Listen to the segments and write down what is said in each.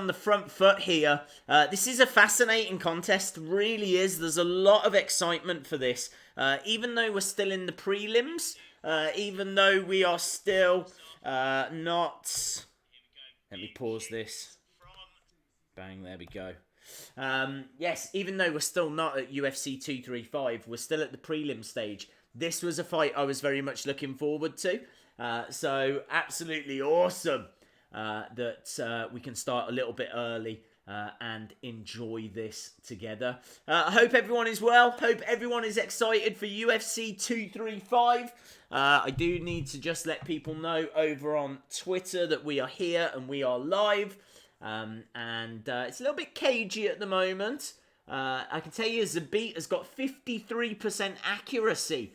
on the front foot here. This is a fascinating contest, really is. There's a lot of excitement for this. Even though we're still in the prelims, even though we are still not... Let me pause this. Bang, there we go. Yes, even though we're still not at UFC 235, we're still at the prelim stage. This was a fight I was very much looking forward to. So absolutely awesome that we can start a little bit early and enjoy this together. I hope everyone is well. Hope everyone is excited for UFC 235. I do need to just let people know over on Twitter that we are here and we are live. It's a little bit cagey at the moment. I can tell you Zabit has got 53% accuracy.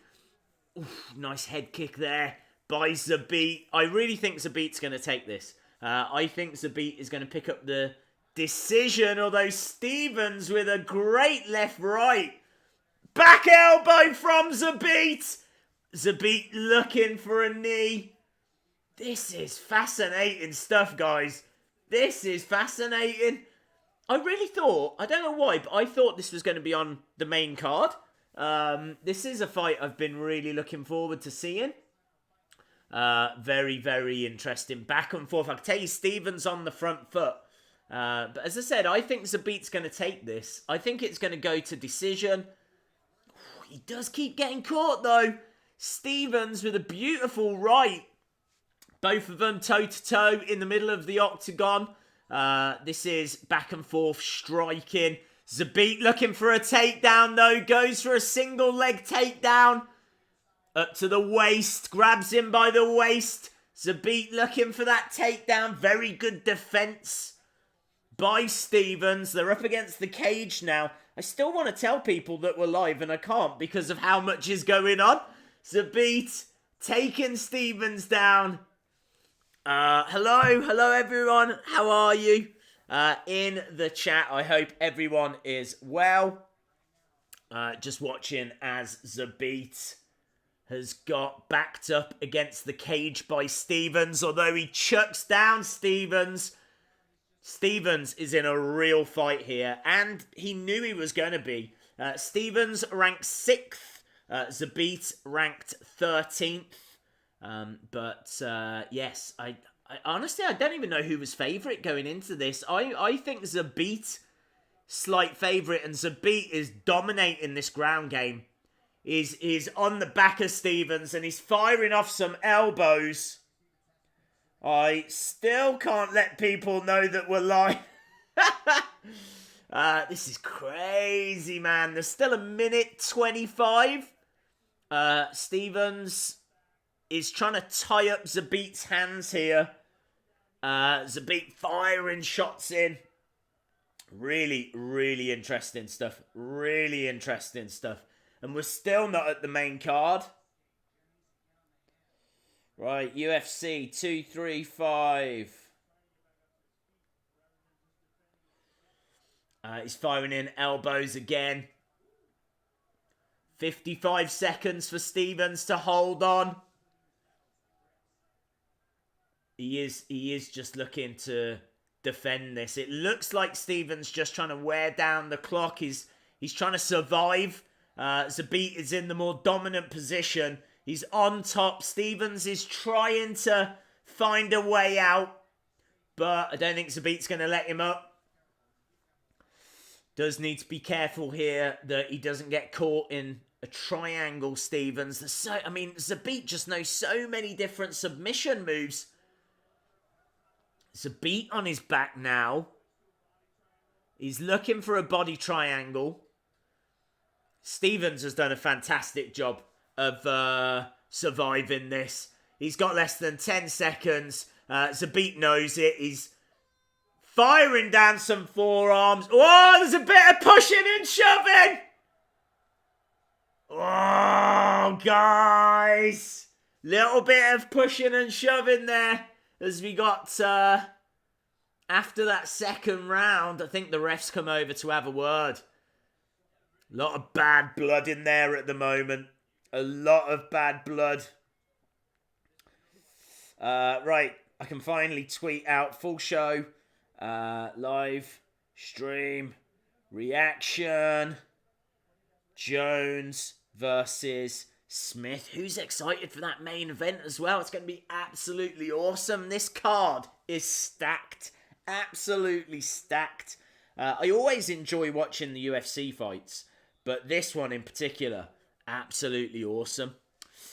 Oof, nice head kick there by Zabit. I really think Zabit's going to take this. I think Zabit is going to pick up the decision, although Stevens with a great left-right. Back elbow from Zabit. Zabit looking for a knee. This is fascinating stuff, guys. This is fascinating. I really thought, I don't know why, but I thought this was going to be on the main card. This is a fight I've been really looking forward to seeing. Very, very interesting. Back and forth. I can tell you Stevens on the front foot. But as I said, I think Zabit's going to take this. I think it's going to go to decision. He does keep getting caught, though. Stevens with a beautiful right. Both of them toe-to-toe in the middle of the octagon. This is back and forth striking. Zabit looking for a takedown, though. Goes for a single leg takedown. Up to the waist. Grabs him by the waist. Zabit looking for that takedown. Very good defense by Stevens. They're up against the cage now. I still want to tell people that we're live, and I can't because of how much is going on. Zabit taking Stevens down. Hello everyone. How are you? In the chat, I hope everyone is well. Just watching as Zabit has got backed up against the cage by Stevens, although he chucks down Stevens. Stevens is in a real fight here, and he knew he was going to be. Stevens ranked 6th, Zabit ranked 13th. Yes, I honestly, I don't even know who was favourite going into this. I think Zabit, slight favourite, and Zabit is dominating this ground game. Is on the back of Stevens, and he's firing off some elbows. I still can't let people know that we're live. This is crazy, man. There's still a minute 25. Stevens is trying to tie up Zabit's hands here. Zabit firing shots in. Really, really interesting stuff. Really interesting stuff. And we're still not at the main card. Right, UFC 235. He's firing in elbows again. 55 seconds for Stevens to hold on. He is just looking to defend this. It looks like Stevens just trying to wear down the clock. He's trying to survive. Zabit is in the more dominant position. He's on top. Stevens is trying to find a way out, but I don't think Zabit's going to let him up. Does need to be careful here that he doesn't get caught in a triangle, Stevens. Zabit just knows so many different submission moves. Zabit on his back now. He's looking for a body triangle. Stevens has done a fantastic job of surviving this. He's got less than 10 seconds. Zabit knows it. He's firing down some forearms. Oh, there's a bit of pushing and shoving. Oh, guys. Little bit of pushing and shoving there. As we got, after that second round, I think the refs come over to have a word. A lot of bad blood in there at the moment. A lot of bad blood. Right, I can finally tweet out full show. Live stream reaction. Jones versus Smith. Who's excited for that main event as well? It's going to be absolutely awesome. This card is stacked. Absolutely stacked. I always enjoy watching the UFC fights, but this one in particular, absolutely awesome.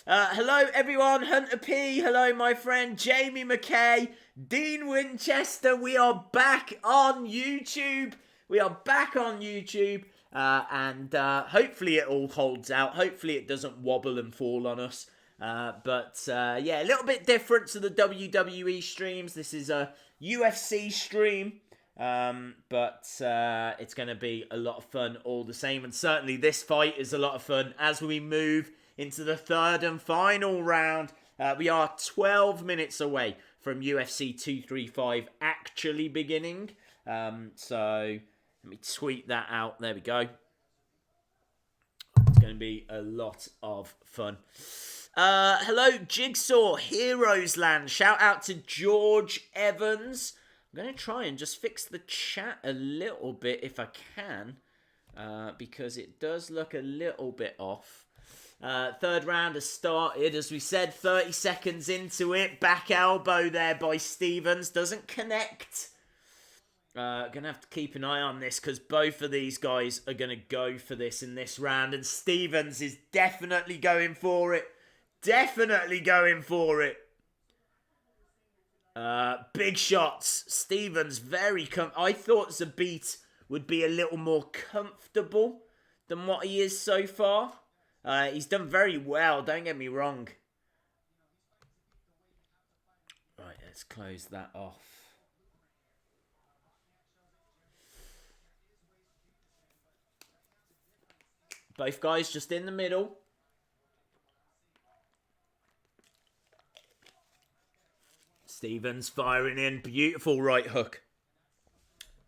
Hello everyone, Hunter P. Hello my friend Jamie McKay, Dean Winchester. We are back on YouTube. And hopefully it all holds out. Hopefully it doesn't wobble and fall on us. But yeah, a little bit different to the WWE streams. This is a UFC stream. But it's going to be a lot of fun all the same. And certainly this fight is a lot of fun as we move into the third and final round. We are 12 minutes away from UFC 235 actually beginning. So let me tweet that out. There we go. It's going to be a lot of fun. Hello, Jigsaw, Heroes Land. Shout out to George Evans. I'm going to try and just fix the chat a little bit if I can. Because it does look a little bit off. Third round has started. As we said, 30 seconds into it. Back elbow there by Stevens. Doesn't connect. Gonna have to keep an eye on this because both of these guys are gonna go for this in this round, and Stevens is definitely going for it. Big shots. Stevens very I thought Zabit would be a little more comfortable than what he is so far. He's done very well, don't get me wrong. Right, let's close that off. Both guys just in the middle. Stevens firing in. Beautiful right hook.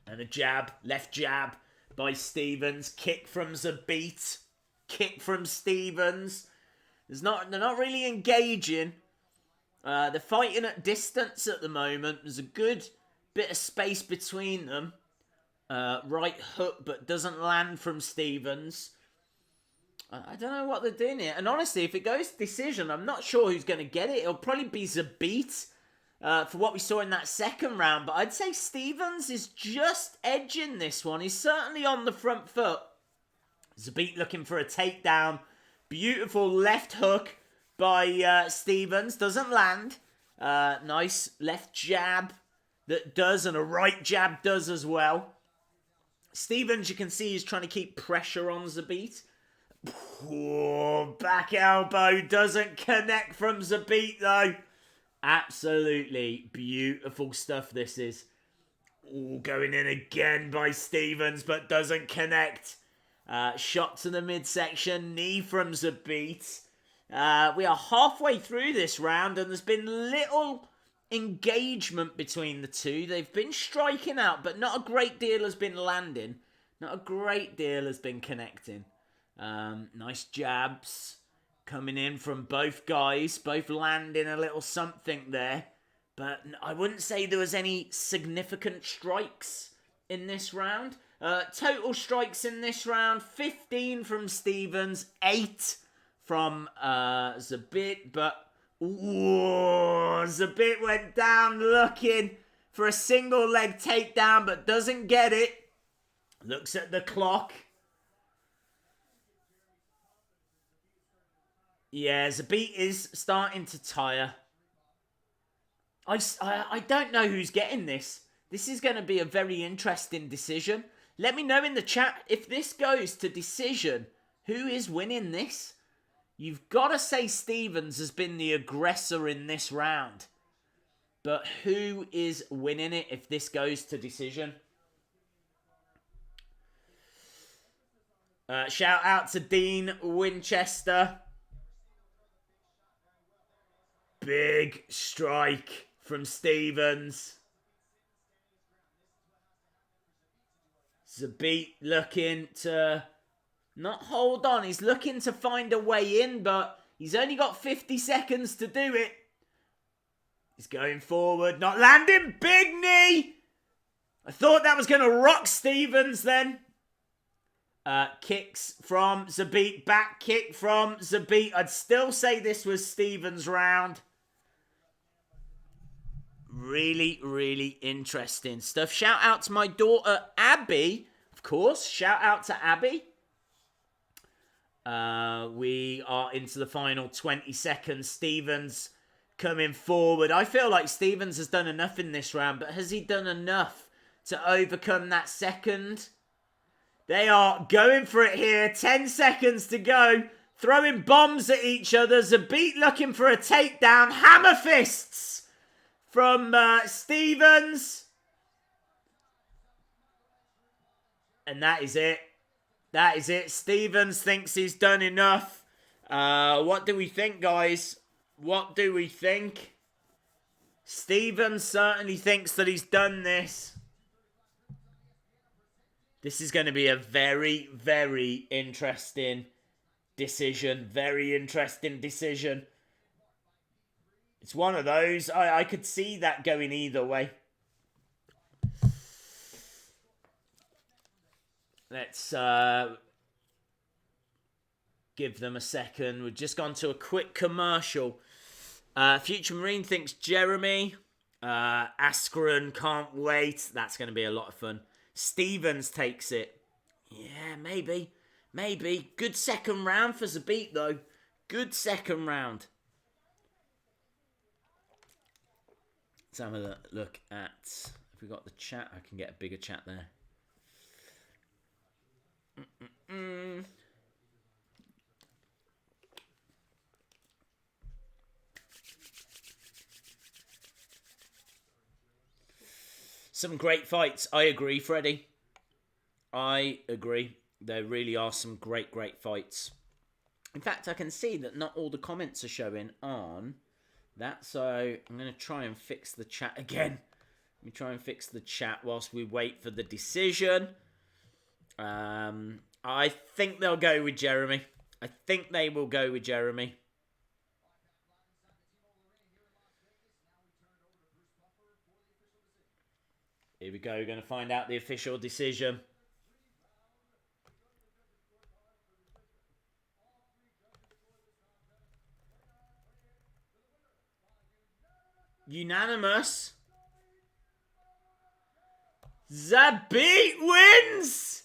And a jab. Left jab by Stevens. Kick from Zabit. Kick from Stevens. They're not really engaging. They're fighting at distance at the moment. There's a good bit of space between them. Right hook, but doesn't land from Stevens. I don't know what they're doing here. And honestly, if it goes to decision, I'm not sure who's going to get it. It'll probably be Zabit for what we saw in that second round. But I'd say Stevens is just edging this one. He's certainly on the front foot. Zabit looking for a takedown. Beautiful left hook by Stevens. Doesn't land. Nice left jab that does, and a right jab does as well. Stevens, you can see, is trying to keep pressure on Zabit. Back elbow doesn't connect from Zabit though. Absolutely beautiful stuff this is. Going in again by Stevens, but doesn't connect. Shot to the midsection, knee from Zabit. We are halfway through this round and there's been little engagement between the two. They've been striking out, but not a great deal has been landing. Not a great deal has been connecting. Nice jabs coming in from both guys, both landing a little something there, but I wouldn't say there was any significant strikes in this round. Total strikes in this round, 15 from Stevens, 8 from Zabit, but Zabit went down looking for a single leg takedown, but doesn't get it. Looks at the clock. Yeah, Zabit is starting to tire. I don't know who's getting this. This is going to be a very interesting decision. Let me know in the chat if this goes to decision. Who is winning this? You've got to say Stevens has been the aggressor in this round. But who is winning it if this goes to decision? Shout out to Dean Winchester. Big strike from Stevens. Zabit looking to not hold on. He's looking to find a way in, but he's only got 50 seconds to do it. He's going forward, not landing. Big knee. I thought that was going to rock Stevens then. Kicks from Zabit. Back kick from Zabit. I'd still say this was Stevens' round. Really, really interesting stuff. Shout out to my daughter, Abby. Of course, shout out to Abby. We are into the final 20 seconds. Stevens coming forward. I feel like Stevens has done enough in this round, but has he done enough to overcome that second? They are going for it here. 10 seconds to go. Throwing bombs at each other. Zabit looking for a takedown. Hammer fists from Stevens. And that is it. That is it. Stevens thinks he's done enough. What do we think, guys? What do we think? Stevens certainly thinks that he's done this. This is going to be a very, very interesting decision. Very interesting decision. It's one of those. I could see that going either way. Let's give them a second. We've just gone to a quick commercial. Future Marine thinks Jeremy. Askren can't wait. That's going to be a lot of fun. Stevens takes it. Yeah, maybe. Maybe. Good second round for Zabit, though. Good second round. Let's have a look at... If we got the chat, I can get a bigger chat there. Some great fights. I agree, Freddie. I agree. There really are some great fights. In fact, I can see that not all the comments are showing on that, so I'm going to try and fix the chat again. Let me try and fix the chat whilst we wait for the decision. I think they'll go with Jeremy. I think they will go with Jeremy. Here we go. We're going to find out the official decision. Unanimous. Zabit wins!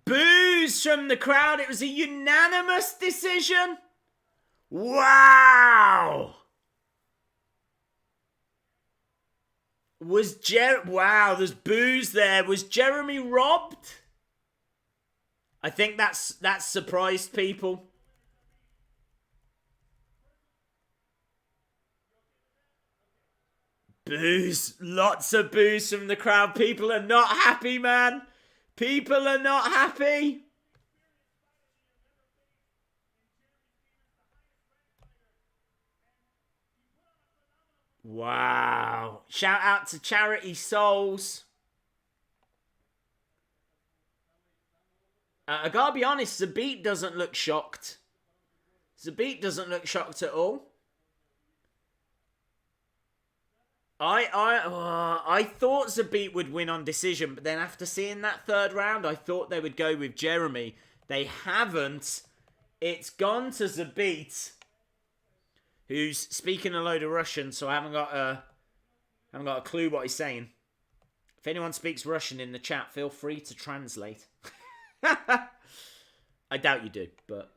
Boos from the crowd. It was a unanimous decision. Wow! Wow, there's boos there. Was Jeremy robbed? I think that's surprised people. Boos. Lots of boos from the crowd. People are not happy, man. People are not happy. Wow. Shout out to Charity Souls. I gotta be honest, Zabit doesn't look shocked. Zabit doesn't look shocked at all. I thought Zabit would win on decision, but then after seeing that third round, I thought they would go with Jeremy. They haven't. It's gone to Zabit, who's speaking a load of Russian, so I haven't got a clue what he's saying. If anyone speaks Russian in the chat, feel free to translate. I doubt you do, but...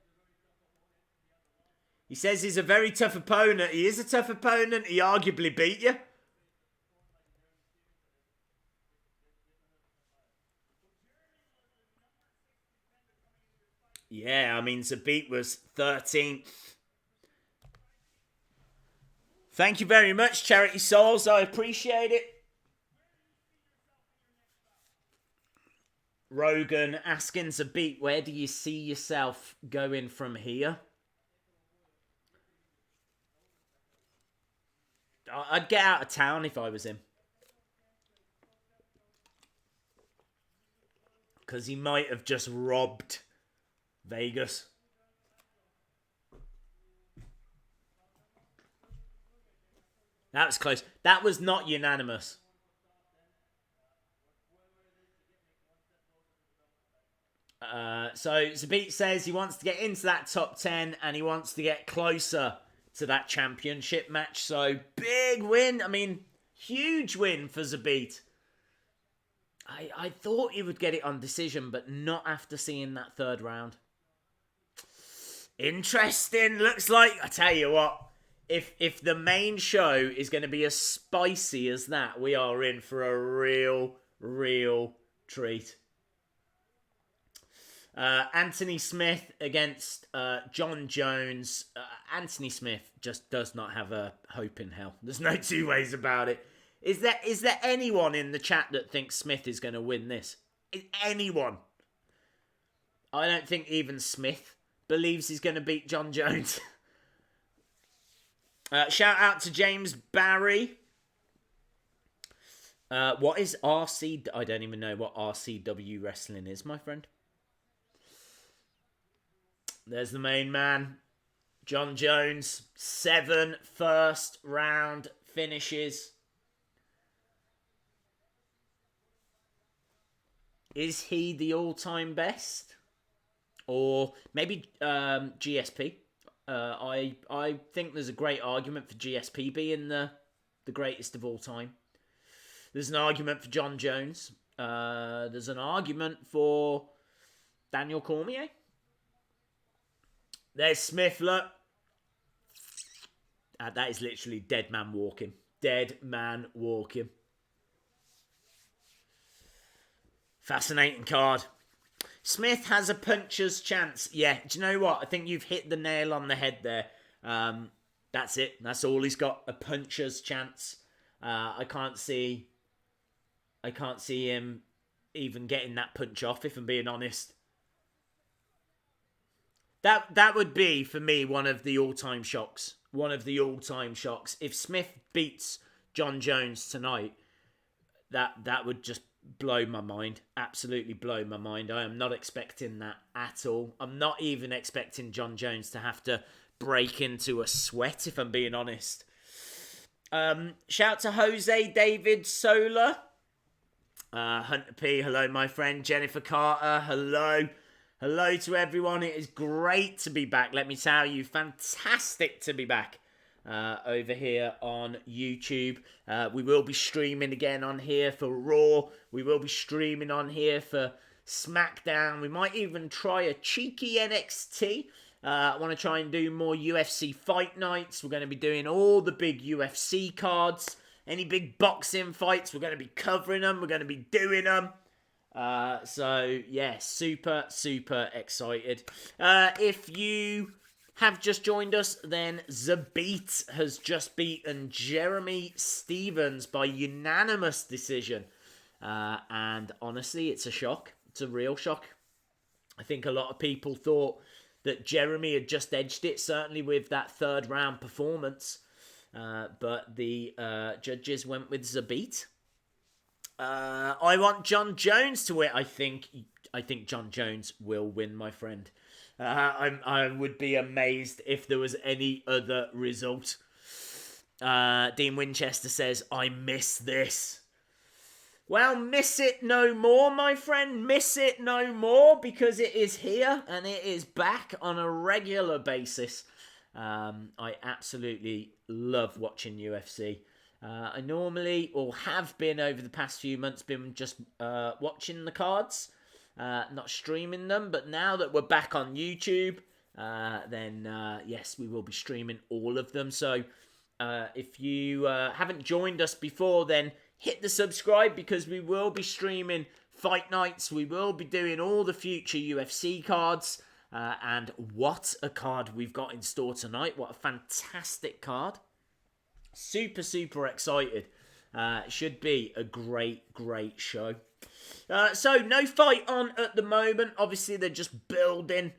He says he's a very tough opponent. He is a tough opponent. He arguably beat you. Yeah, I mean, Zabit was 13th. Thank you very much, Charity Souls. I appreciate it. Rogan asking Zabit, where do you see yourself going from here? I'd get out of town if I was him. Because he might have just robbed Vegas. That was close. That was not unanimous. So Zabit says he wants to get into that top 10 and he wants to get closer to that championship match. So big win. I mean, huge win for Zabit. I thought he would get it on decision, but not after seeing that third round. Interesting. Looks like, I tell you what, if the main show is going to be as spicy as that, we are in for a real treat. Anthony Smith against Jon Jones. Anthony Smith just does not have a hope in hell. There's no two ways about it. Is there anyone in the chat that thinks Smith is going to win this? Anyone? I don't think even Smith believes he's going to beat Jon Jones. Shout out to James Barry. What is RC? I don't even know what RCW wrestling is, my friend. There's the main man, Jon Jones. 7 first round finishes. Is he the all-time best? Or maybe GSP? I think there's a great argument for GSP being the greatest of all time. There's an argument for Jon Jones. There's an argument for Daniel Cormier. There's Smith, look. That is literally dead man walking. Dead man walking. Fascinating card. Smith has a puncher's chance. Yeah, do you know what? I think you've hit the nail on the head there. That's it. That's all he's got. A puncher's chance. I can't see him even getting that punch off, if I'm being honest. That would be, for me, one of the all-time shocks. One of the all-time shocks. If Smith beats Jon Jones tonight, that would just blow my mind. Absolutely blow my mind. I am not expecting that at all. I'm not even expecting Jon Jones to have to break into a sweat, if I'm being honest. Shout to Jose David Sola. Hunter P, hello my friend. Jennifer Carter, hello. Hello to everyone. It is great to be back. Let me tell you, fantastic to be back over here on YouTube. We will be streaming again on here for Raw. We will be streaming on here for SmackDown. We might even try a cheeky NXT. I want to try and do more UFC fight nights. We're going to be doing all the big UFC cards. Any big boxing fights, we're going to be covering them. We're going to be doing them. So, yeah, super excited. If you have just joined us, then Zabit has just beaten Jeremy Stevens by unanimous decision. And honestly, it's a shock. It's a real shock. I think a lot of people thought that Jeremy had just edged it, certainly with that third round performance. But the judges went with Zabit. I want Jon Jones to win. I think Jon Jones will win, my friend. I would be amazed if there was any other result. Dean Winchester says, I miss this. Well, miss it no more, my friend. Miss it no more, because it is here and it is back on a regular basis. I absolutely love watching UFC. I normally, or have been over the past few months, been just watching the cards, not streaming them. But now that we're back on YouTube, then yes, we will be streaming all of them. So if you haven't joined us before, then hit the subscribe, because we will be streaming fight nights. We will be doing all the future UFC cards. And what a card we've got in store tonight. What a fantastic card. Super excited. Should be a great show. So no fight on at the moment. Obviously they're just building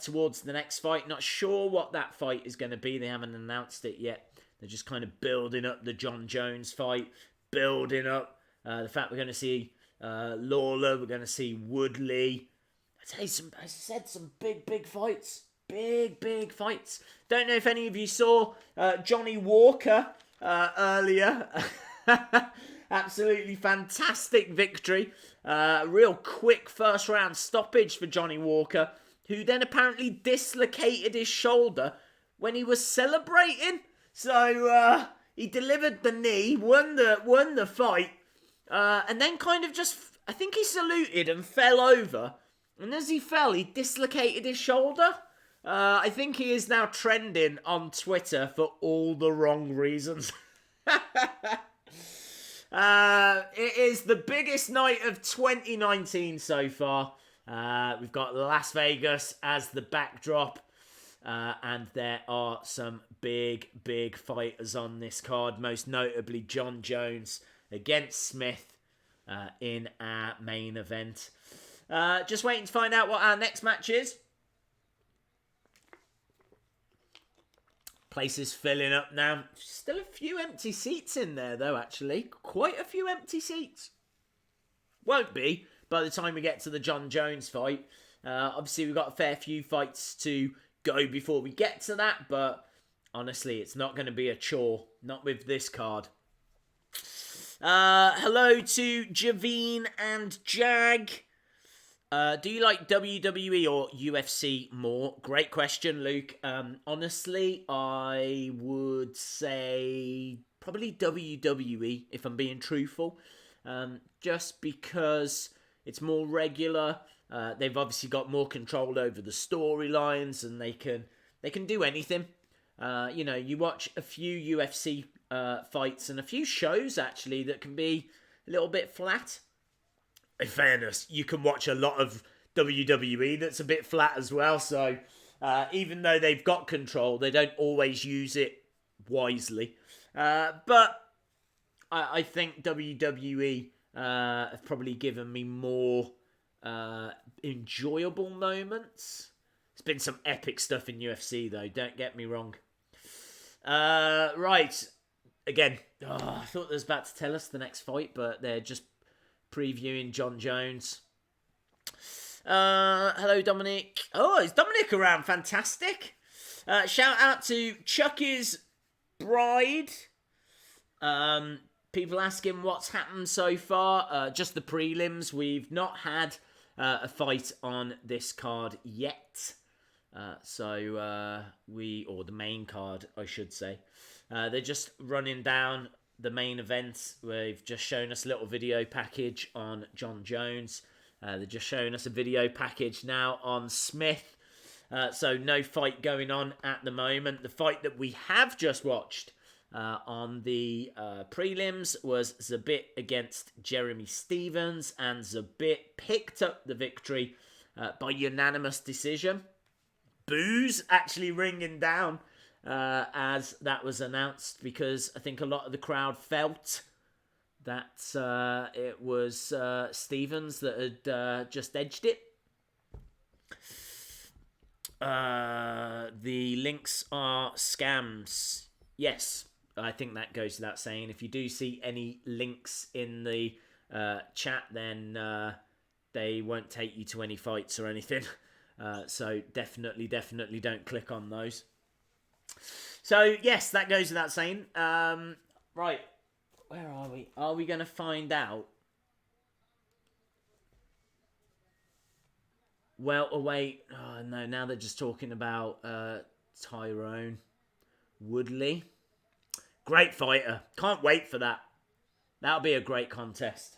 towards the next fight. Not sure what that fight is going to be. They haven't announced it yet. They're just kind of building up the Jon Jones fight. Building up the fact we're going to see Lawler. We're going to see Woodley. I said some big fights. Big fights. Don't know if any of you saw Johnny Walker earlier. Absolutely fantastic victory. Real quick first round stoppage for Johnny Walker, who then apparently dislocated his shoulder when he was celebrating. So he delivered the knee, won the fight, and then kind of just, I think he saluted and fell over. And as he fell, he dislocated his shoulder. I think he is now trending on Twitter for all the wrong reasons. It is the biggest night of 2019 so far. We've got Las Vegas as the backdrop. And there are some big fighters on this card. Most notably Jon Jones against Smith in our main event. Just waiting to find out what our next match is. Place is filling up now. Still a few empty seats in there, though, actually. Quite a few empty seats. Won't be by the time we get to the Jon Jones fight. Obviously, we've got a fair few fights to go before we get to that, but honestly, it's not going to be a chore. Not with this card. Hello to Javine and Jag. Do you like WWE or UFC more? Great question, Luke. Honestly, I would say probably WWE, if I'm being truthful. Just because it's more regular. They've obviously got more control over the storylines, and they can do anything. You watch a few UFC fights and a few shows, actually, that can be a little bit flat. In fairness, you can watch a lot of WWE that's a bit flat as well. So even though they've got control, they don't always use it wisely. But I think WWE have probably given me more enjoyable moments. There's been some epic stuff in UFC, though. Don't get me wrong. Right. Again, I thought they was about to tell us the next fight, but they're just previewing Jon Jones. Hello, Dominic. Oh, is Dominic around? Fantastic. Shout out to Chucky's bride. People asking what's happened so far. Just the prelims. We've not had a fight on this card yet. Or the main card, I should say. They're just running down the main event. They've just shown us a little video package on Jon Jones. They're just showing us a video package now on Smith. So no fight going on at the moment. The fight that we have just watched on the prelims was Zabit against Jeremy Stevens, and Zabit picked up the victory by unanimous decision. Boos actually ringing down as that was announced, because I think a lot of the crowd felt that it was Stevens that had just edged it. The links are scams. Yes, I think that goes without saying. If you do see any links in the chat, then they won't take you to any fights or anything. So definitely don't click on those. So, yes, that goes without saying. Right, where are we? Are we going to find out? Well, oh, wait. Oh, no, now they're just talking about Tyron. Woodley. Great fighter. Can't wait for that. That'll be a great contest.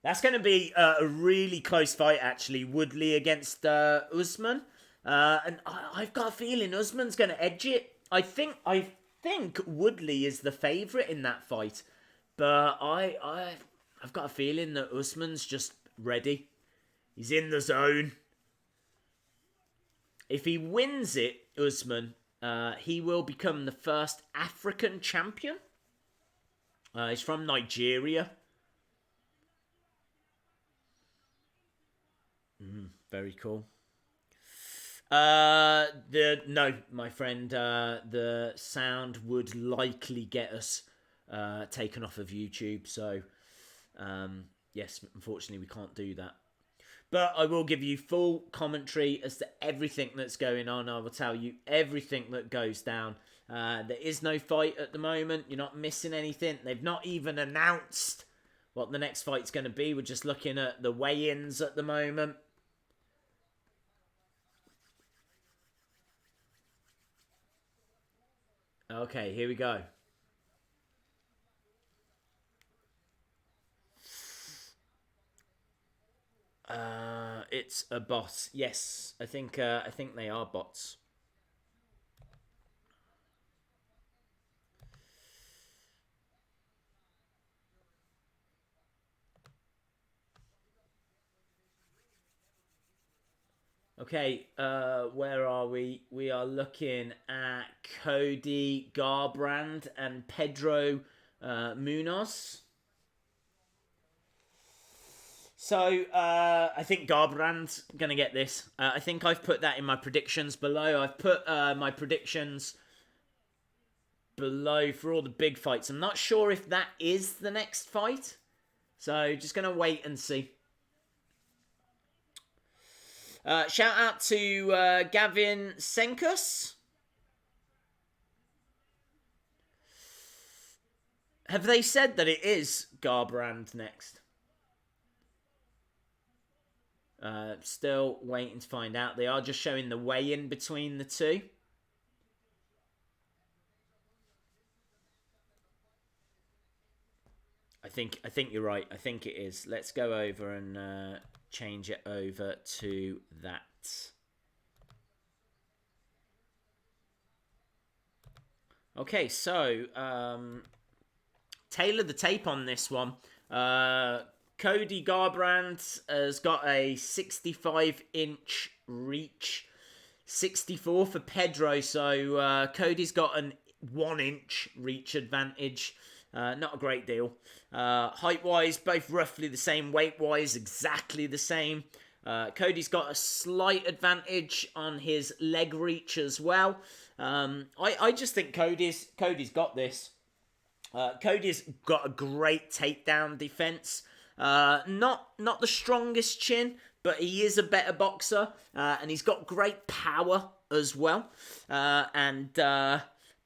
That's going to be a really close fight, actually. Woodley against Usman. And I've got a feeling Usman's going to edge it. I think Woodley is the favourite in that fight. But I've got a feeling that Usman's just ready. He's in the zone. If he wins it, Usman, he will become the first African champion. He's from Nigeria. Very cool. No, my friend, the sound would likely get us taken off of YouTube. So, yes, unfortunately, we can't do that. But I will give you full commentary as to everything that's going on. I will tell you everything that goes down There is no fight at the moment. You're not missing anything. They've not even announced what the next fight's going to be. We're just looking at the weigh-ins at the moment. Okay, here we go. It's a bot. Yes, I think they are bots. Okay, where are we? We are looking at Cody, Garbrandt, and Pedro Munhoz. So, I think Garbrandt's going to get this. I think I've put that in my predictions below. I've put my predictions below for all the big fights. I'm not sure if that is the next fight. So, just going to wait and see. Shout out to Gavin Senkus. Have they said that it is Garbrandt next? Still waiting to find out. They are just showing the weigh-in between the two. I think you're right. I think it is. Let's go over and change it over to that. Okay, so tailor the tape on this one. Cody Garbrandt has got a 65-inch reach. 64 for Pedro, so Cody's got an 1-inch reach advantage. Not a great deal. Height-wise, both roughly the same. Weight-wise, exactly the same. Cody's got a slight advantage on his leg reach as well. I just think Cody's got this. Cody's got a great takedown defense. Not the strongest chin, but he is a better boxer, and he's got great power as well. And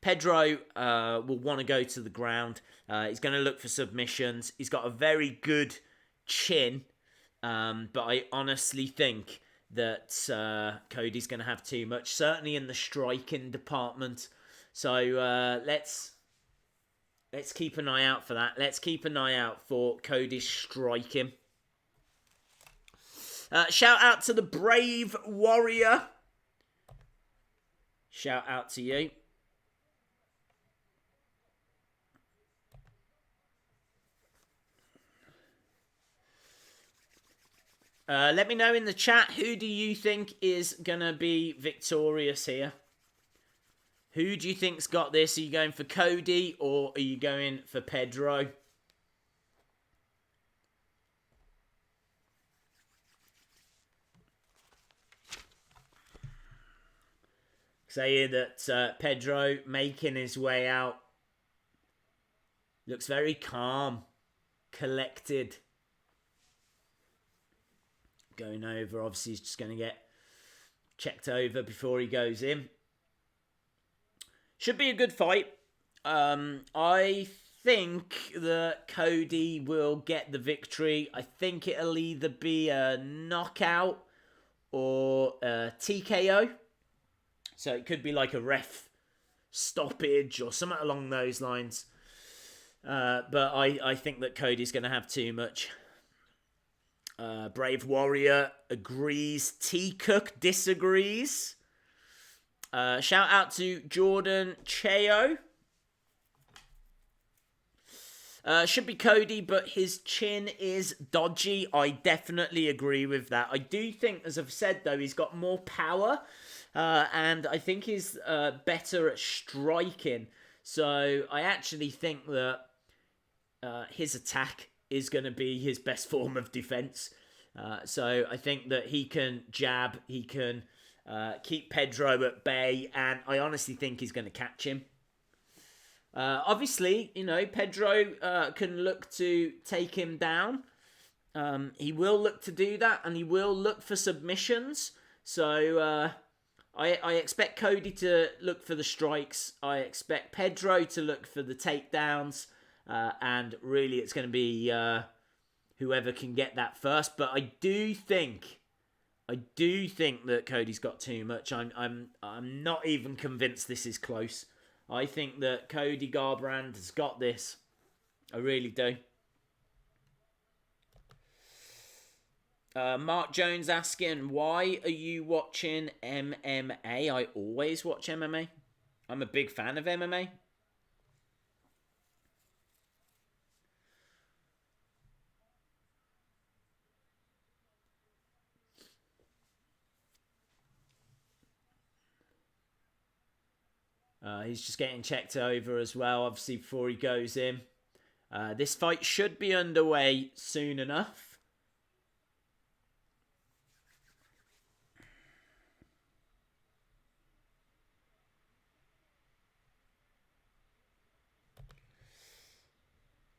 Pedro will want to go to the ground. He's going to look for submissions. He's got a very good chin, but I honestly think that Cody's going to have too much, certainly in the striking department. So let's keep an eye out for that. Let's keep an eye out for Cody's striking. Shout out to the Brave Warrior. Shout out to you. Let me know in the chat, who do you think is going to be victorious here? Who do you think's got this? Are you going for Cody or are you going for Pedro? Say that Pedro making his way out. Looks very calm, collected. Going over, obviously he's just going to get checked over before he goes in. Should be a good fight. I think that Cody will get the victory. I think it'll either be a knockout or a TKO. So it could be like a ref stoppage or something along those lines. But I think that Cody's going to have too much. Brave Warrior agrees. T-Cook disagrees. Shout out to Jordan Cheo. Should be Cody, but his chin is dodgy. I definitely agree with that. I do think, as I've said, though, he's got more power. And I think he's better at striking. So I actually think that his attack is going to be his best form of defense. So I think that he can jab, he can keep Pedro at bay, and I honestly think he's going to catch him. Obviously, you know, Pedro can look to take him down. He will look to do that, and he will look for submissions. So I expect Cody to look for the strikes. I expect Pedro to look for the takedowns. And really, it's going to be whoever can get that first. But I do think that Cody's got too much. I'm not even convinced this is close. I think that Cody Garbrandt has got this. I really do. Mark Jones asking, why are you watching MMA? I always watch MMA. I'm a big fan of MMA. He's just getting checked over as well, obviously, before he goes in. This fight should be underway soon enough.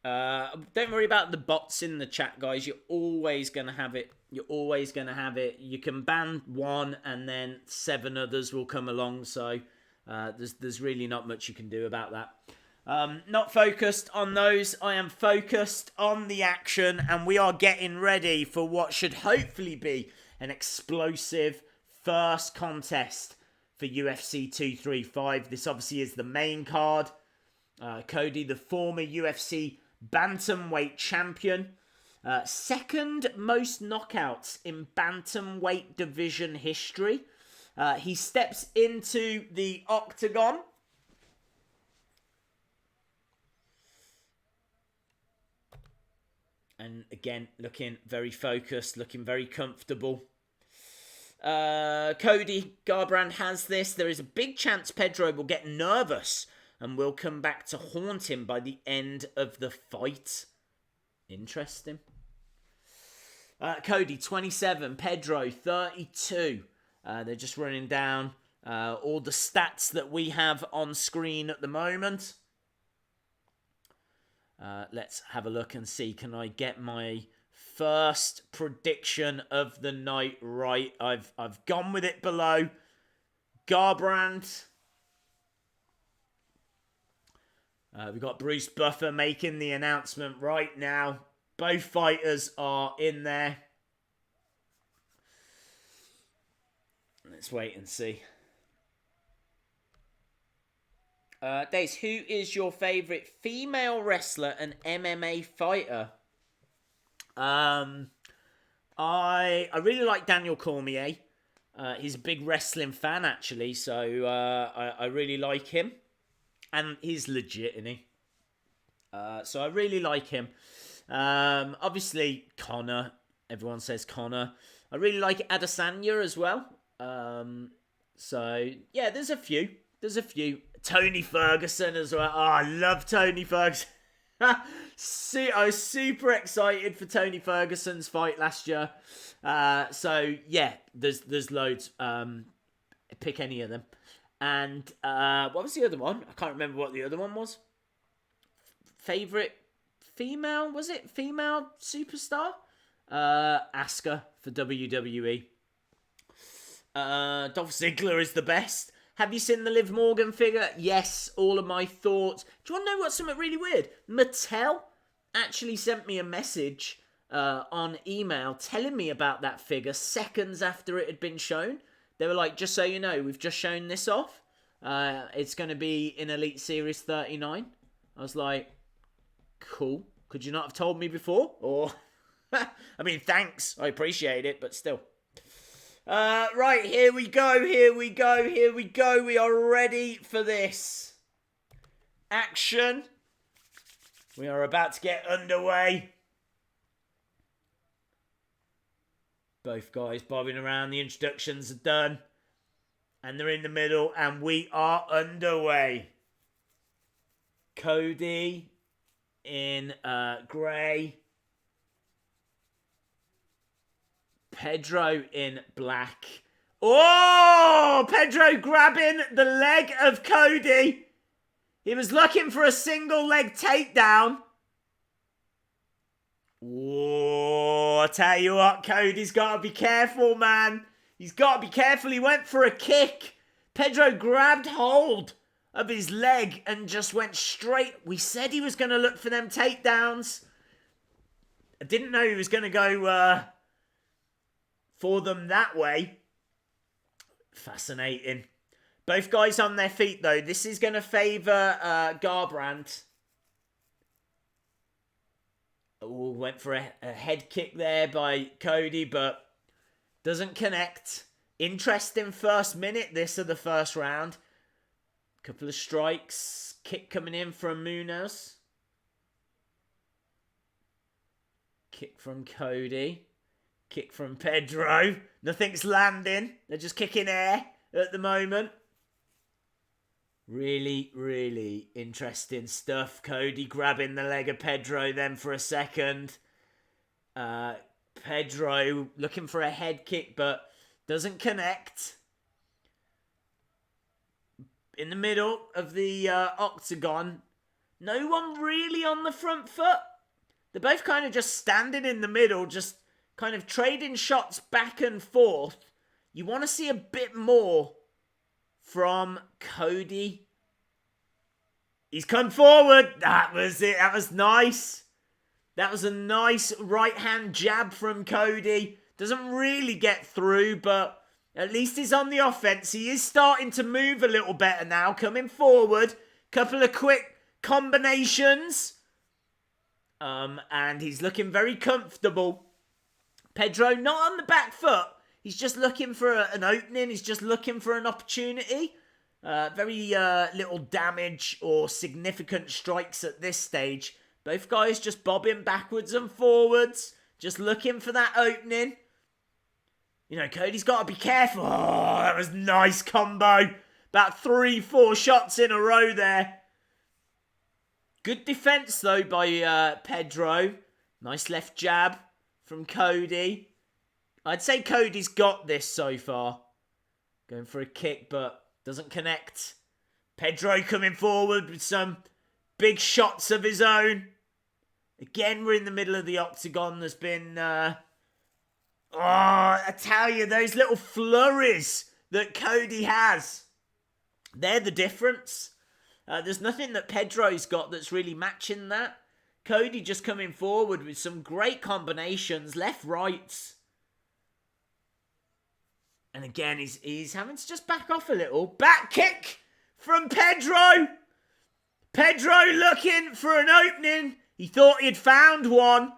Don't worry about the bots in the chat, guys. You're always going to have it. You're always going to have it. You can ban one and then 7 others will come along. So there's really not much you can do about that. Not focused on those. I am focused on the action, and we are getting ready for what should hopefully be an explosive first contest for UFC 235. This obviously is the main card. Cody, the former UFC bantamweight champion, second most knockouts in bantamweight division history. He steps into the octagon. And again, looking very focused, looking very comfortable. Cody Garbrandt has this. There is a big chance Pedro will get nervous and will come back to haunt him by the end of the fight. Interesting. Cody, 27. Pedro, 32. They're just running down all the stats that we have on screen at the moment. Let's have a look and see. Can I get my first prediction of the night right? I've gone with it below. Garbrandt. We've got Bruce Buffer making the announcement right now. Both fighters are in there. Let's wait and see. Dace, who is your favourite female wrestler and MMA fighter? I really like Daniel Cormier. He's a big wrestling fan, actually, so I really like him. And he's legit, isn't he? So I really like him. Obviously, Conor. Everyone says Conor. I really like Adesanya as well. So, yeah, there's a few. Tony Ferguson as well. Oh, I love Tony Ferguson. I was super excited for Tony Ferguson's fight last year. So, yeah, there's loads. Pick any of them. And what was the other one? I can't remember what the other one was. Favorite female? Was it female superstar? Asuka for WWE. Dolph Ziggler is the best. Have you seen the Liv Morgan figure? Yes, all of my thoughts. Do you want to know what's something really weird? Mattel actually sent me a message on email telling me about that figure seconds after it had been shown. They were like, just so you know, we've just shown this off. It's going to be in Elite Series 39. I was like, cool. Could you not have told me before? Or, I mean, thanks. I appreciate it, but still. Right, here we go. We are ready for this. Action. We are about to get underway. Both guys bobbing around. The introductions are done. And they're in the middle. And we are underway. Cody in grey. Pedro in black. Oh! Pedro grabbing the leg of Cody. He was looking for a single leg takedown. Oh, I tell you what, Cody's got to be careful, man. He's got to be careful. He went for a kick. Pedro grabbed hold of his leg and just went straight. We said he was going to look for them takedowns. I didn't know he was going to go for them that way. Fascinating. Both guys on their feet, though. This is going to favour Garbrandt. Oh, went for a head kick there by Cody, but doesn't connect. Interesting first minute, this of the first round. Couple of strikes. Kick coming in from Munhoz. Kick from Cody. Kick from Pedro. Nothing's landing. They're just kicking air at the moment. Really, really interesting stuff. Cody grabbing the leg of Pedro then for a second. Pedro looking for a head kick, but doesn't connect. In the middle of the octagon, no one really on the front foot. They're both kind of just standing in the middle, just kind of trading shots back and forth. You want to see a bit more from Cody. He's come forward. That was it. That was nice. That was a nice right-hand jab from Cody. Doesn't really get through, but at least he's on the offense. He is starting to move a little better now. Coming forward. Couple of quick combinations. And he's looking very comfortable. Pedro not on the back foot. He's just looking for an opening. He's just looking for an opportunity. Very little damage or significant strikes at this stage. Both guys just bobbing backwards and forwards. Just looking for that opening. You know, Cody's got to be careful. Oh, that was nice combo. About 3-4 shots in a row there. Good defense, though, by Pedro. Nice left jab from Cody. I'd say Cody's got this so far. Going for a kick, but doesn't connect. Pedro coming forward with some big shots of his own. Again, we're in the middle of the octagon. There's been... I tell you, those little flurries that Cody has. They're the difference. There's nothing that Pedro's got that's really matching that. Cody just coming forward with some great combinations. Left, rights. And again, he's having to just back off a little. Back kick from Pedro. Pedro looking for an opening. He thought he'd found one.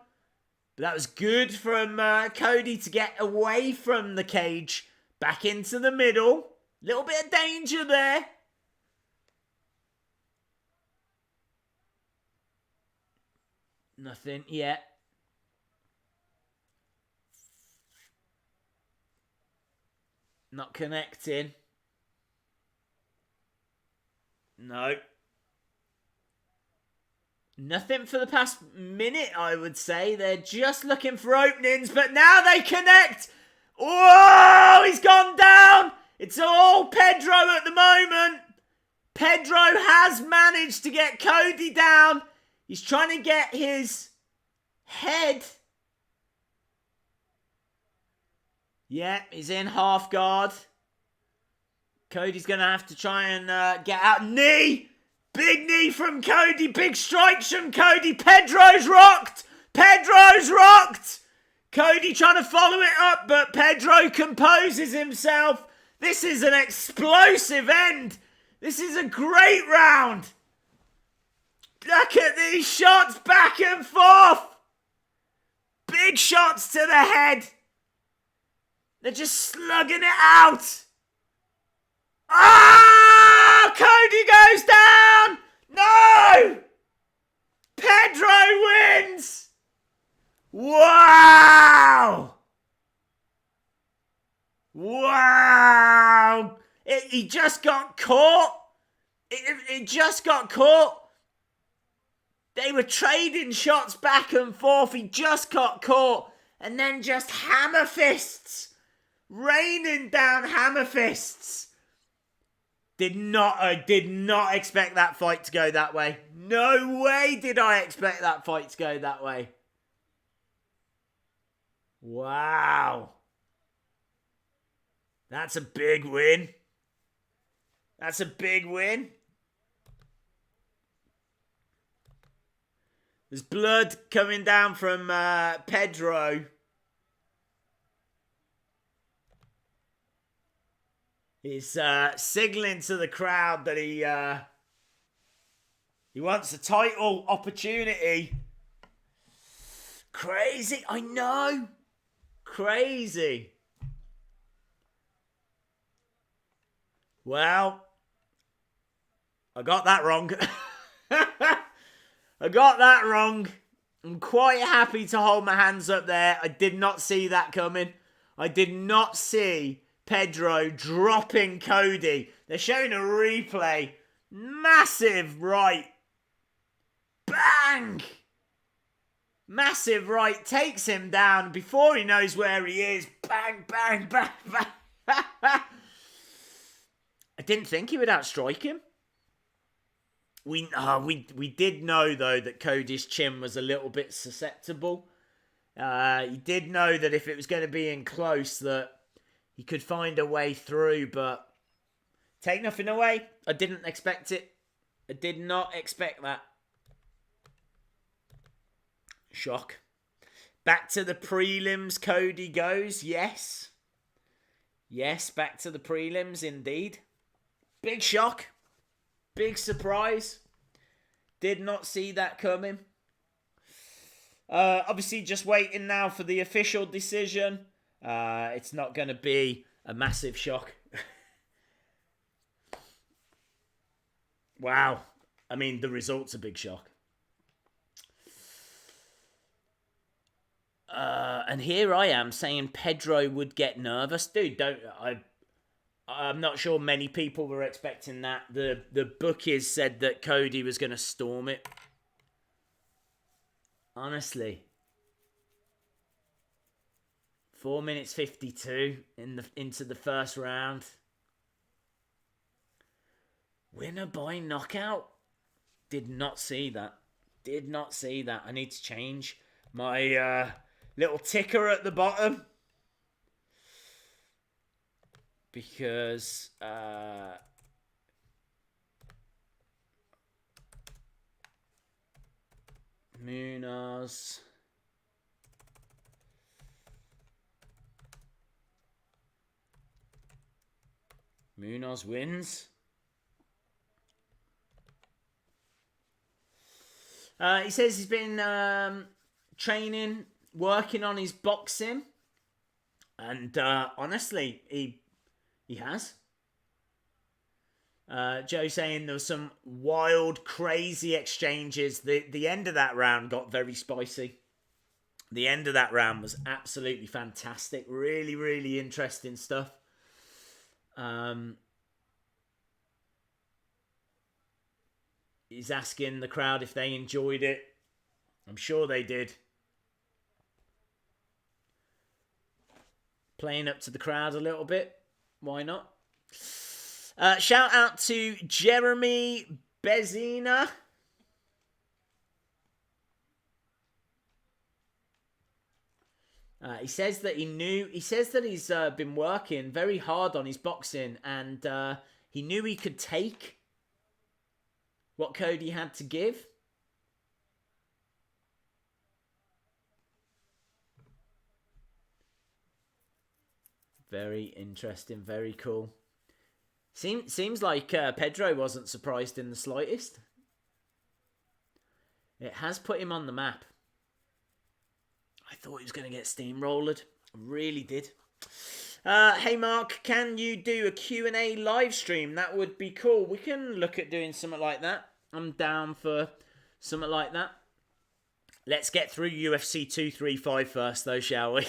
But that was good from Cody to get away from the cage. Back into the middle. Little bit of danger there. Nothing yet. Not connecting. No. Nothing for the past minute, I would say. They're just looking for openings, but now they connect. Whoa, he's gone down. It's all Pedro at the moment. Pedro has managed to get Cody down. He's trying to get his head. Yeah, he's in half guard. Cody's going to have to try and get out. Knee! Big knee from Cody. Big strikes from Cody. Pedro's rocked. Pedro's rocked. Cody trying to follow it up, but Pedro composes himself. This is an explosive end. This is a great round. Look at these shots back and forth. Big shots to the head. They're just slugging it out. Ah! Cody goes down. No! Pedro wins. Wow. Wow. He just got caught. It just got caught. They were trading shots back and forth. He just got caught. And then just hammer fists. Raining down hammer fists. I did not expect that fight to go that way. No way did I expect that fight to go that way. Wow. That's a big win. That's a big win. There's blood coming down from Pedro. He's signaling to the crowd that he wants a title opportunity. Crazy, I know. Crazy. Well, I got that wrong. I got that wrong. I'm quite happy to hold my hands up there. I did not see that coming. I did not see Pedro dropping Cody. They're showing a replay. Massive right. Bang! Massive right takes him down before he knows where he is. Bang, bang, bang, bang. I didn't think he would outstrike him. We did know, though, that Cody's chin was a little bit susceptible. You did know that if it was going to be in close, that he could find a way through, but take nothing away. I didn't expect it. I did not expect that. Shock. Back to the prelims, Cody goes. Yes. Yes, back to the prelims, indeed. Big shock. Big surprise. Did not see that coming. Obviously, just waiting now for the official decision. It's not going to be a massive shock. Wow. I mean, the result's a big shock. And here I am saying Pedro would get nervous. Dude, I'm not sure many people were expecting that. The bookies said that Cody was going to storm it. Honestly. 4 minutes 52 into the first round. Winner by knockout. Did not see that. Did not see that. I need to change my little ticker at the bottom. Because Munhoz wins. He says he's been training, working on his boxing, and honestly, he has. Joe saying there was some wild, crazy exchanges. The end of that round got very spicy. The end of that round was absolutely fantastic. Really, really interesting stuff. He's asking the crowd if they enjoyed it. I'm sure they did. Playing up to the crowd a little bit. Why not? Shout out to Jeremy Bezina. He says that he says that he's been working very hard on his boxing, and he knew he could take what Cody had to give. Very interesting, very cool. Seems like Pedro wasn't surprised in the slightest. It has put him on the map. I thought he was going to get steamrolled. I really did. Hey Mark, can you do a Q&A live stream? That would be cool. We can look at doing something like that. I'm down for something like that. Let's get through UFC 235 first though, shall we?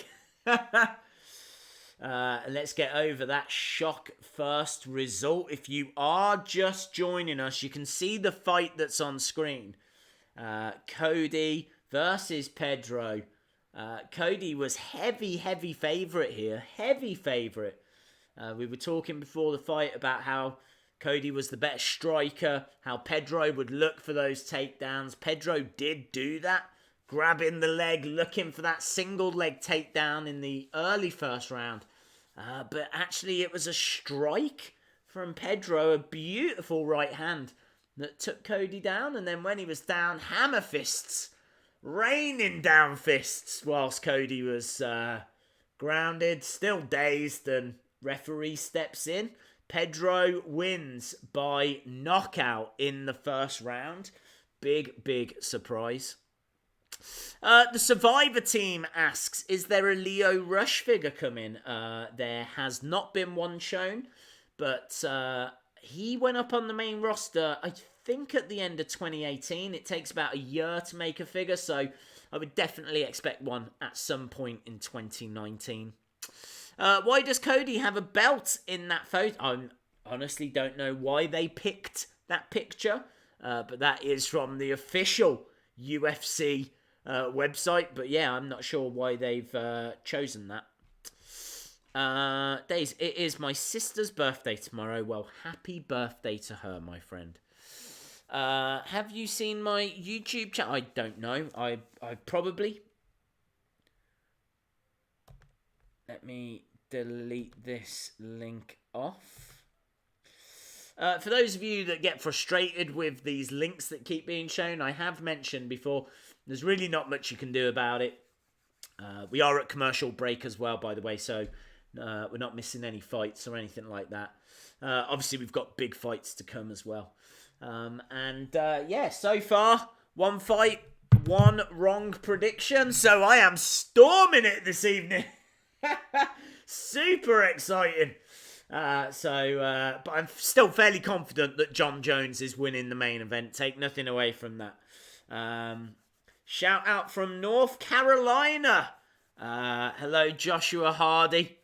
Let's get over that shock first result. If you are just joining us, you can see the fight that's on screen. Cody versus Pedro. Cody was heavy favourite here. Heavy favourite. We were talking before the fight about how Cody was the better striker, how Pedro would look for those takedowns. Pedro did do that. Grabbing the leg, looking for that single leg takedown in the early first round. But actually it was a strike from Pedro, a beautiful right hand that took Cody down. And then when he was down, hammer fists, raining down fists whilst Cody was grounded, still dazed, and referee steps in. Pedro wins by knockout in the first round. Big surprise. The Survivor team asks, is there a Leo Rush figure coming? There has not been one shown, but he went up on the main roster, I think, at the end of 2018. It takes about a year to make a figure, so I would definitely expect one at some point in 2019. Why does Cody have a belt in that photo? I honestly don't know why they picked that picture, but that is from the official UFC website. But yeah, I'm not sure why they've chosen that. Days, it is my sister's birthday tomorrow. Well, happy birthday to her, my friend. Have you seen my YouTube channel? I don't know. I probably... Let me delete this link off. For those of you that get frustrated with these links that keep being shown, I have mentioned before, there's really not much you can do about it. We are at commercial break as well, by the way, so we're not missing any fights or anything like that. Obviously, we've got big fights to come as well. Yeah, so far, one fight, one wrong prediction, so I am storming it this evening. Super exciting. But I'm still fairly confident that Jon Jones is winning the main event. Take nothing away from that. Shout out from North Carolina. Hello, Joshua Hardy.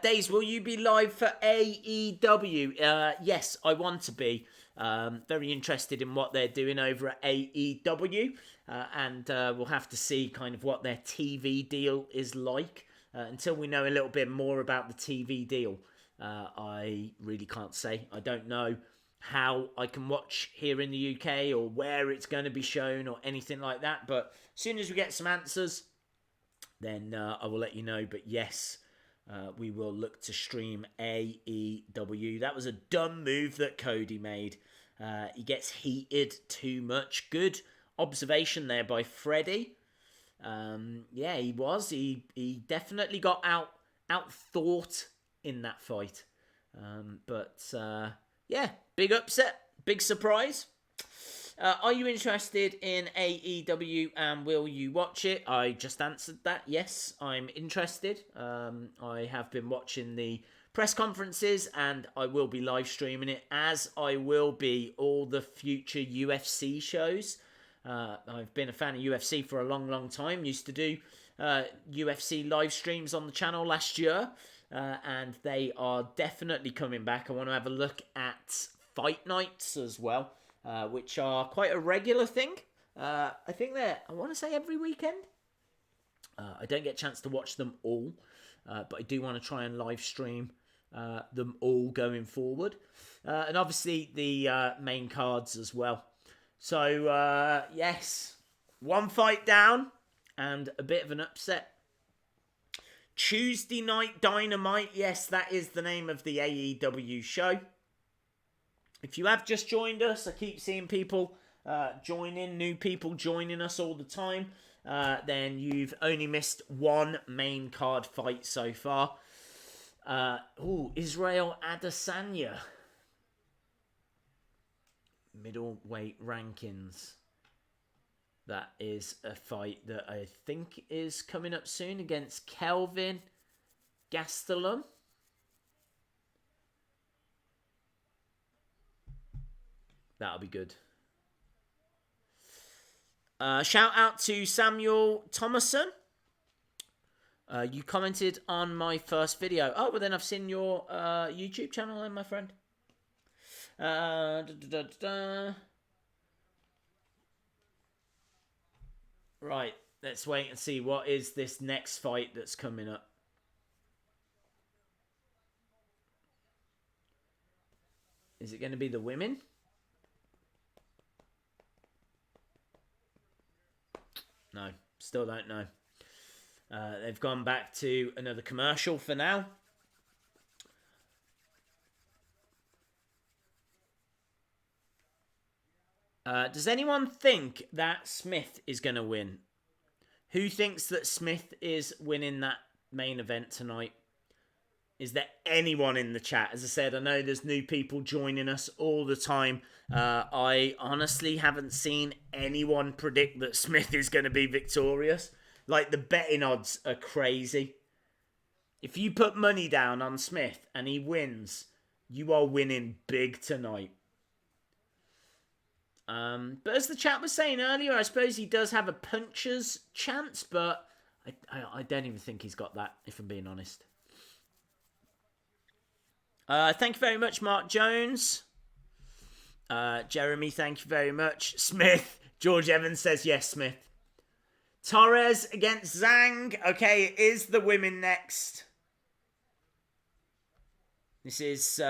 Days, will you be live for AEW? Yes, I want to be. Very interested in what they're doing over at AEW. And we'll have to see kind of what their TV deal is like. Until we know a little bit more about the TV deal, I really can't say. I don't know how I can watch here in the UK or where it's going to be shown or anything like that. But as soon as we get some answers, then I will let you know. But yes, we will look to stream AEW. That was a dumb move that Cody made. He gets heated too much. Good observation there by Freddie. Yeah, he was. He definitely got outthought in that fight. Yeah, big upset, big surprise. Are you interested in AEW and will you watch it? I just answered that. Yes, I'm interested. I have been watching the press conferences and I will be live streaming it, as I will be all the future UFC shows. I've been a fan of UFC for a long time. Used to do UFC live streams on the channel last year. And they are definitely coming back. I want to have a look at fight nights as well, which are quite a regular thing. I think I want to say every weekend. I don't get a chance to watch them all, but I do want to try and live stream them all going forward. And obviously the main cards as well. So, yes, one fight down and a bit of an upset. Tuesday Night Dynamite. Yes, that is the name of the AEW show. If you have just joined us, I keep seeing people new people joining us all the time. Then you've only missed one main card fight so far. Israel Adesanya. Middleweight rankings. That is a fight that I think is coming up soon against Kelvin Gastelum. That'll be good. Shout out to Samuel Thomason. You commented on my first video. Oh, well then I've seen your YouTube channel then, my friend. Right, let's wait and see what is this next fight that's coming up. Is it going to be the women? No, still don't know. They've gone back to another commercial for now. Does anyone think that Smith is going to win? Who thinks that Smith is winning that main event tonight? Is there anyone in the chat? As I said, I know there's new people joining us all the time. I honestly haven't seen anyone predict that Smith is going to be victorious. Like, the betting odds are crazy. If you put money down on Smith and he wins, you are winning big tonight. But as the chat was saying earlier, I suppose he does have a puncher's chance, but I don't even think he's got that, if I'm being honest. Thank you very much, Mark Jones. Jeremy, thank you very much. Smith. George Evans says yes, Smith. Torres against Zhang. Okay, it is the women next. This is...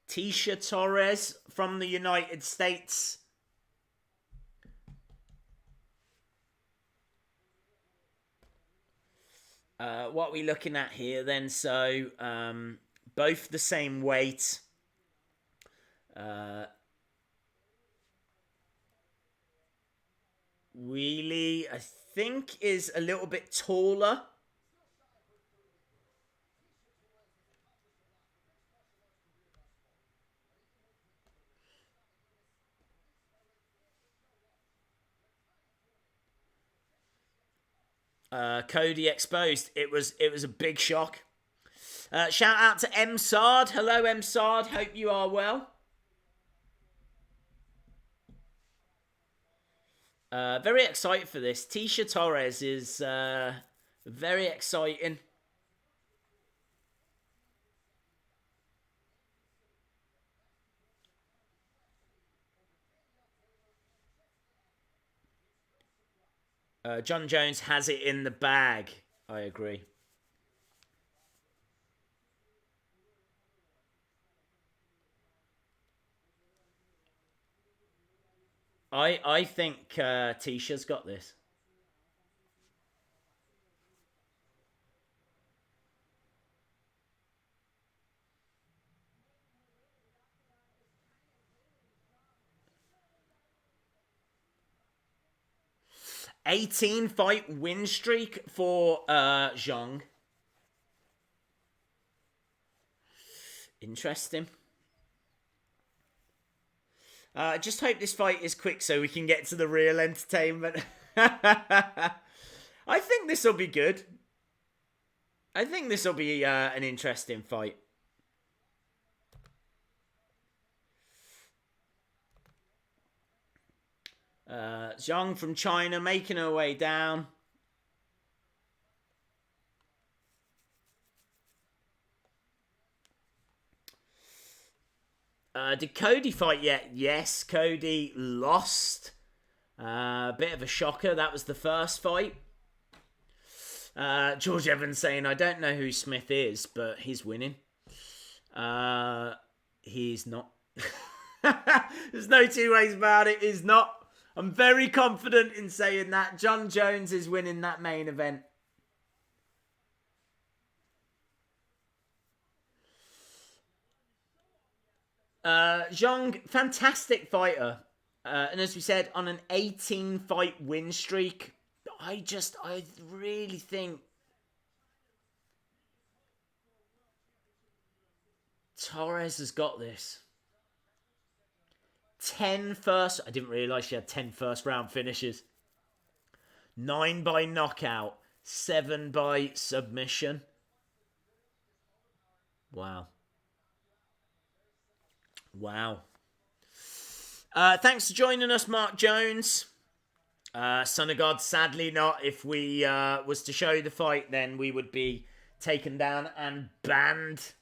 Tecia Torres from the United States. What are we looking at here then? So, both the same weight. Weili, I think, is a little bit taller. Cody exposed. It was a big shock. Shout out to M Sard. Hello, M Sard. Hope you are well. Very excited for this. Tecia Torres is very exciting. Jon Jones has it in the bag. I agree. I think Tecia's got this. $18-fight win streak for Zhang. Interesting. I just hope this fight is quick so we can get to the real entertainment. I think this will be good. I think this will be an interesting fight. Zhang from China making her way down. Did Cody fight yet? Yes, Cody lost. Bit of a shocker. That was the first fight. George Evans saying, I don't know who Smith is, but he's winning. He's not. There's no two ways about it. He's not. I'm very confident in saying that. Jon Jones is winning that main event. Zhang, fantastic fighter. And as we said, on an 18-fight win streak, I really think Torres has got this. 10 first... I didn't realise she had 10 first-round finishes. 9 by knockout. 7 by submission. Wow. Wow. Thanks for joining us, Mark Jones. Son of God, sadly not. If we was to show the fight, then we would be taken down and banned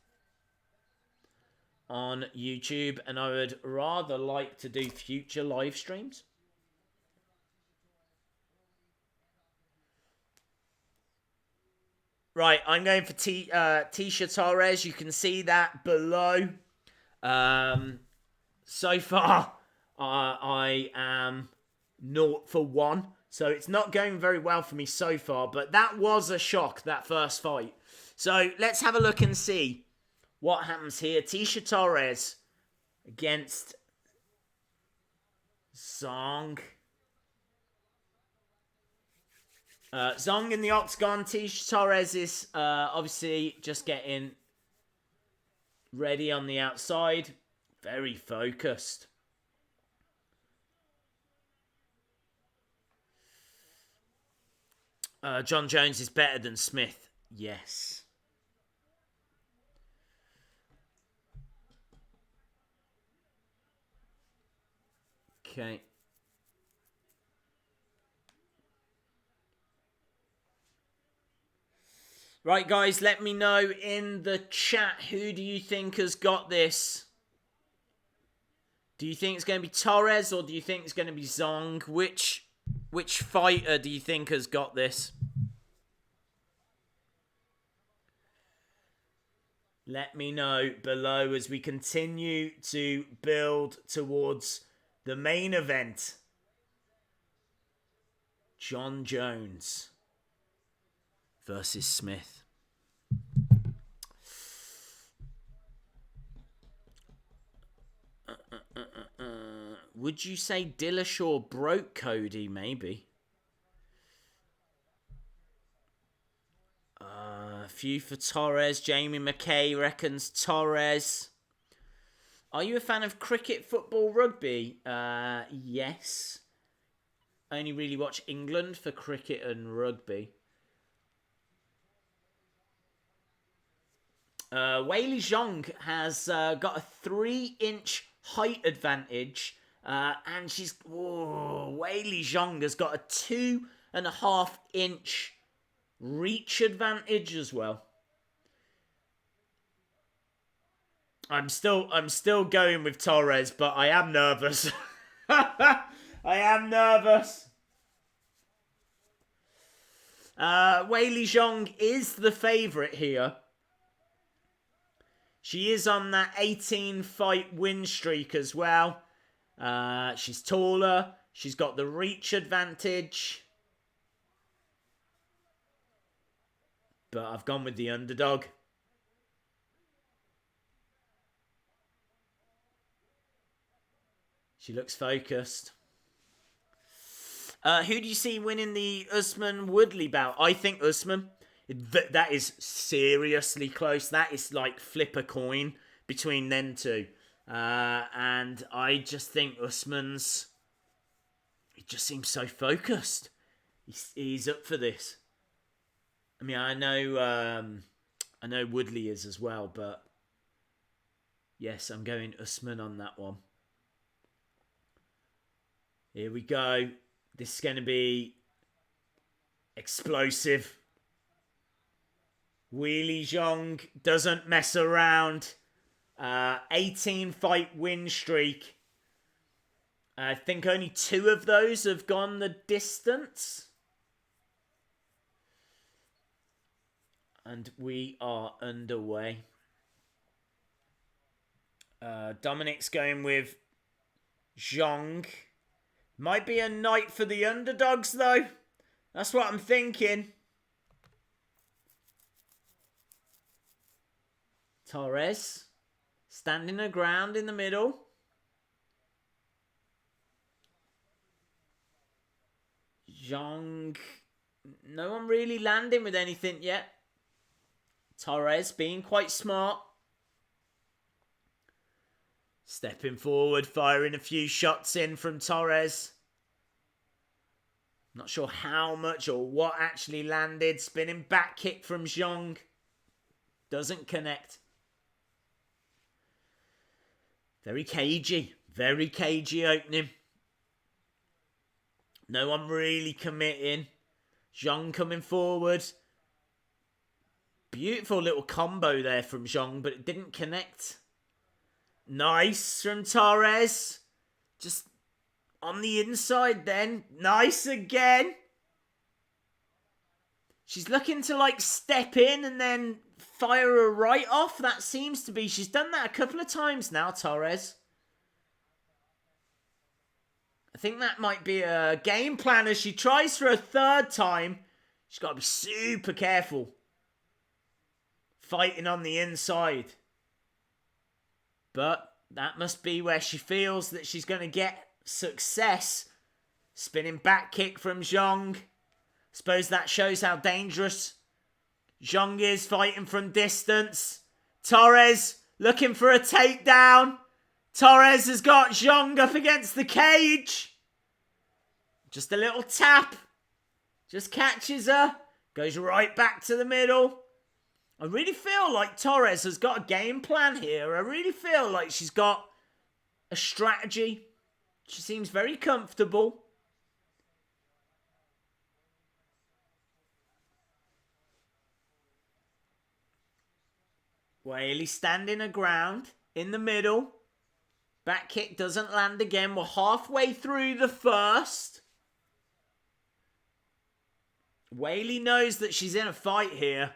on YouTube, and I would rather like to do future live streams. Right, I'm going for Tecia Torres. You can see that below. So far, I am 0 for 1. So it's not going very well for me so far, but that was a shock, that first fight. So let's have a look and see What happens here? Tecia Torres against Zhang. Zhang in the octagon. Tecia Torres is obviously just getting ready on the outside. Very focused. Jon Jones is better than Smith. Yes. Okay. Right, guys, let me know in the chat, who do you think has got this? Do you think it's going to be Torres or do you think it's going to be Zhang? Which fighter do you think has got this? Let me know below as we continue to build towards the main event. Jon Jones versus Smith. Would you say Dillashaw broke Cody? Maybe. Few for Torres. Jamie McKay reckons Torres. Are you a fan of cricket, football, rugby? Yes. Only really watch England for cricket and rugby. Weili Zhang has got a 3-inch height advantage. And Weili Zhang has got a 2.5-inch reach advantage as well. I'm still going with Torres, but I am nervous. I am nervous. Weili Zhang is the favourite here. She is on that 18-fight win streak as well. She's taller. She's got the reach advantage. But I've gone with the underdog. She looks focused. Who do you see winning the Usman Woodley bout? I think Usman. That is seriously close. That is like flip a coin between them two. And I just think Usman's... He just seems so focused. He's up for this. I mean, I know Woodley is as well, but yes, I'm going Usman on that one. Here we go. This is going to be explosive. Weili Zhang doesn't mess around. 18-fight win streak. I think only 2 of those have gone the distance. And we are underway. Dominic's going with Zhang. Might be a night for the underdogs, though. That's what I'm thinking. Torres. Standing her ground in the middle. Zhang. No one really landing with anything yet. Torres being quite smart. Stepping forward, firing a few shots in from Torres. Not sure how much or what actually landed. Spinning back kick from Zhang. Doesn't connect. Very cagey. Very cagey opening. No one really committing. Zhang coming forward. Beautiful little combo there from Zhang, but it didn't connect. Nice from Torres. Just on the inside then. Nice again. She's looking to like step in and then fire a right off. That seems to be... She's done that a couple of times now, Torres. I think that might be a game plan as she tries for a 3rd time. She's got to be super careful. Fighting on the inside. But that must be where she feels that she's going to get success. Spinning back kick from Zhang. Suppose that shows how dangerous Zhang is fighting from distance. Torres looking for a takedown. Torres has got Zhang up against the cage. Just a little tap. Just catches her. Goes right back to the middle. I really feel like Torres has got a game plan here. I really feel like she's got a strategy. She seems very comfortable. Weili standing her ground in the middle. Back kick doesn't land again. We're halfway through the first. Weili knows that she's in a fight here.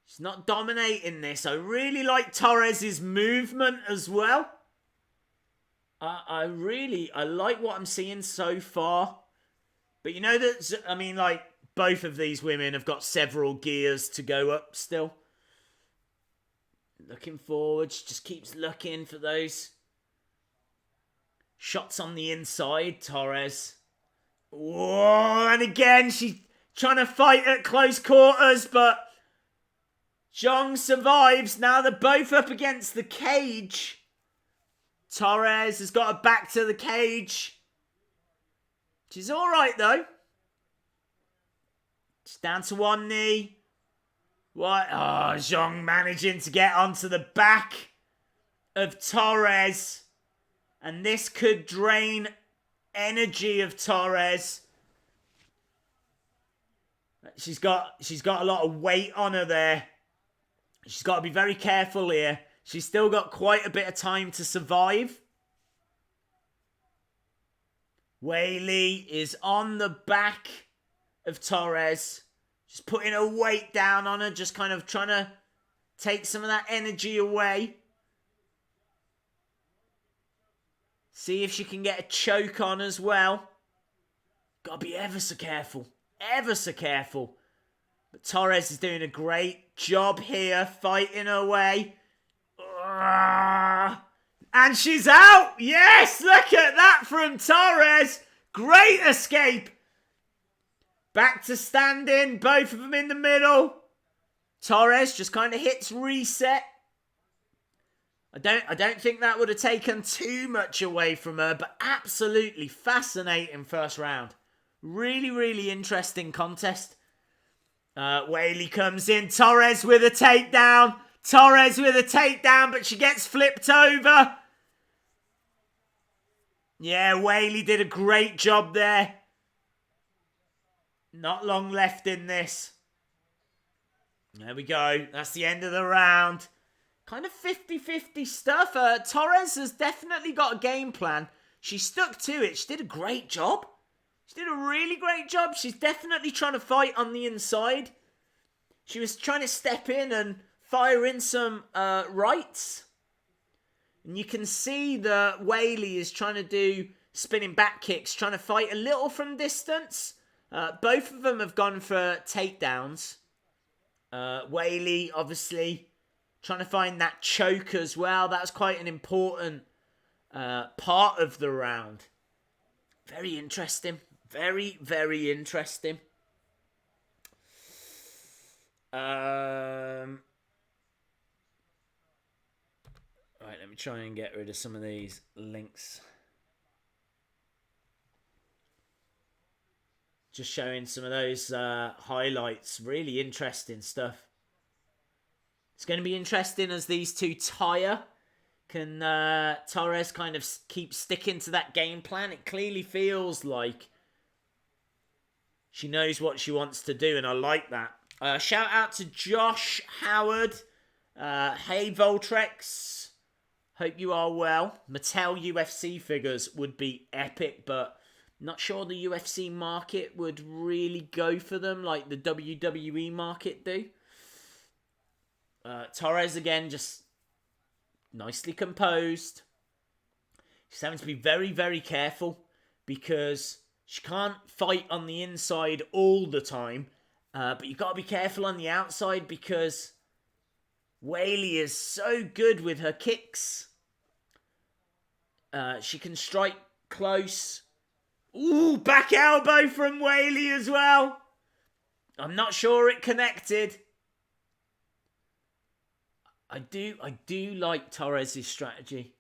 She's not dominating this. I really like Torres' movement as well. I like what I'm seeing so far. But you know that, I mean, like, both of these women have got several gears to go up still. Looking forward. She just keeps looking for those shots on the inside. Torres. Whoa, and again, she's trying to fight at close quarters, but Zhang survives. Now they're both up against the cage. Torres has got her back to the cage. She's alright, though. She's down to one knee. What? Oh, Zhang managing to get onto the back of Torres. And this could drain energy of Torres. She's got a lot of weight on her there. She's got to be very careful here. She's still got quite a bit of time to survive. Weili is on the back of Torres. Just putting her weight down on her. Just kind of trying to take some of that energy away. See if she can get a choke on as well. Got to be ever so careful. Ever so careful. But Torres is doing a great job here. Fighting her way. And she's out. Yes, look at that from Torres. Great escape. Back to standing. Both of them in the middle. Torres just kind of hits reset. I don't think that would have taken too much away from her, but absolutely fascinating first round. Really, really interesting contest. Weili comes in. Torres with a takedown. Torres with a takedown, but she gets flipped over. Yeah, Weili did a great job there. Not long left in this. There we go. That's the end of the round. Kind of 50-50 stuff. Torres has definitely got a game plan. She stuck to it. She did a great job. She did a really great job. She's definitely trying to fight on the inside. She was trying to step in and fire in some rights. And you can see that Weili is trying to do spinning back kicks, trying to fight a little from distance. Both of them have gone for takedowns. Weili, obviously, trying to find that choke as well. That's quite an important part of the round. Very interesting. Very, very interesting. Right, let me try and get rid of some of these links. Just showing some of those highlights. Really interesting stuff. It's going to be interesting as these two tire. Can Torres kind of keep sticking to that game plan? It clearly feels like she knows what she wants to do, and I like that. Shout out to Josh Howard. Hey, Voltrex. Hope you are well. Mattel UFC figures would be epic, but not sure the UFC market would really go for them like the WWE market do. Torres again, just nicely composed. She's having to be very, very careful because she can't fight on the inside all the time. But you've got to be careful on the outside because Weili is so good with her kicks. She can strike close. Ooh, back elbow from Weili as well. I'm not sure it connected. I do like Torres' strategy.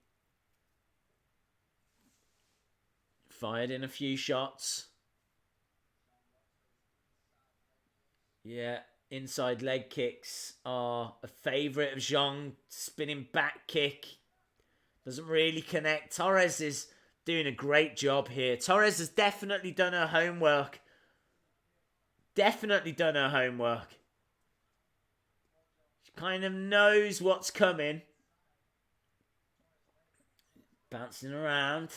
Fired in a few shots. Yeah, inside leg kicks are a favourite of Zhang. Spinning back kick doesn't really connect. Torres is doing a great job here. Torres has definitely done her homework. Definitely done her homework. She kind of knows what's coming. Bouncing around.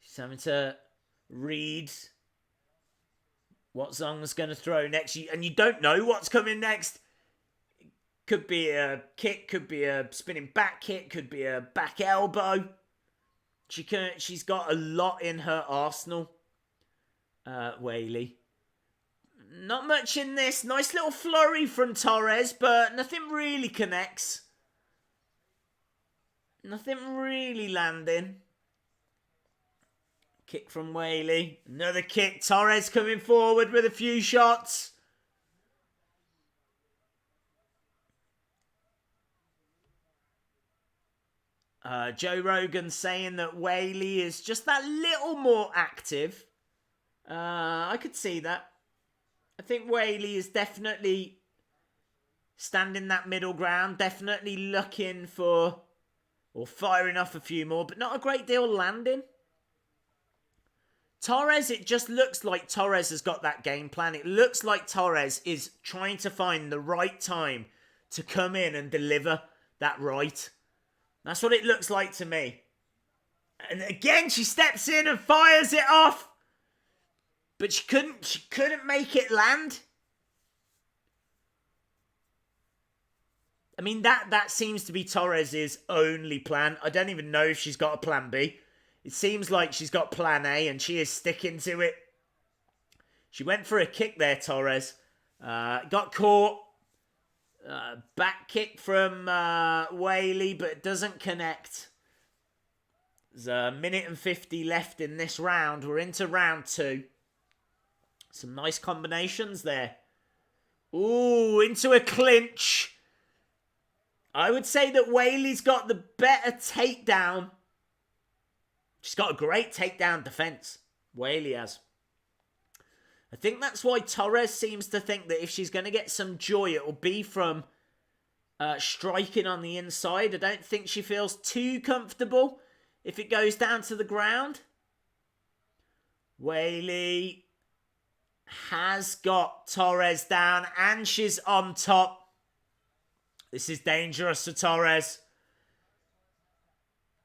She's having to read what Zhang's going to throw next. And you don't know what's coming next. Could be a kick, could be a spinning back kick, could be a back elbow. She's got a lot in her arsenal, Weili. Not much in this. Nice little flurry from Torres, but nothing really connects. Nothing really landing. Kick from Weili. Another kick. Torres coming forward with a few shots. Joe Rogan saying that Weili is just that little more active. I could see that. I think Weili is definitely standing that middle ground. Definitely looking for, or firing off a few more, but not a great deal landing. Torres, it just looks like Torres has got that game plan. It looks like Torres is trying to find the right time to come in and deliver that right. That's what it looks like to me. And again, she steps in and fires it off. But she couldn't make it land. I mean, that seems to be Torres' only plan. I don't even know if she's got a plan B. It seems like she's got plan A and she is sticking to it. She went for a kick there, Torres. Got caught. Back kick from Weili, but it doesn't connect. There's a minute and 50 left in this round. We're into round 2. Some nice combinations there. Ooh, into a clinch. I would say that Weili's got the better takedown. She's got a great takedown defense. Weili has. I think that's why Torres seems to think that if she's going to get some joy, it will be from striking on the inside. I don't think she feels too comfortable if it goes down to the ground. Weili has got Torres down and she's on top. This is dangerous for Torres.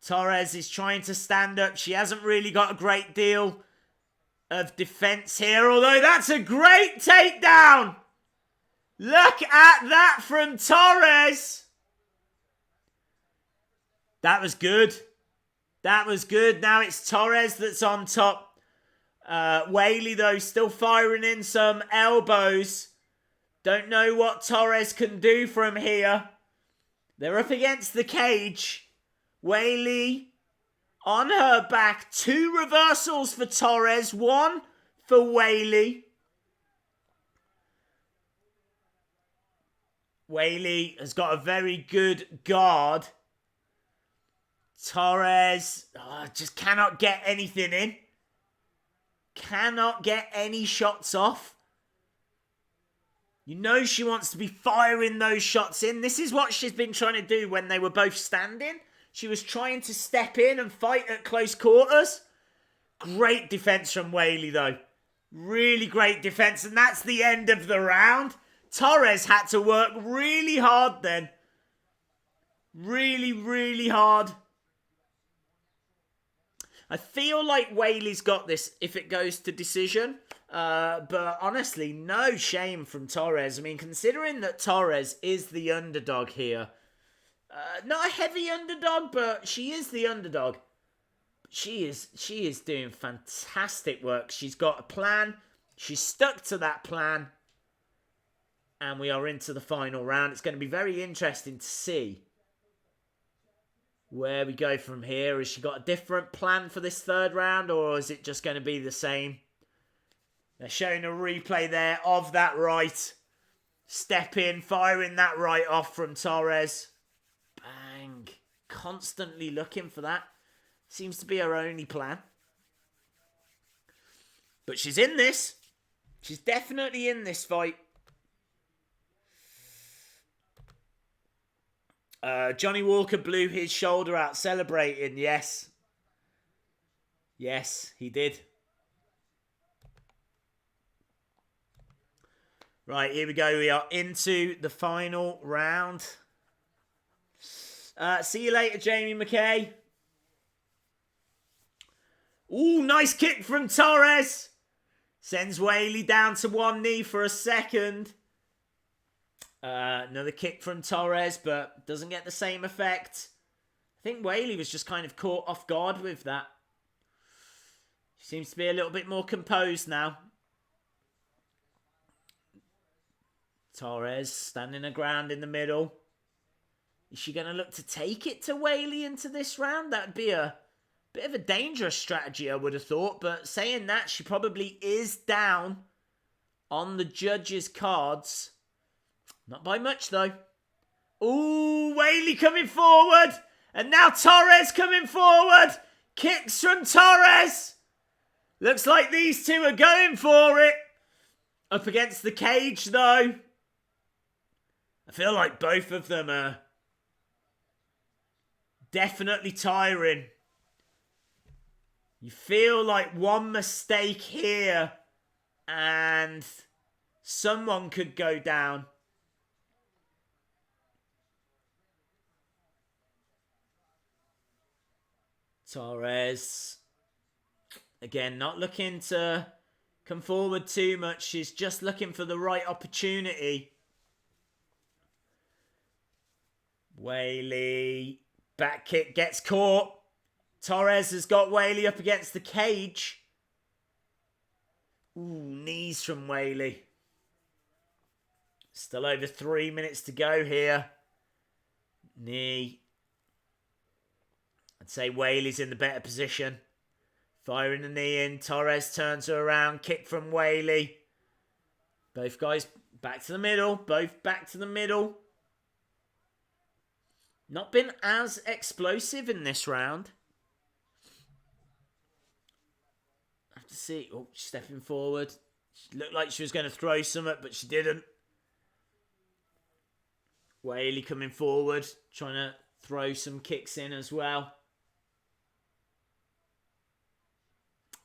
Torres is trying to stand up. She hasn't really got a great deal of defense here, although that's a great takedown. Look at that from Torres. That was good. That was good. Now it's Torres that's on top. Weili, though, still firing in some elbows. Don't know what Torres can do from here. They're up against the cage. Weili on her back. 2 reversals for Torres. 1 for Weili. Weili has got a very good guard. Torres just cannot get anything in. Cannot get any shots off. You know she wants to be firing those shots in. This is what she's been trying to do when they were both standing. She was trying to step in and fight at close quarters. Great defense from Weili, though. Really great defense. And that's the end of the round. Torres had to work really hard then. Really, really hard. I feel like Weili's got this if it goes to decision. But honestly, no shame from Torres. I mean, considering that Torres is the underdog here. Not a heavy underdog, but she is the underdog. She is doing fantastic work. She's got a plan. She's stuck to that plan. And we are into the final round. It's going to be very interesting to see where we go from here. Has she got a different plan for this third round, or is it just going to be the same? They're showing a replay there of that right. Step in, firing that right off from Torres. Bang. Constantly looking for that. Seems to be her only plan. But she's in this. She's definitely in this fight. Johnny Walker blew his shoulder out celebrating. Yes. Yes, he did. Right, here we go. We are into the final round. See you later, Jamie McKay. Ooh, nice kick from Torres. Sends Weili down to one knee for a second. Another kick from Torres, but doesn't get the same effect. I think Weili was just kind of caught off guard with that. She seems to be a little bit more composed now. Torres standing her ground in the middle. Is she going to look to take it to Weili into this round? That would be a bit of a dangerous strategy, I would have thought. But saying that, she probably is down on the judges' cards. Not by much, though. Ooh, Weili coming forward. And now Torres coming forward. Kicks from Torres. Looks like these two are going for it. Up against the cage, though. I feel like both of them are definitely tiring. You feel like one mistake here and someone could go down. Torres, again, not looking to come forward too much. She's just looking for the right opportunity. Weili, back kick gets caught. Torres has got Weili up against the cage. Ooh, knees from Weili. Still over 3 minutes to go here. Knee. I'd say Weili's in the better position. Firing the knee in. Torres turns her around. Kick from Weili. Both guys back to the middle. Both back to the middle. Not been as explosive in this round. Have to see. Oh, she's stepping forward. She looked like she was going to throw something, but she didn't. Weili coming forward. Trying to throw some kicks in as well.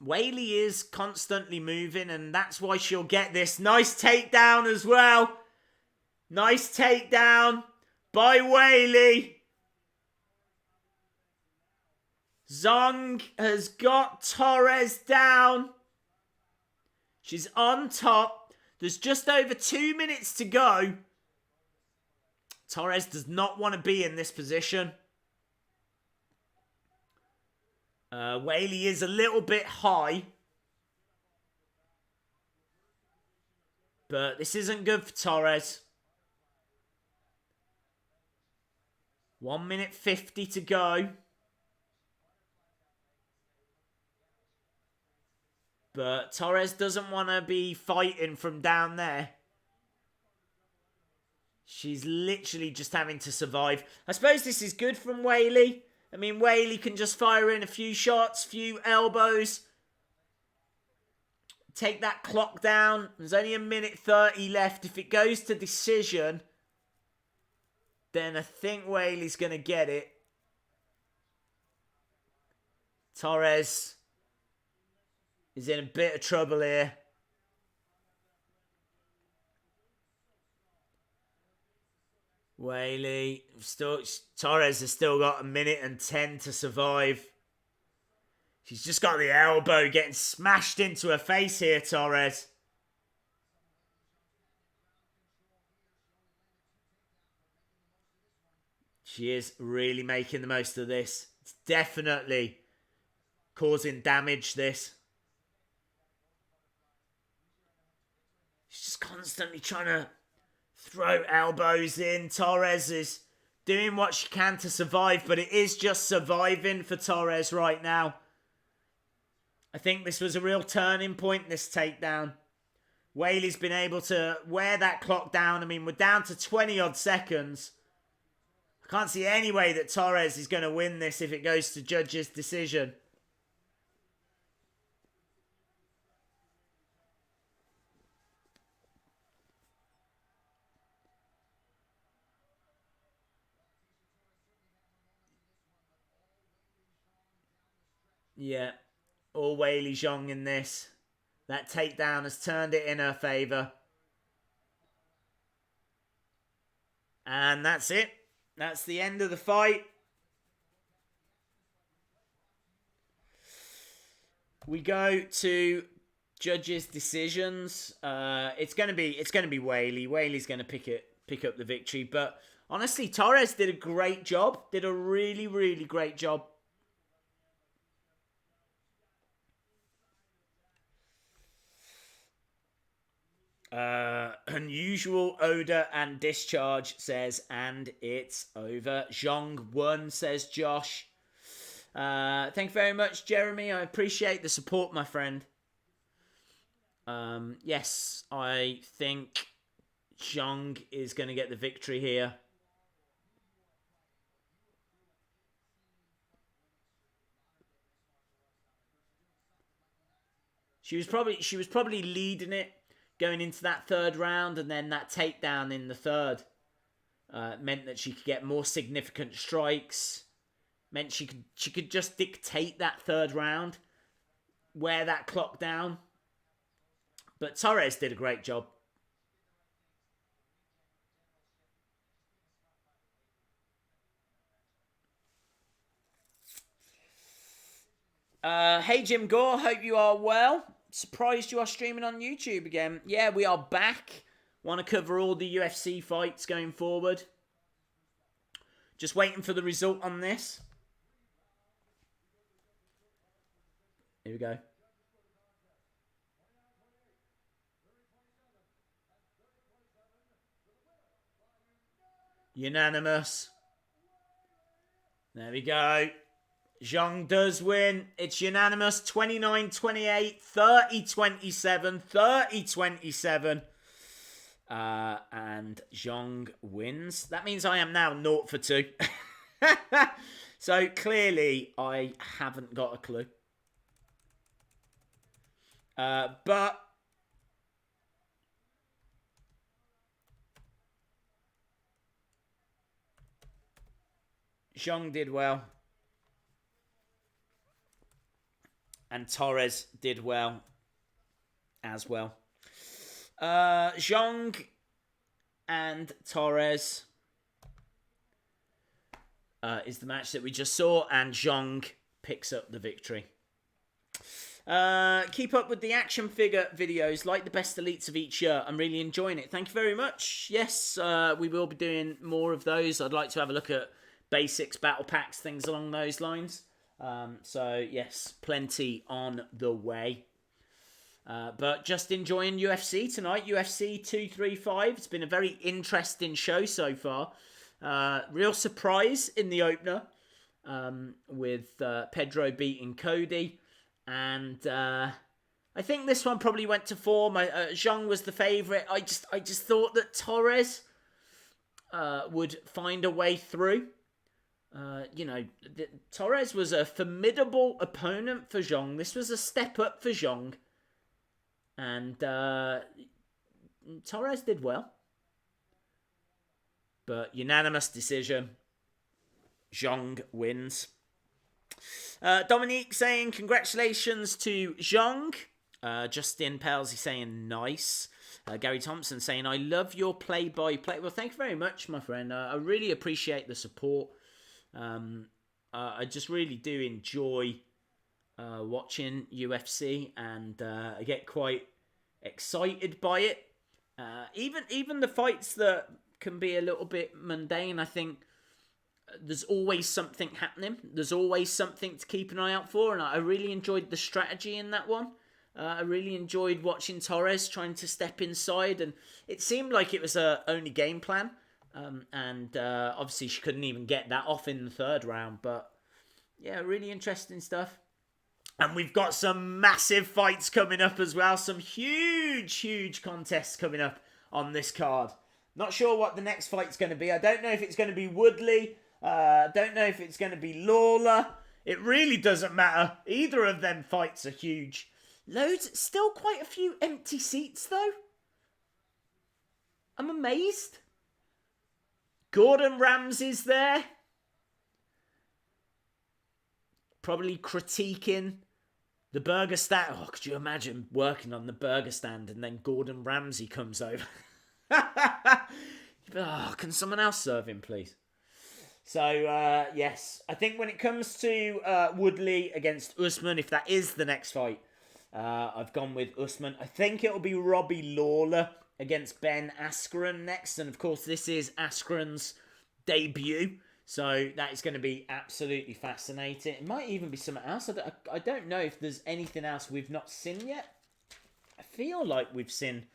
Weili is constantly moving, and that's why she'll get this. Nice takedown as well. Nice takedown by Weili. Zhang has got Torres down. She's on top. There's just over 2 minutes to go. Torres does not want to be in this position. Weili is a little bit high. But this isn't good for Torres. 1 minute 50 to go. But Torres doesn't want to be fighting from down there. She's literally just having to survive. I suppose this is good from Weili. I mean, Weili can just fire in a few shots, few elbows. Take that clock down. There's only 1 minute 30 left. If it goes to decision, then I think Weili's going to get it. Torres is in a bit of trouble here. Weili, Torres has still got 1 minute and 10 to survive. She's just got the elbow getting smashed into her face here, Torres. She is really making the most of this. It's definitely causing damage, this. She's just constantly trying to Throat elbows in. Torres is doing what she can to survive, but it is just surviving for Torres right now. I think this was a real turning point, this takedown. Weili's been able to wear that clock down. I mean, we're down to 20-odd seconds. I can't see any way that Torres is going to win this if it goes to judge's decision. Yeah, all Weili Zhang in this. That takedown has turned it in her favour. And that's it. That's the end of the fight. We go to judges' decisions. It's gonna be Weili. Weili's gonna pick up the victory. But honestly, Torres did a great job. Did a really, really great job. Unusual odor and discharge says, and it's over. Zhang won, says Josh. Thank you very much, Jeremy. I appreciate the support, my friend. Yes, I think Zhang is going to get the victory here. She was probably leading it going into that third round, and then that takedown in the third meant that she could get more significant strikes. Meant she could just dictate that third round, wear that clock down. But Torres did a great job. Hey Jim Gore, hope you are well. Surprised you are streaming on YouTube again. Yeah, we are back. Want to cover all the UFC fights going forward. Just waiting for the result on this. Here we go. Unanimous. There we go. Zhang does win. It's unanimous. 29-28, 30-27, 30-27. And Zhang wins. That means I am now 0 for 2. So clearly I haven't got a clue. But Zhang did well. And Torres did well as well. Zhang and Torres is the match that we just saw. And Zhang picks up the victory. Keep up with the action figure videos. Like the best elites of each year. I'm really enjoying it. Thank you very much. Yes, we will be doing more of those. I'd like to have a look at basics, battle packs, things along those lines. So yes, plenty on the way. But just enjoying UFC tonight. UFC 235. It's been a very interesting show so far. Real surprise in the opener with Pedro beating Cody. And I think this one probably went to form. Zhang was the favourite. I just thought that Torres would find a way through. Torres was a formidable opponent for Zhang. This was a step up for Zhang. And Torres did well. But unanimous decision. Zhang wins. Dominique saying congratulations to Zhang. Justin Pelsey saying nice. Gary Thompson saying I love your play-by-play. Well, thank you very much, my friend. I really appreciate the support. I just really do enjoy watching UFC, and I get quite excited by it. Even the fights that can be a little bit mundane, I think there's always something happening. There's always something to keep an eye out for, and I really enjoyed the strategy in that one. I really enjoyed watching Torres trying to step inside, and it seemed like it was her only game plan. And obviously she couldn't even get that off in the third round. But yeah, really interesting stuff. And we've got some massive fights coming up as well. Some huge contests coming up on this card. Not sure what the next fight's going to be. I don't know if it's going to be Woodley. Don't know if it's going to be Lawler. It really doesn't matter. Either of them fights are huge. Still quite a few empty seats though. I'm amazed. Gordon Ramsay's there. Probably critiquing the burger stand. Oh, could you imagine working on the burger stand and then Gordon Ramsay comes over? Oh, can someone else serve him, please? So, yes. I think when it comes to Woodley against Usman, if that is the next fight, I've gone with Usman. I think it'll be Robbie Lawler against Ben Askren next. And, of course, this is Askren's debut. So, that is going to be absolutely fascinating. It might even be something else. I don't know if there's anything else we've not seen yet. I feel like we've seen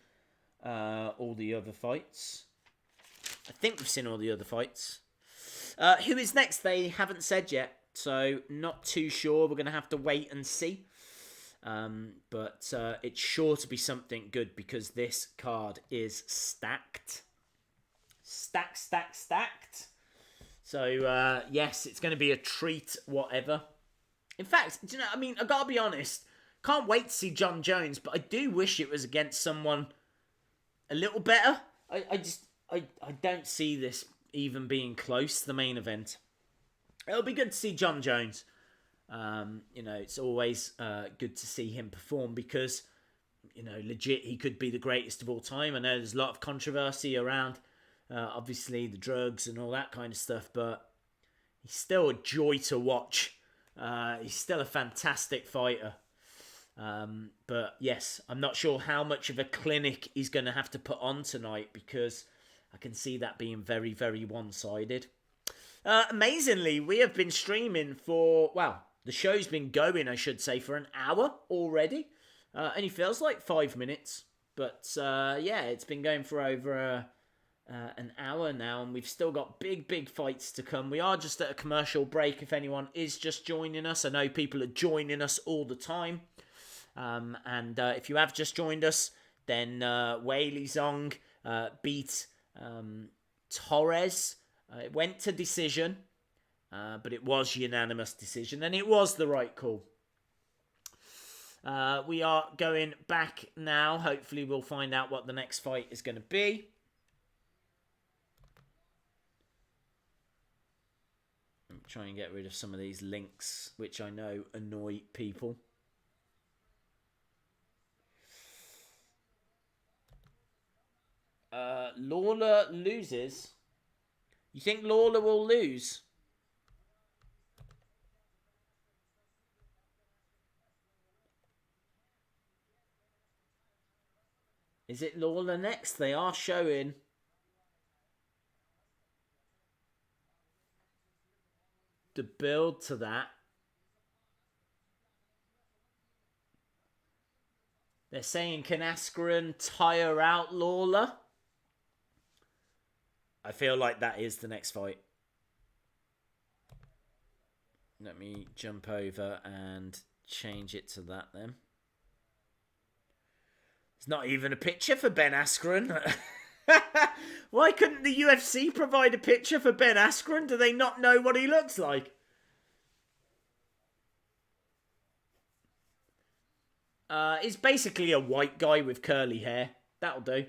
all the other fights. I think we've seen all the other fights. Who is next? They haven't said yet. So, not too sure. We're going to have to wait and see. But it's sure to be something good because this card is stacked. Stacked. So, yes, it's going to be a treat, whatever. In fact, do you know, I mean, I've got to be honest. Can't wait to see Jon Jones, but I do wish it was against someone a little better. I don't see this even being close to the main event. It'll be good to see Jon Jones. It's always good to see him perform because, legit, he could be the greatest of all time. I know there's a lot of controversy around, obviously, the drugs and all that kind of stuff, but he's still a joy to watch. He's still a fantastic fighter. But, yes, I'm not sure how much of a clinic he's going to have to put on tonight because I can see that being very, very one-sided. Amazingly, we have been streaming for, the show's been going, I should say, for an hour already. Only feels like 5 minutes. But, it's been going for over an hour now, and we've still got big fights to come. We are just at a commercial break if anyone is just joining us. I know people are joining us all the time. And if you have just joined us, then Weili Zhang beat Torres. It went to decision, but it was unanimous decision, and it was the right call. We are going back now. Hopefully we'll find out what the next fight is going to be. I'm trying to get rid of some of these links, which I know annoy people. Lawler loses. You think Lawler will lose? Is it Lawler next? They are showing. The build to that. They're saying, can Askren tire out Lawler? I feel like that is the next fight. Let me jump over and change it to that then. There's not even a picture for Ben Askren. Why couldn't the UFC provide a picture for Ben Askren? Do they not know what he looks like? He's basically a white guy with curly hair. That'll do.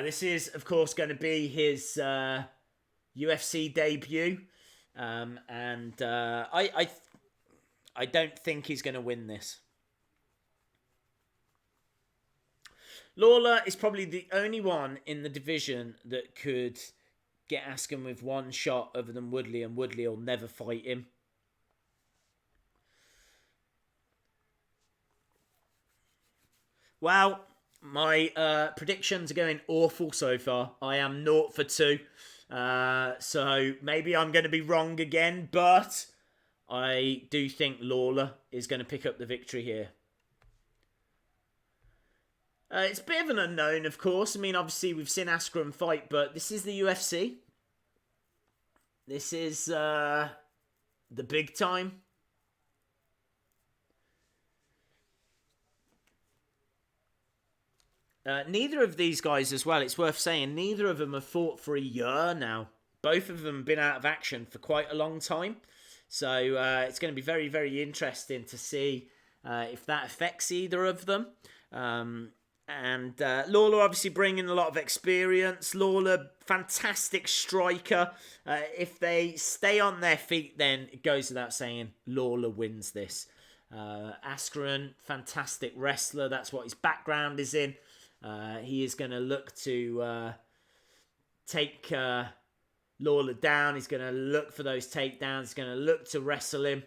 This is, of course, going to be his UFC debut. I don't think he's going to win this. Lawler is probably the only one in the division that could get Askren with one shot other than Woodley, and Woodley will never fight him. Well, my predictions are going awful so far. I am 0 for 2. So maybe I'm going to be wrong again, but I do think Lawler is going to pick up the victory here. It's a bit of an unknown, of course. I mean, obviously, we've seen Askren fight, but this is the UFC. This is the big time. Neither of these guys as well, it's worth saying, neither of them have fought for a year now. Both of them have been out of action for quite a long time. So it's going to be very, very interesting to see if that affects either of them. And Lawler obviously bringing a lot of experience. Lawler, fantastic striker. If they stay on their feet, then it goes without saying Lawler wins this. Askren, fantastic wrestler. That's what his background is in. He is going to look to take Lawler down. He's going to look for those takedowns. He's going to look to wrestle him.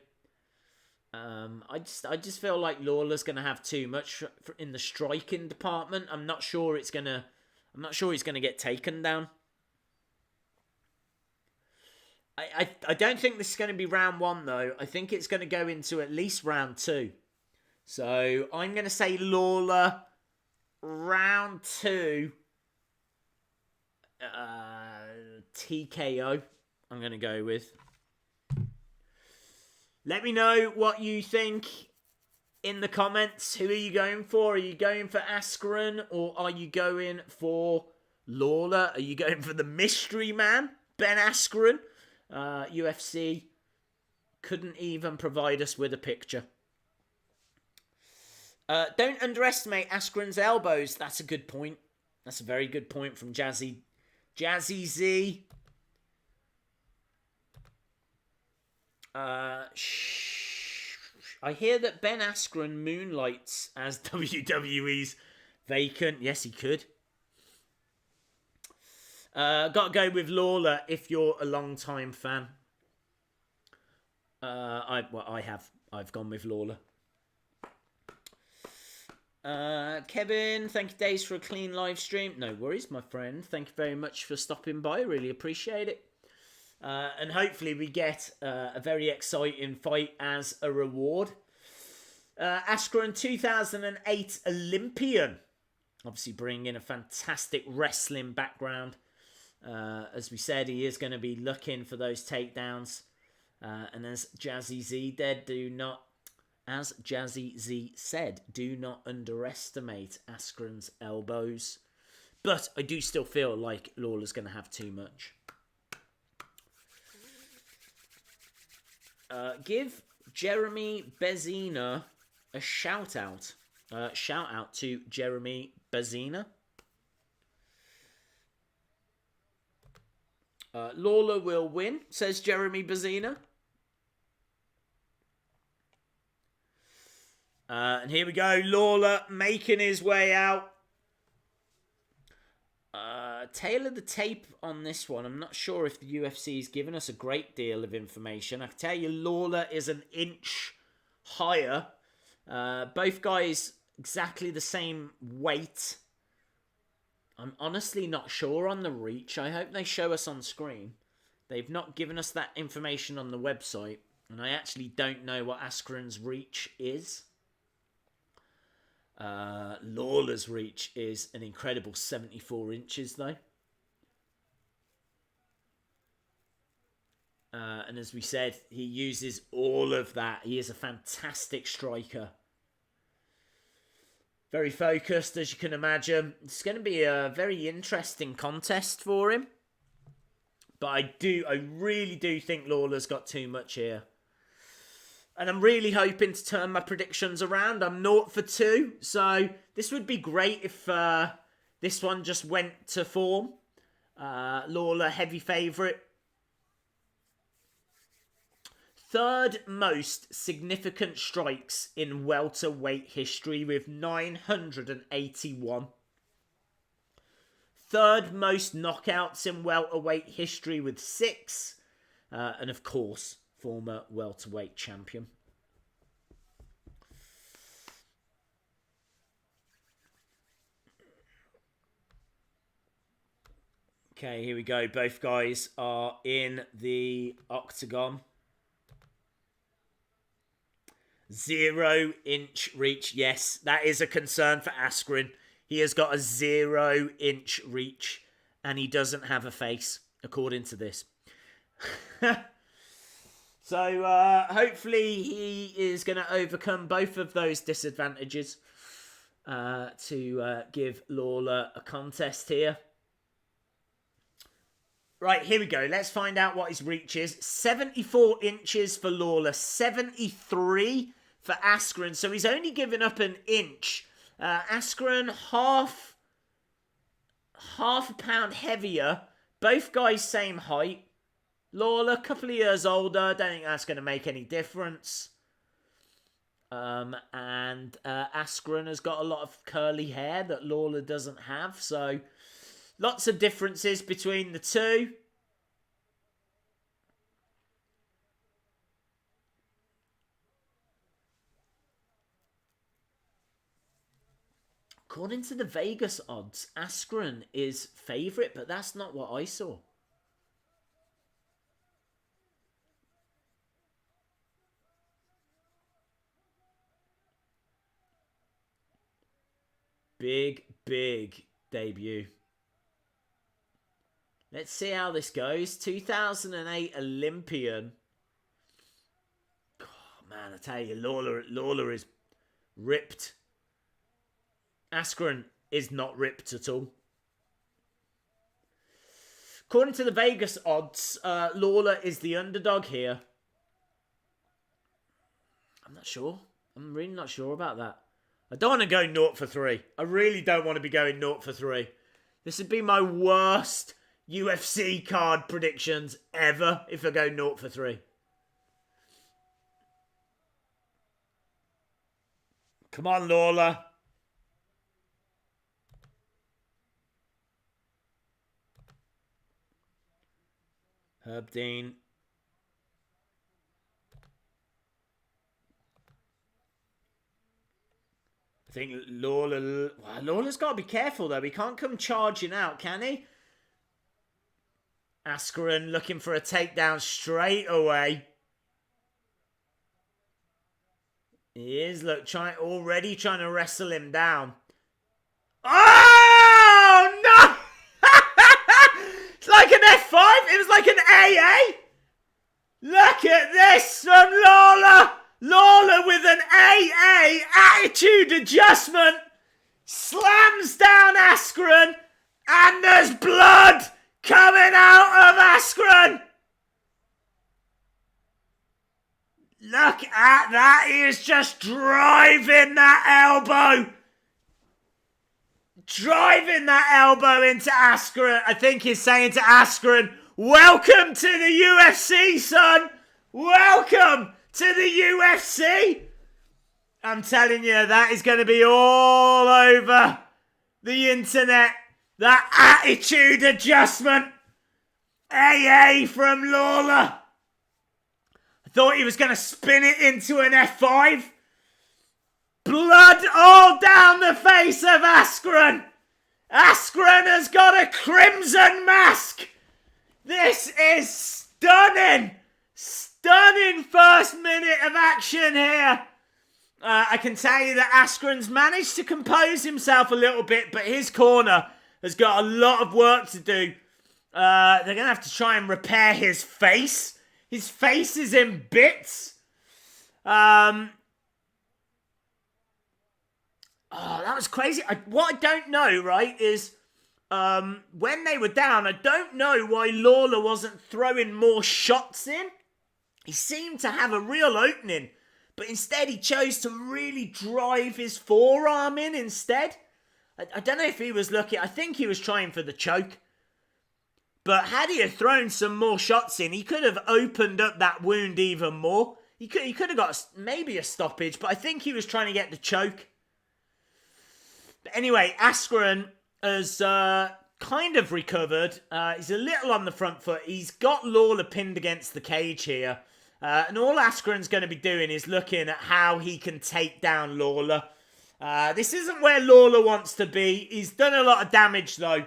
I just feel like Lawler's going to have too much in the striking department. I'm not sure he's going to get taken down. I don't think this is going to be round 1 though. I think it's going to go into at least round 2. So I'm going to say Lawler round 2. TKO. I'm going to go with. Let me know what you think in the comments. Who are you going for? Are you going for Askren or are you going for Lawler? Are you going for the mystery man, Ben Askren? UFC couldn't even provide us with a picture. Don't underestimate Askren's elbows. That's a good point. That's a very good point from Jazzy Z. I hear that Ben Askren moonlights as WWE's vacant. Yes, he could. Got to go with Lawler if you're a long-time fan. I've gone with Lawler. Kevin, thank you, Days, for a clean live stream. No worries, my friend. Thank you very much for stopping by. Really appreciate it. And hopefully we get a very exciting fight as a reward. Askren, 2008 Olympian. Obviously bringing in a fantastic wrestling background. As we said, he is going to be looking for those takedowns. And as Jazzy Z said, do not underestimate Askren's elbows. But I do still feel like Lawler's going to have too much. Give Jeremy Bezina a shout out. Shout out to Jeremy Bezina. Lawler will win, says Jeremy Bezina. And here we go. Lawler making his way out. Tailor the tape on this one. I'm not sure if the UFC has given us a great deal of information. I can tell you Lawler is an inch higher. Both guys exactly the same weight. I'm honestly not sure on the reach. I hope they show us on screen. They've not given us that information on the website. And I actually don't know what Askren's reach is. Lawler's reach is an incredible 74 inches though. And as we said, he uses all of that. He is a fantastic striker. Very focused, as you can imagine. It's going to be a very interesting contest for him. But I really do think Lawler's got too much here. And I'm really hoping to turn my predictions around. I'm 0 for 2. So this would be great if this one just went to form. Lawler, heavy favourite. Third most significant strikes in welterweight history with 981. Third most knockouts in welterweight history with 6. And of course, former welterweight champion. Okay, here we go. Both guys are in the octagon. 0-inch reach. Yes, that is a concern for Askren. He has got a 0-inch reach, and he doesn't have a face, according to this. So, hopefully he is going to overcome both of those disadvantages to give Lawler a contest here. Right, here we go. Let's find out what his reach is. 74 inches for Lawler, 73 for Askren. So he's only given up an inch. Askren, half a pound heavier. Both guys same height. Lawler, a couple of years older. Don't think that's going to make any difference. And Askren has got a lot of curly hair that Lawler doesn't have. So lots of differences between the two. According to the Vegas odds, Askren is favourite, but that's not what I saw. Big debut. Let's see how this goes. 2008 Olympian. Oh, man, I tell you, Lawler is ripped. Askren is not ripped at all. According to the Vegas odds, Lawler is the underdog here. I'm not sure. I'm really not sure about that. I don't want to go 0 for 3. I really don't want to be going 0 for 3. This would be my worst UFC card predictions ever if I go 0 for 3. Come on, Lawler. Herb Dean. I think Lawler's got to be careful, though. He can't come charging out, can he? Askren looking for a takedown straight away. He is, look, already trying to wrestle him down. Oh, no! It's like an F5. It was like an AA. Look at this from Lawler. Lawler with an AA attitude adjustment. Slams down Askren. And there's blood coming out of Askren. Look at that. He is just driving that elbow. Driving that elbow into Askren. I think he's saying to Askren, welcome to the UFC, son. Welcome to the UFC. I'm telling you, that is going to be all over the internet. That attitude adjustment. AA from Lawler. I thought he was going to spin it into an F5. Blood all down the face of Askren. Askren has got a crimson mask. This is stunning. Stunning first minute of action here. I can tell you that Askren's managed to compose himself a little bit, but his corner has got a lot of work to do. They're going to have to try and repair his face. His face is in bits. Oh, that was crazy. What I don't know, right, is when they were down, I don't know why Lawler wasn't throwing more shots in. He seemed to have a real opening, but instead he chose to really drive his forearm in instead. I don't know if he was looking. I think he was trying for the choke. But had he have thrown some more shots in, he could have opened up that wound even more. He could have got maybe a stoppage, but I think he was trying to get the choke. But anyway, Askren has kind of recovered. He's a little on the front foot. He's got Lawler pinned against the cage here. And all Askren's going to be doing is looking at how he can take down Lawler. This isn't where Lawler wants to be. He's done a lot of damage, though.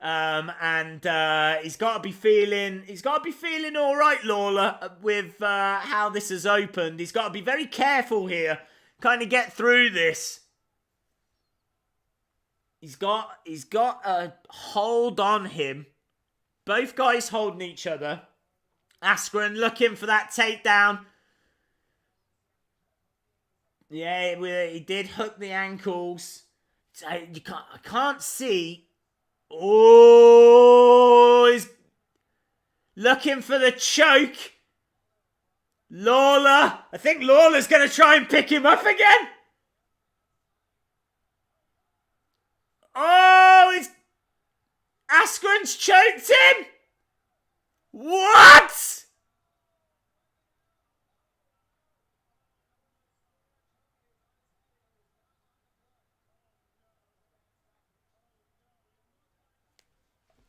He's got to be feeling all right, Lawler, with how this has opened. He's got to be very careful here, kind of get through this. He's got a hold on him. Both guys holding each other. Askren looking for that takedown. Yeah, he did hook the ankles. I can't see. Oh, he's looking for the choke. Lawler. I think Lawler's going to try and pick him up again. Oh, Askren's choked him. What?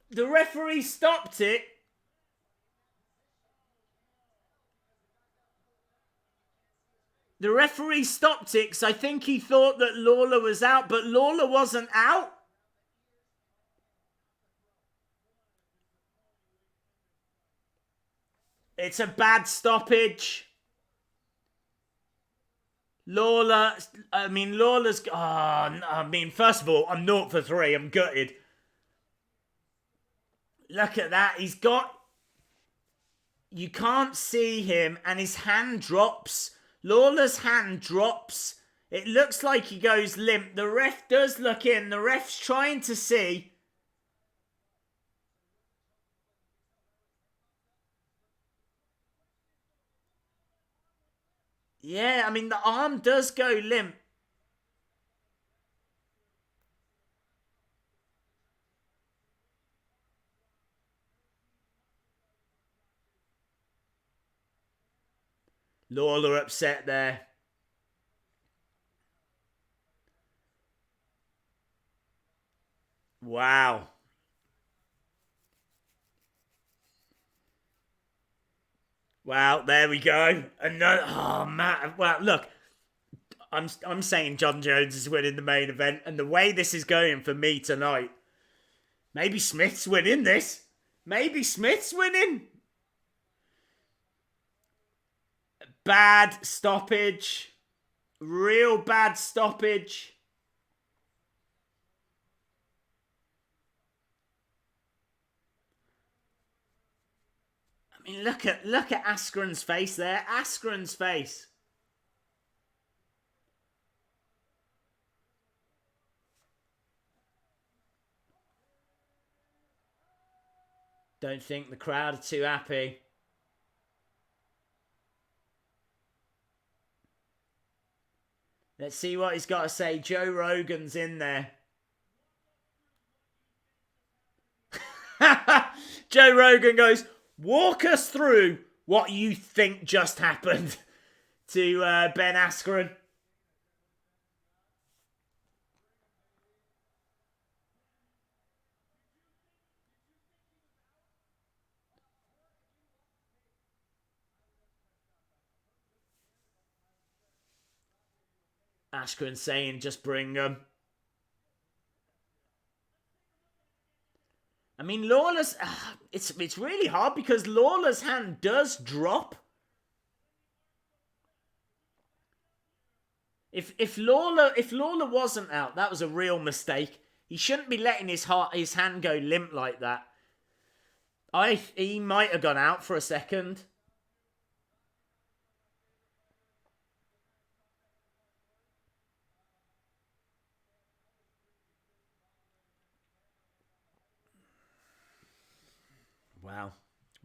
The referee stopped it. The referee stopped it because I think he thought that Lawler was out, but Lawler wasn't out. It's a bad stoppage. Lawler's... first of all, I'm 0 for 3. I'm gutted. Look at that. He's got... You can't see him, and his hand drops. Lawler's hand drops. It looks like he goes limp. The ref does look in. The ref's trying to see. Yeah, I mean, the arm does go limp. Lawler upset there. Wow. Wow, there we go. Another, oh man. Well, look, I'm saying Jon Jones is winning the main event, and the way this is going for me tonight, maybe Smith's winning this. Maybe Smith's winning. Bad stoppage. Real bad stoppage. I mean, look at Askren's face there. Askren's face. Don't think the crowd are too happy. Let's see what he's got to say. Joe Rogan's in there. Joe Rogan goes, walk us through what you think just happened to Ben Askren. Askren saying, just bring them. I mean, Lawler's... it's really hard because Lawler's hand does drop. If Lawler wasn't out, that was a real mistake. He shouldn't be letting his hand go limp like that. He might have gone out for a second.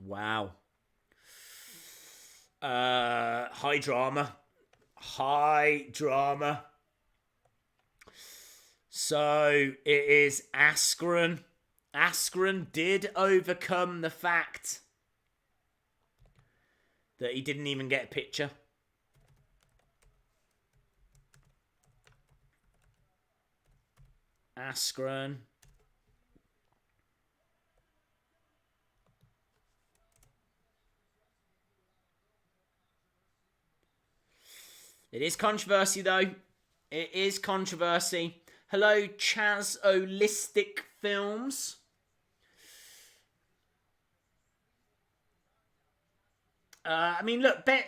Wow. High drama. So it is Askren. Askren did overcome the fact that he didn't even get a picture. Askren. It is controversy, though. It is controversy. Hello, Chaz Holistic Films. I mean, look, Ben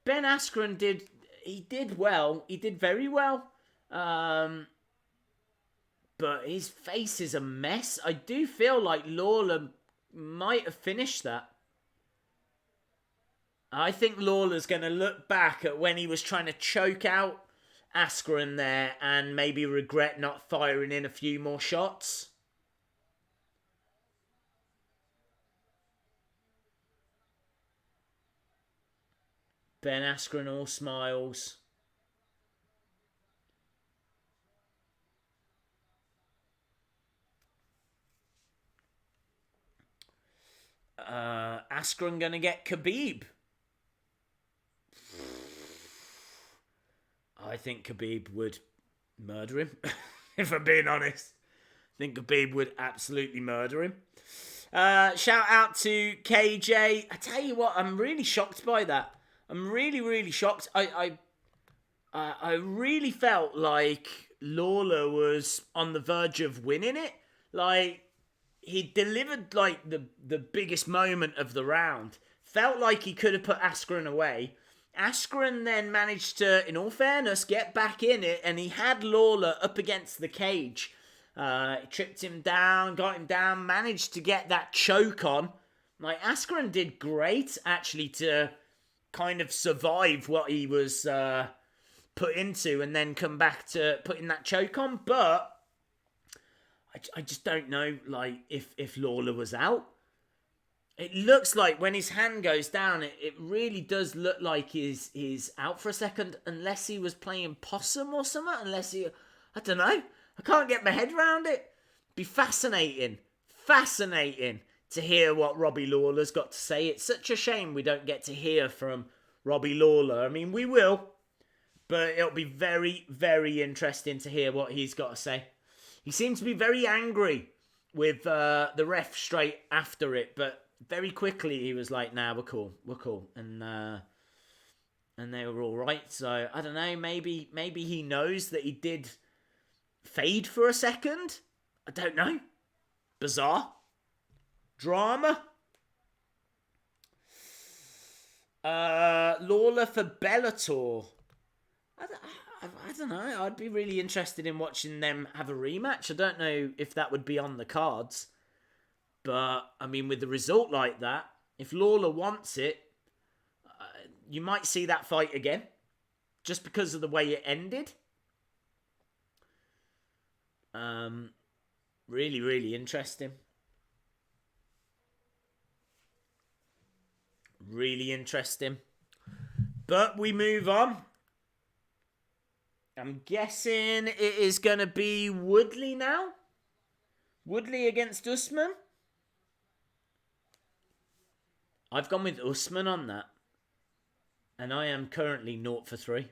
Askren did well. He did very well. Um, but his face is a mess. I do feel like Lawler might have finished that. I think Lawler's going to look back at when he was trying to choke out Askren there and maybe regret not firing in a few more shots. Ben Askren all smiles. Askren going to get Khabib. I think Khabib would murder him, if I'm being honest. I think Khabib would absolutely murder him. Shout out to KJ. I tell you what, I'm really shocked by that. I'm really, really shocked. I really felt like Lawler was on the verge of winning it. Like, he delivered like the biggest moment of the round. Felt like he could have put Askren away. Askren then managed to, in all fairness, get back in it, and he had Lawler up against the cage. He tripped him down, got him down, managed to get that choke on. Like, Askren did great, actually, to kind of survive what he was put into and then come back to putting that choke on. But I just don't know, like, if Lawler was out. It looks like when his hand goes down, it really does look like he's out for a second, unless he was playing possum or something. I don't know. I can't get my head around it. Be fascinating to hear what Robbie Lawler's got to say. It's such a shame we don't get to hear from Robbie Lawler. I mean, we will, but it'll be very, very interesting to hear what he's got to say. He seems to be very angry with the ref straight after it, but very quickly he was like, "Nah, we're cool," and they were all right. So I don't know. Maybe he knows that he did fade for a second. I don't know. Bizarre drama. Lawler for Bellator. I don't know. I'd be really interested in watching them have a rematch. I don't know if that would be on the cards. But, I mean, with the result like that, if Lawler wants it, you might see that fight again. Just because of the way it ended. Really, really interesting. Really interesting. But we move on. I'm guessing it is going to be Woodley now. Woodley against Usman. I've gone with Usman on that. And I am currently 0 for 3.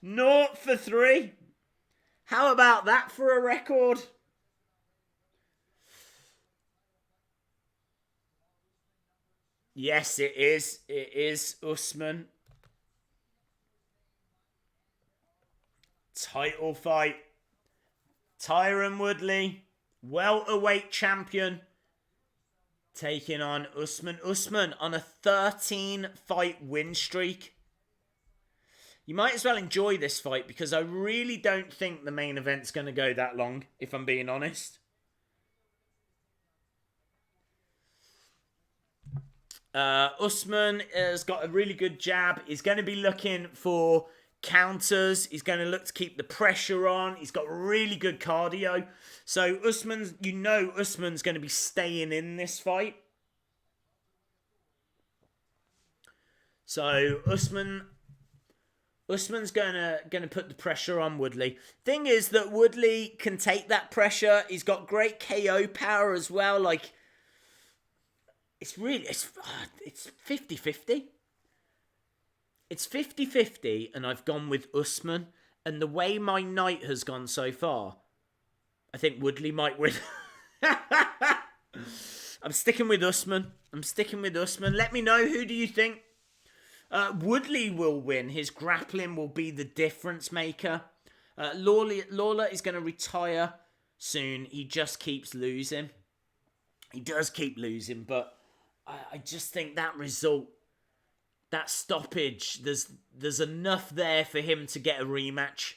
0 for 3. How about that for a record? Yes, it is. It is Usman. Title fight. Tyron Woodley, welterweight champion, taking on Usman. Usman on a 13-fight win streak. You might as well enjoy this fight because I really don't think the main event's going to go that long, if I'm being honest. Usman has got a really good jab. He's going to be looking for counters. He's going to look to keep the pressure on. He's got really good cardio. So Usman's going to be staying in this fight. So Usman's gonna put the pressure on Woodley. Thing is that Woodley can take that pressure. He's got great KO power as well. Like, it's 50-50. It's 50-50, and I've gone with Usman. And the way my night has gone so far, I think Woodley might win. I'm sticking with Usman. Let me know, who do you think? Woodley will win. His grappling will be the difference maker. Lawler is going to retire soon. He just keeps losing. He does keep losing, but I just think that result, that stoppage, there's enough there for him to get a rematch.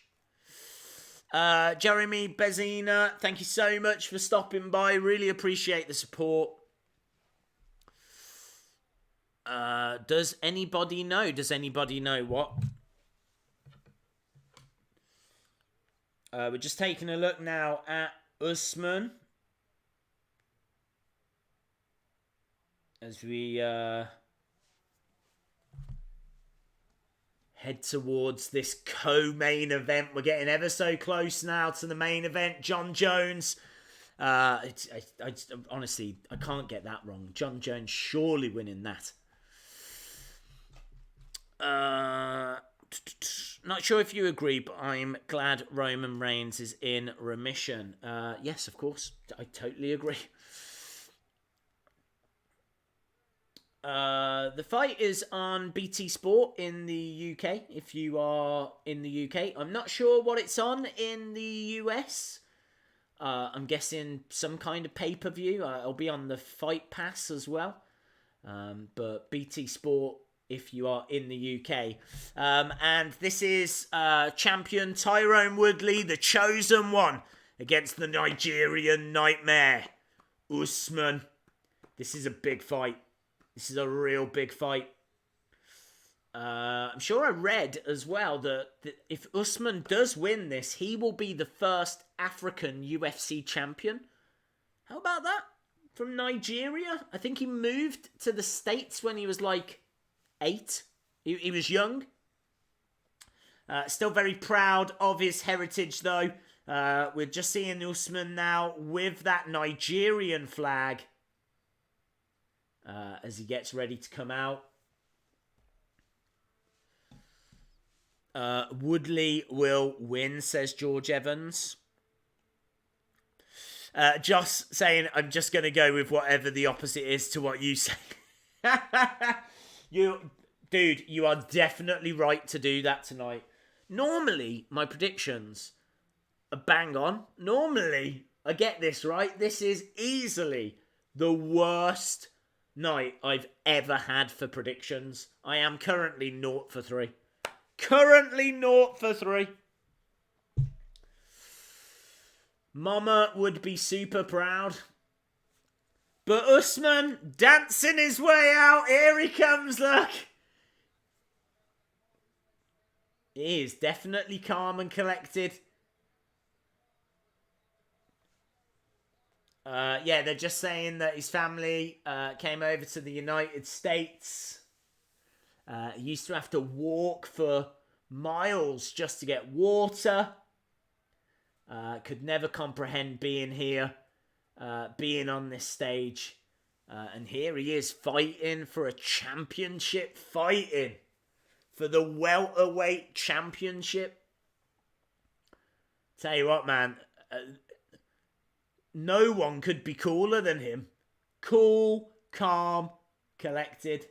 Jeremy Bezina, thank you so much for stopping by. Really appreciate the support. Does anybody know? Does anybody know what? We're just taking a look now at Usman. As we head towards this co-main event. We're getting ever so close now to the main event. Jon Jones. Honestly, I can't get that wrong. Jon Jones surely winning that. Not sure if you agree, but I'm glad Roman Reigns is in remission. Yes, of course. I totally agree. The fight is on BT Sport in the UK, if you are in the UK. I'm not sure what it's on in the US. I'm guessing some kind of pay-per-view. It'll be on the Fight Pass as well. But BT Sport, if you are in the UK. And this is champion Tyron Woodley, the chosen one, against the Nigerian Nightmare, Usman. This is a big fight. This is a real big fight. I'm sure I read as well that if Usman does win this, he will be the first African UFC champion. How about that? From Nigeria? I think he moved to the States when he was like 8. He was young. Still very proud of his heritage though. We're just seeing Usman now with that Nigerian flag. As he gets ready to come out. Woodley will win, says George Evans. Joss saying, I'm just going to go with whatever the opposite is to what you say. Dude, you are definitely right to do that tonight. Normally, my predictions are bang on. Normally, I get this right. This is easily the worst night I've ever had for predictions. I am currently 0 for 3. Currently 0 for 3. Mama would be super proud. But Usman dancing his way out. Here he comes, look. He is definitely calm and collected. Yeah, they're just saying that his family came over to the United States. He used to have to walk for miles just to get water. Could never comprehend being here, being on this stage. And here he is fighting for a championship, fighting for the welterweight championship. Tell you what, man. No one could be cooler than him. Cool, calm, collected.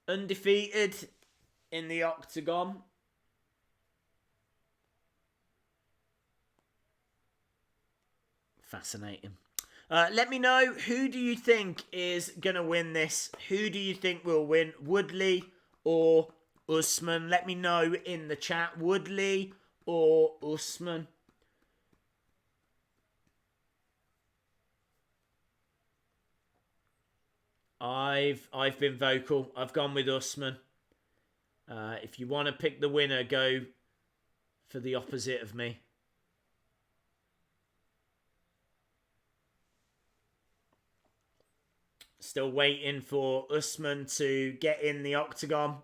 Undefeated in the octagon. Fascinating. Let me know, who do you think is going to win this? Who do you think will win? Woodley or Usman? Let me know in the chat. Woodley or Usman? I've been vocal. I've gone with Usman. If you want to pick the winner, go for the opposite of me. Still waiting for Usman to get in the octagon.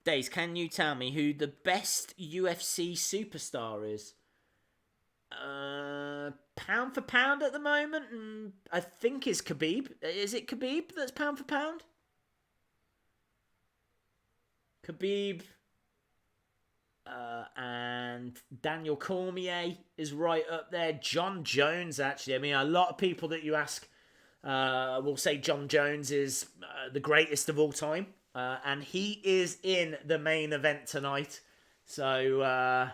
Days, can you tell me who the best UFC superstar is? Pound for pound at the moment, I think is Khabib. Is it Khabib that's pound for pound? Khabib. And Daniel Cormier is right up there. Jon Jones, actually. I mean, a lot of people that you ask will say Jon Jones is the greatest of all time. And he is in the main event tonight. So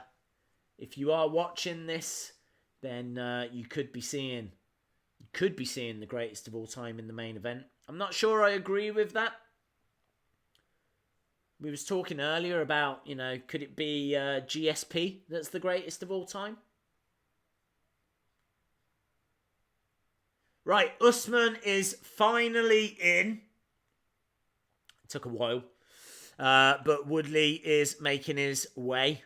if you are watching this, then you could be seeing the greatest of all time in the main event. I'm not sure I agree with that. We was talking earlier about, could it be GSP that's the greatest of all time? Right, Usman is finally in. It took a while. But Woodley is making his way.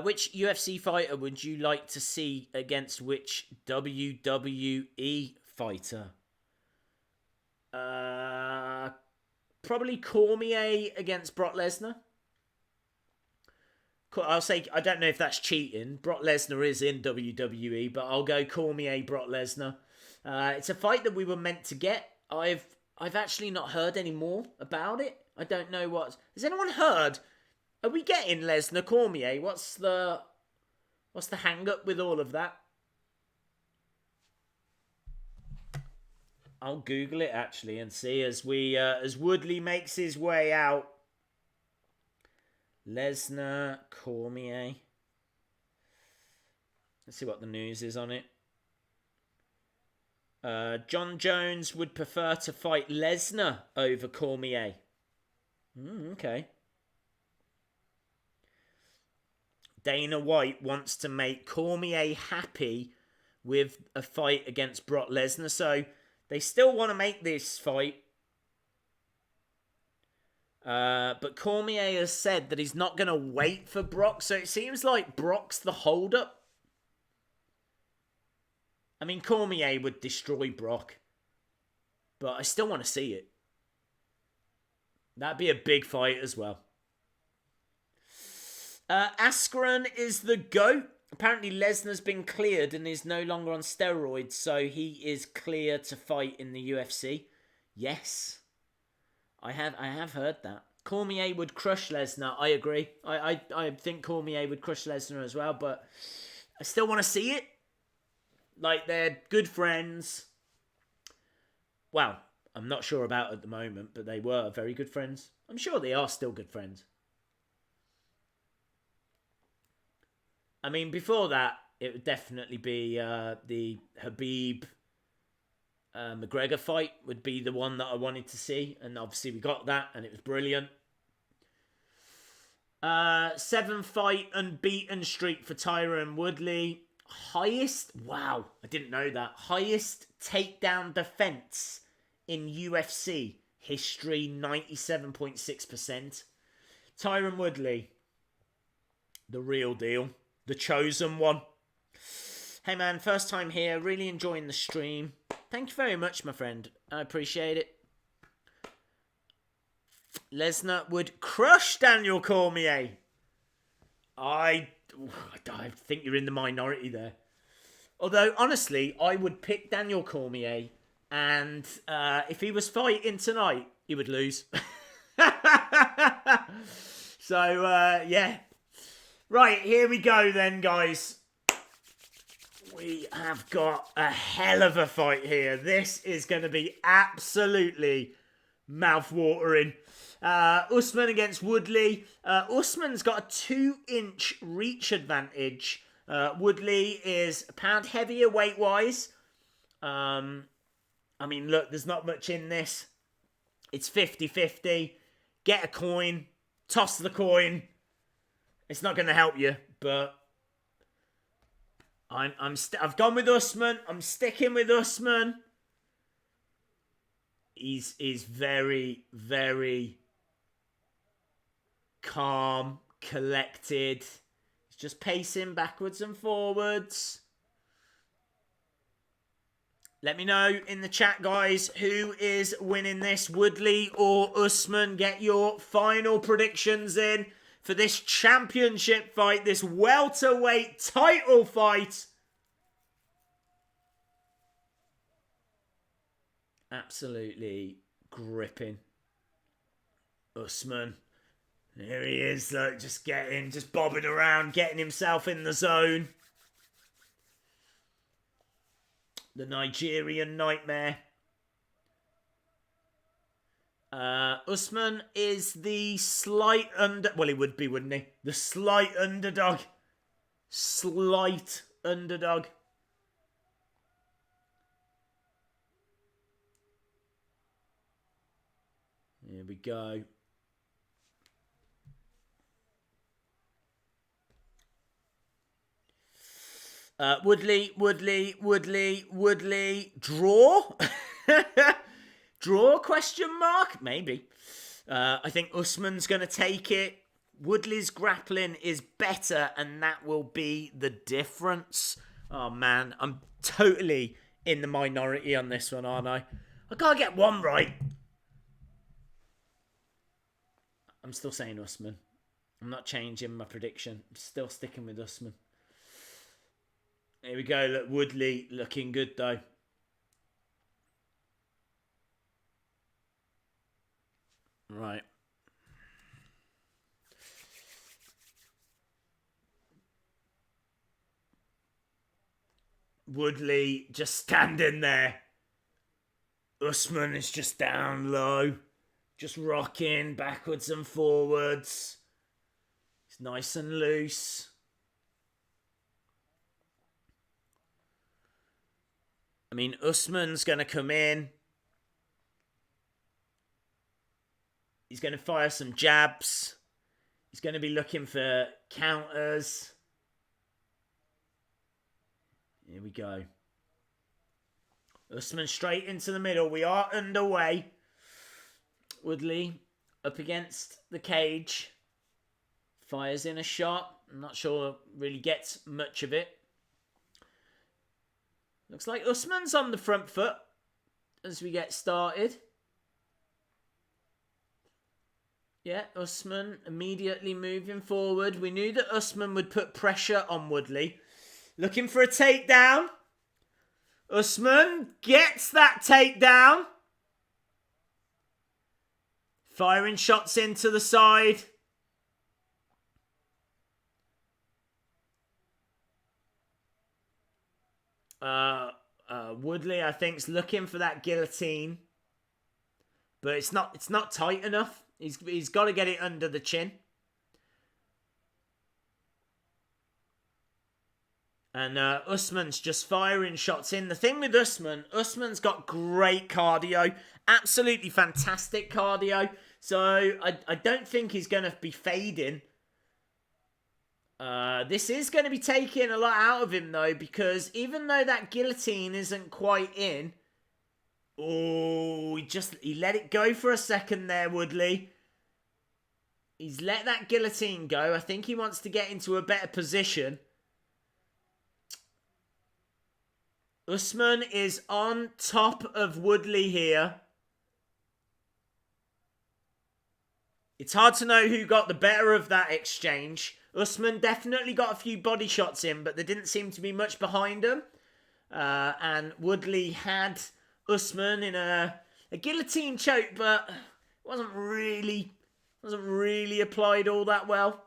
Which UFC fighter would you like to see against which WWE fighter? Probably Cormier against Brock Lesnar. I'll say, I don't know if that's cheating. Brock Lesnar is in WWE, but I'll go Cormier, Brock Lesnar. It's a fight that we were meant to get. I've actually not heard any more about it. I don't know what. Has anyone heard? Are we getting Lesnar Cormier? What's the hang up with all of that? I'll Google it actually and see as Woodley makes his way out. Lesnar Cormier. Let's see what the news is on it. Jon Jones would prefer to fight Lesnar over Cormier. Okay. Dana White wants to make Cormier happy with a fight against Brock Lesnar, so they still want to make this fight. But Cormier has said that he's not going to wait for Brock. So it seems like Brock's the hold-up. I mean, Cormier would destroy Brock. But I still want to see it. That'd be a big fight as well. Askren is the GOAT. Apparently Lesnar's been cleared and is no longer on steroids, so he is clear to fight in the UFC. Yes. I have heard that. Cormier would crush Lesnar. I agree. I think Cormier would crush Lesnar as well, but I still want to see it. Like, they're good friends. Well, I'm not sure about at the moment, but they were very good friends. I'm sure they are still good friends. I mean, before that, it would definitely be the Khabib McGregor fight would be the one that I wanted to see. And obviously we got that and it was brilliant. 7-fight unbeaten streak for Tyron Woodley. Highest, wow, I didn't know that. Highest takedown defense in UFC history, 97.6%. Tyron Woodley, the real deal. The chosen one. Hey man, first time here. Really enjoying the stream. Thank you very much, my friend. I appreciate it. Lesnar would crush Daniel Cormier. I think you're in the minority there. Although, honestly, I would pick Daniel Cormier. And if he was fighting tonight, he would lose. So, yeah. Right, here we go then, guys. We have got a hell of a fight here. This is going to be absolutely mouth-watering. Usman against Woodley. Usman's got a 2-inch reach advantage. Woodley is a pound heavier weight-wise. I mean, look, there's not much in this. It's 50-50. Get a coin. Toss the coin. It's not going to help you, but I've gone with Usman. I'm sticking with Usman. He's very, very calm, collected. He's just pacing backwards and forwards. Let me know in the chat, guys, who is winning this, Woodley or Usman. Get your final predictions in for this championship fight, this welterweight title fight. Absolutely gripping. Usman Here he is, look, just bobbing around, getting himself in the zone. The Nigerian Nightmare. Usman is the slight well, he would be, wouldn't he? The slight underdog. Slight underdog. Here we go. Woodley. Draw? Draw, question mark? Maybe. I think Usman's going to take it. Woodley's grappling is better, and that will be the difference. Oh, man. I'm totally in the minority on this one, aren't I? I gotta get one right. I'm still saying Usman. I'm not changing my prediction. I'm still sticking with Usman. Here we go. Look, Woodley looking good, though. Right. Woodley just standing there. Usman is just down low. Just rocking backwards and forwards. It's nice and loose. I mean, Usman's going to come in. He's going to fire some jabs. He's going to be looking for counters. Here we go. Usman straight into the middle. We are underway. Woodley up against the cage. Fires in a shot. I'm not sure really gets much of it. Looks like Usman's on the front foot as we get started. Yeah, Usman immediately moving forward. We knew that Usman would put pressure on Woodley. Looking for a takedown. Usman gets that takedown. Firing shots into the side. Woodley, I think, is looking for that guillotine, but it's not tight enough. He's got to get it under the chin. And Usman's just firing shots in. The thing with Usman's got great cardio. Absolutely fantastic cardio. So I don't think he's going to be fading. This is going to be taking a lot out of him, though, because even though that guillotine isn't quite in... Oh, he let it go for a second there, Woodley. He's let that guillotine go. I think he wants to get into a better position. Usman is on top of Woodley here. It's hard to know who got the better of that exchange. Usman definitely got a few body shots in, but there didn't seem to be much behind him. And Woodley had Usman in a guillotine choke, but wasn't really applied all that well.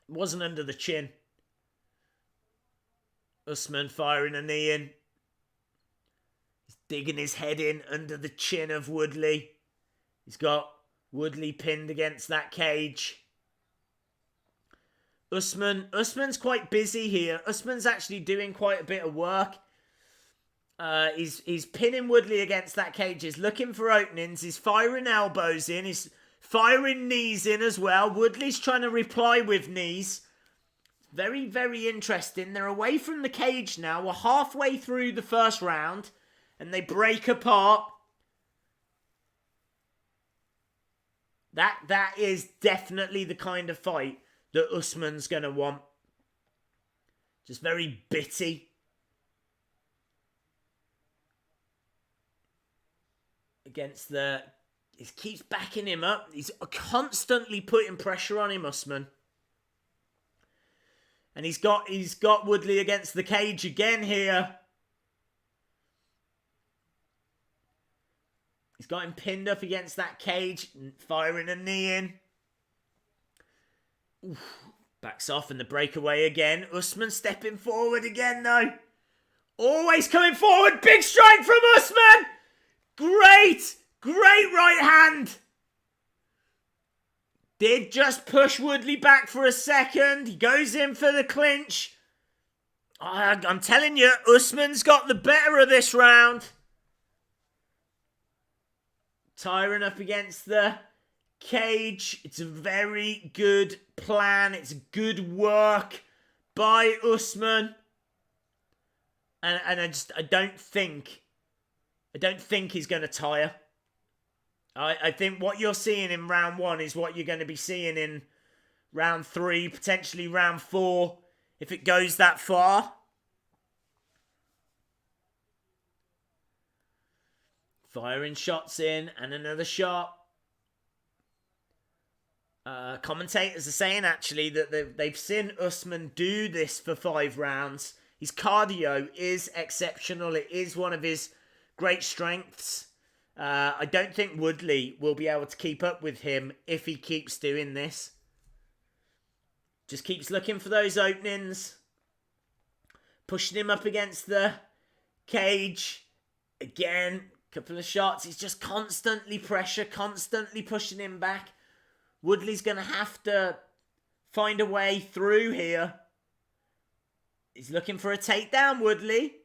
It wasn't under the chin. Usman firing a knee in. He's digging his head in under the chin of Woodley. He's got Woodley pinned against that cage. Usman's quite busy here. Usman's actually doing quite a bit of work. He's pinning Woodley against that cage. He's looking for openings. He's firing elbows in. He's firing knees in as well. Woodley's trying to reply with knees. Very, very interesting. They're away from the cage now. We're halfway through the first round. And they break apart. That is definitely the kind of fight that Usman's going to want. Just very bitty. Against the... He keeps backing him up. He's constantly putting pressure on him, Usman. And he's got Woodley against the cage again here. He's got him pinned up against that cage, firing a knee in. Backs off and the breakaway again. Usman stepping forward again though. Always coming forward. Big strike from Usman. Great right hand. Did just push Woodley back for a second. He goes in for the clinch. I'm telling you, Usman's got the better of this round. Tyron up against the cage. It's a very good plan. It's good work by Usman. And I don't think he's going to tire. I think what you're seeing in round 1 is what you're going to be seeing in round 3, potentially round 4, if it goes that far. Firing shots in, and another shot. Commentators are saying, actually, that they've seen Usman do this for 5 rounds. His cardio is exceptional. It is one of his great strengths. I don't think Woodley will be able to keep up with him if he keeps doing this. Just keeps looking for those openings. Pushing him up against the cage. Again, couple of shots. He's just constantly pressure, constantly pushing him back. Woodley's going to have to find a way through here. He's looking for a takedown, Woodley.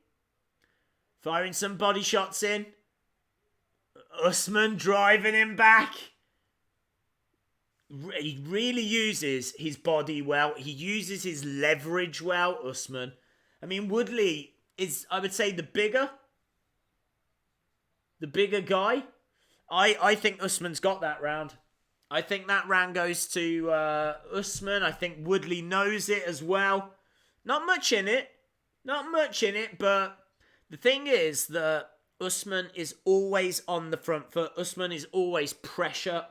Firing some body shots in. Usman driving him back. He really uses his body well. He uses his leverage well, Usman. I mean, Woodley is, I would say, the bigger guy. I think Usman's got that round. I think that round goes to Usman. I think Woodley knows it as well. Not much in it, but the thing is that Usman is always on the front foot. Usman is always pressure.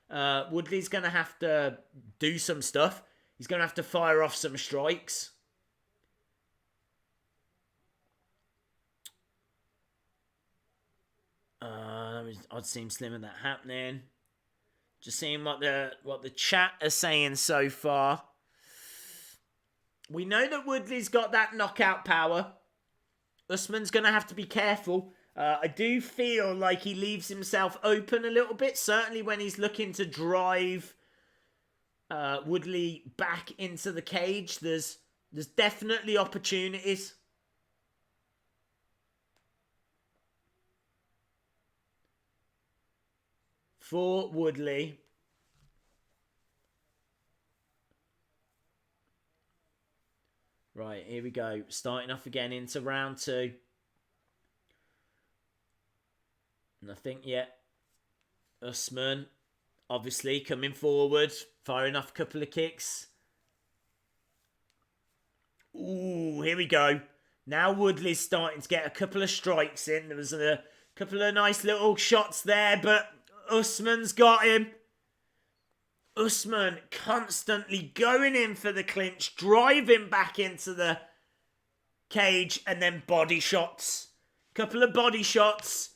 Woodley's going to have to do some stuff. He's going to have to fire off some strikes. I'd seem slim with that happening. Just seeing what the chat are saying so far. We know that Woodley's got that knockout power. Usman's going to have to be careful. I do feel like he leaves himself open a little bit. Certainly when he's looking to drive Woodley back into the cage. There's definitely opportunities. For Woodley. Right, here we go. Starting off again into round 2. Nothing yet. Usman, obviously, coming forward. Firing off a couple of kicks. Ooh, here we go. Now Woodley's starting to get a couple of strikes in. There was a couple of nice little shots there, but Usman's got him. Usman constantly going in for the clinch, driving back into the cage, and then body shots. Couple of body shots.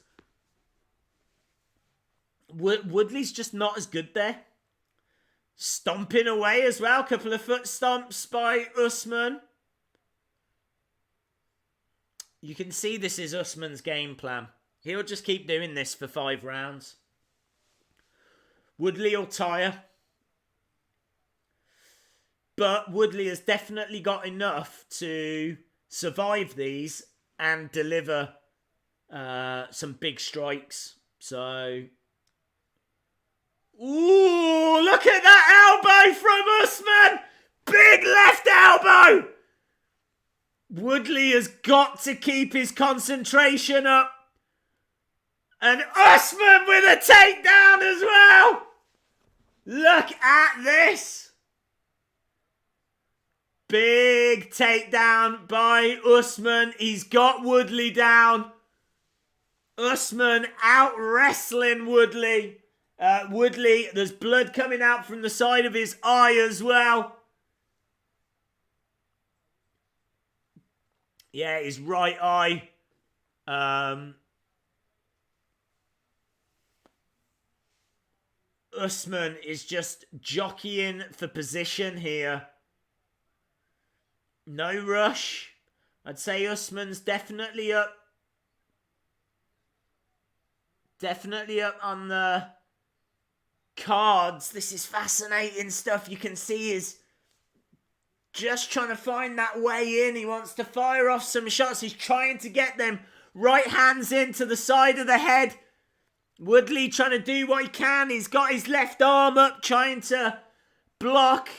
Woodley's just not as good there. Stomping away as well. Couple of foot stomps by Usman. You can see this is Usman's game plan. He'll just keep doing this for 5 rounds. Woodley will tire. But Woodley has definitely got enough to survive these and deliver some big strikes. So, ooh, look at that elbow from Usman! Big left elbow! Woodley has got to keep his concentration up. And Usman with a takedown as well! Look at this! Big takedown by Usman. He's got Woodley down. Usman out wrestling Woodley. Woodley, there's blood coming out from the side of his eye as well. Yeah, his right eye. Usman is just jockeying for position here. No rush. I'd say Usman's definitely up. Definitely up on the cards. This is fascinating stuff. You can see he's just trying to find that way in. He wants to fire off some shots. He's trying to get them right hands into the side of the head. Woodley trying to do what he can. He's got his left arm up, trying to block.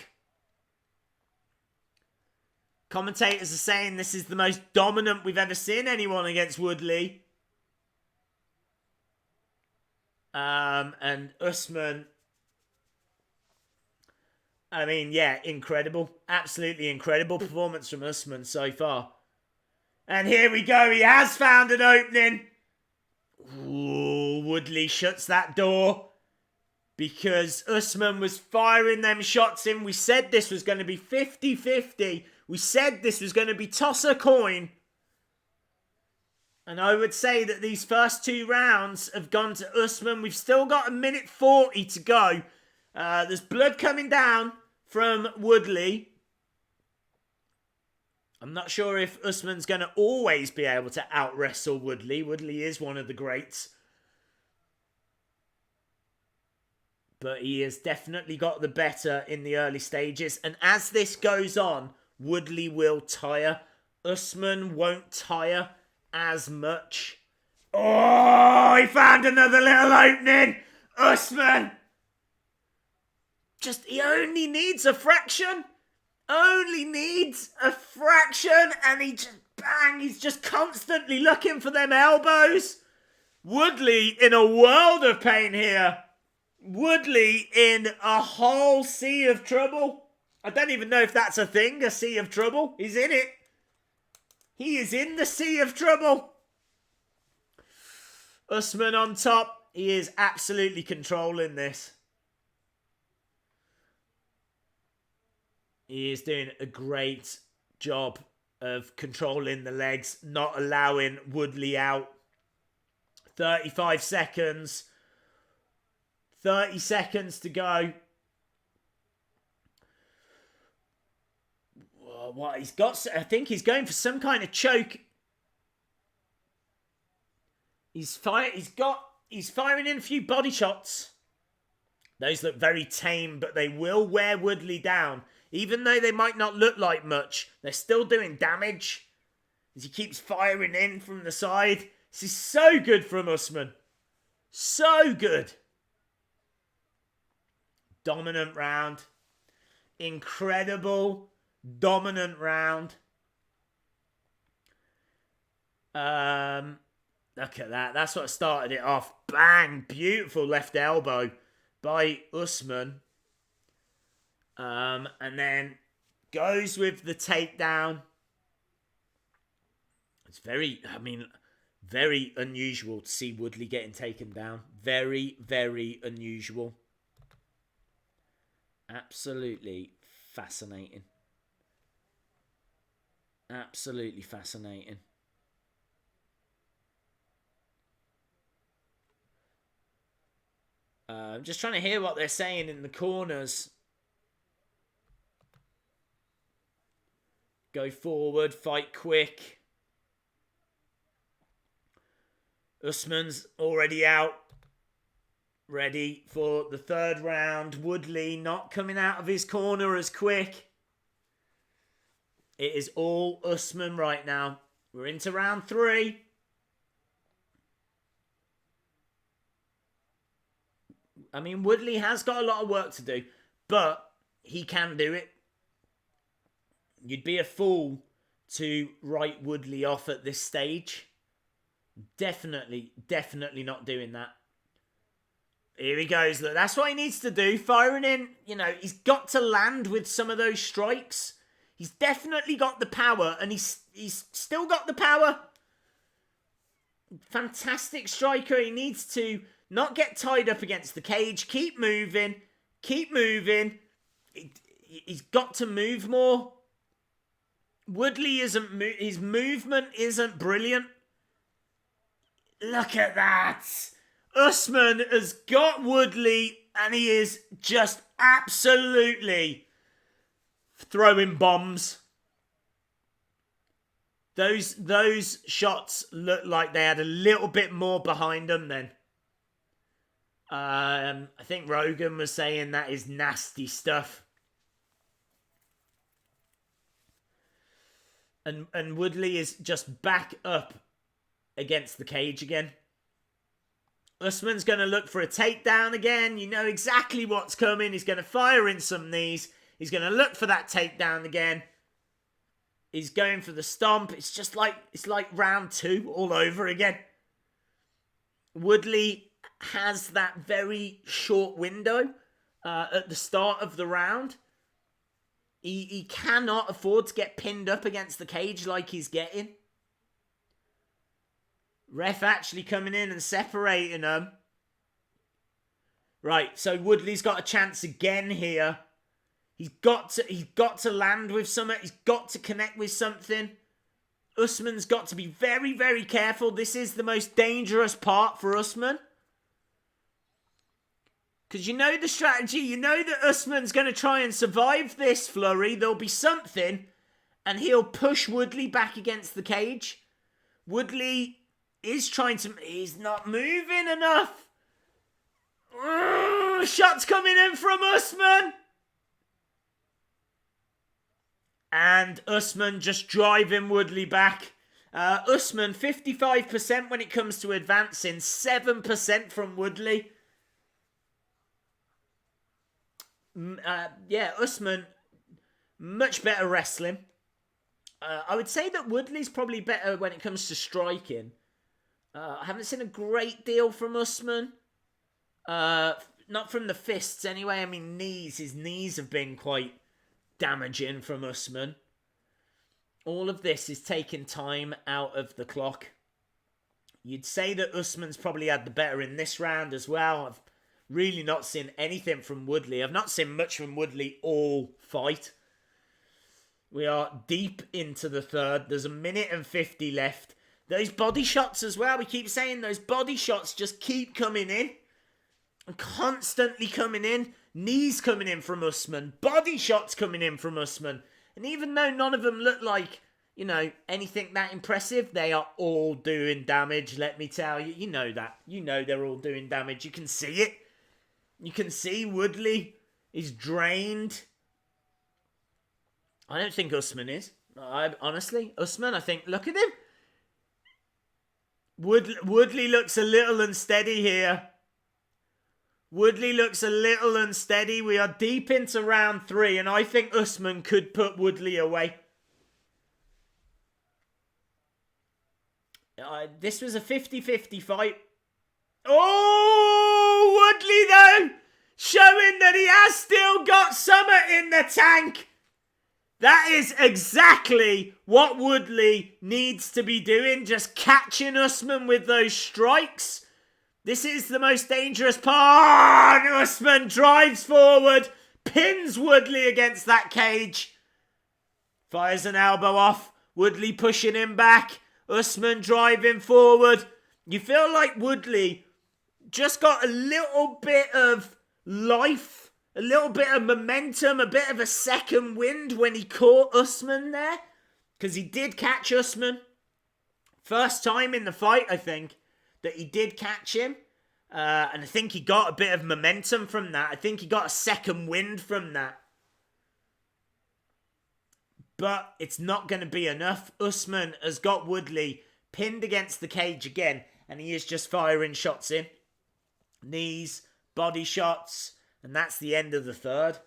Commentators are saying this is the most dominant we've ever seen anyone against Woodley. And Usman, I mean, yeah, incredible. Absolutely incredible performance from Usman so far. And here we go. He has found an opening. Ooh, Woodley shuts that door because Usman was firing them shots in. We said this was going to be 50-50. We said this was going to be toss a coin. And I would say that these first 2 rounds have gone to Usman. We've still got 1:40 to go. There's blood coming down from Woodley. I'm not sure if Usman's going to always be able to out-wrestle Woodley. Woodley is one of the greats. But he has definitely got the better in the early stages. And as this goes on, Woodley will tire. Usman won't tire as much. Oh, he found another little opening. Usman. He only needs a fraction. Only needs a fraction. And he just, bang, he's just constantly looking for them elbows. Woodley in a world of pain here. Woodley in a whole sea of trouble. I don't even know if that's a thing, a sea of trouble. He's in it. He is in the sea of trouble. Usman on top. He is absolutely controlling this. He is doing a great job of controlling the legs, not allowing Woodley out. 35 seconds. 30 seconds to go. What he's got, I think he's going for some kind of choke. He's firing in a few body shots. Those look very tame, but they will wear Woodley down. Even though they might not look like much, they're still doing damage. As he keeps firing in from the side. This is so good from Usman. So good. Dominant round. Incredible. Dominant round. Look at that. That's what started it off. Bang. Beautiful left elbow by Usman. And then goes with the takedown. It's very unusual to see Woodley getting taken down. Very, very unusual. Absolutely fascinating. Absolutely fascinating. I'm just trying to hear what they're saying in the corners. Go forward, fight quick. Usman's already out. Ready for the third round. Woodley not coming out of his corner as quick. It is all Usman right now. We're into round 3. I mean, Woodley has got a lot of work to do, but he can do it. You'd be a fool to write Woodley off at this stage. Definitely not doing that. Here he goes. Look, that's what he needs to do. Firing in, he's got to land with some of those strikes. He's definitely got the power, and he's still got the power. Fantastic striker. He needs to not get tied up against the cage. Keep moving. Keep moving. He's got to move more. Woodley his movement isn't brilliant. Look at that. Usman has got Woodley And he is just absolutely throwing bombs. Those shots look like they had a little bit more behind them then. I think Rogan was saying that is nasty stuff. And Woodley is just back up against the cage again. Usman's going to look for a takedown again. You know exactly what's coming. He's going to fire in some knees. He's going to look for that takedown again. He's going for the stomp. It's like round 2 all over again. Woodley has that very short window at the start of the round. He cannot afford to get pinned up against the cage like he's getting. Ref actually coming in and separating them. Right, so Woodley's got a chance again here. He's got to land with something. He's got to connect with something. Usman's got to be very, very careful. This is the most dangerous part for Usman. Because you know the strategy. You know that Usman's going to try and survive this flurry. There'll be something. And he'll push Woodley back against the cage. Woodley is trying to... He's not moving enough. Shots coming in from Usman. And Usman just driving Woodley back. Usman, 55% when it comes to advancing. 7% from Woodley. Usman, much better wrestling. I would say that Woodley's probably better when it comes to striking. I haven't seen a great deal from Usman. Not from the fists anyway. I mean, knees. His knees have been quite damaging from Usman. All of this is taking time out of the clock. You'd say that Usman's probably had the better in this round as well. I've really not seen anything from Woodley. I've not seen much from Woodley all fight. We are deep into the third. There's 1:50 left. Those body shots as well. We keep saying those body shots just keep coming in. And constantly coming in. Knees coming in from Usman. Body shots coming in from Usman. And even though none of them look like, you know, anything that impressive, they are all doing damage, let me tell you. You know that. You know they're all doing damage. You can see it. You can see Woodley is drained. I don't think Usman is. Honestly, Usman, I think, look at him. Woodley looks a little unsteady here. Woodley looks a little unsteady. We are deep into round 3, and I think Usman could put Woodley away. This was a 50-50 fight. Oh, Woodley, though, showing that he has still got summer in the tank. That is exactly what Woodley needs to be doing, just catching Usman with those strikes. This is the most dangerous part. Usman drives forward, pins Woodley against that cage. Fires an elbow off. Woodley pushing him back. Usman driving forward. You feel like Woodley just got a little bit of life, a little bit of momentum, a bit of a second wind when he caught Usman there. Because he did catch Usman. First time in the fight, I think, that he did catch him. And I think he got a bit of momentum from that. I think he got a second wind from that. But it's not going to be enough. Usman has got Woodley pinned against the cage again. And he is just firing shots in. Knees, body shots. And that's the end of the third.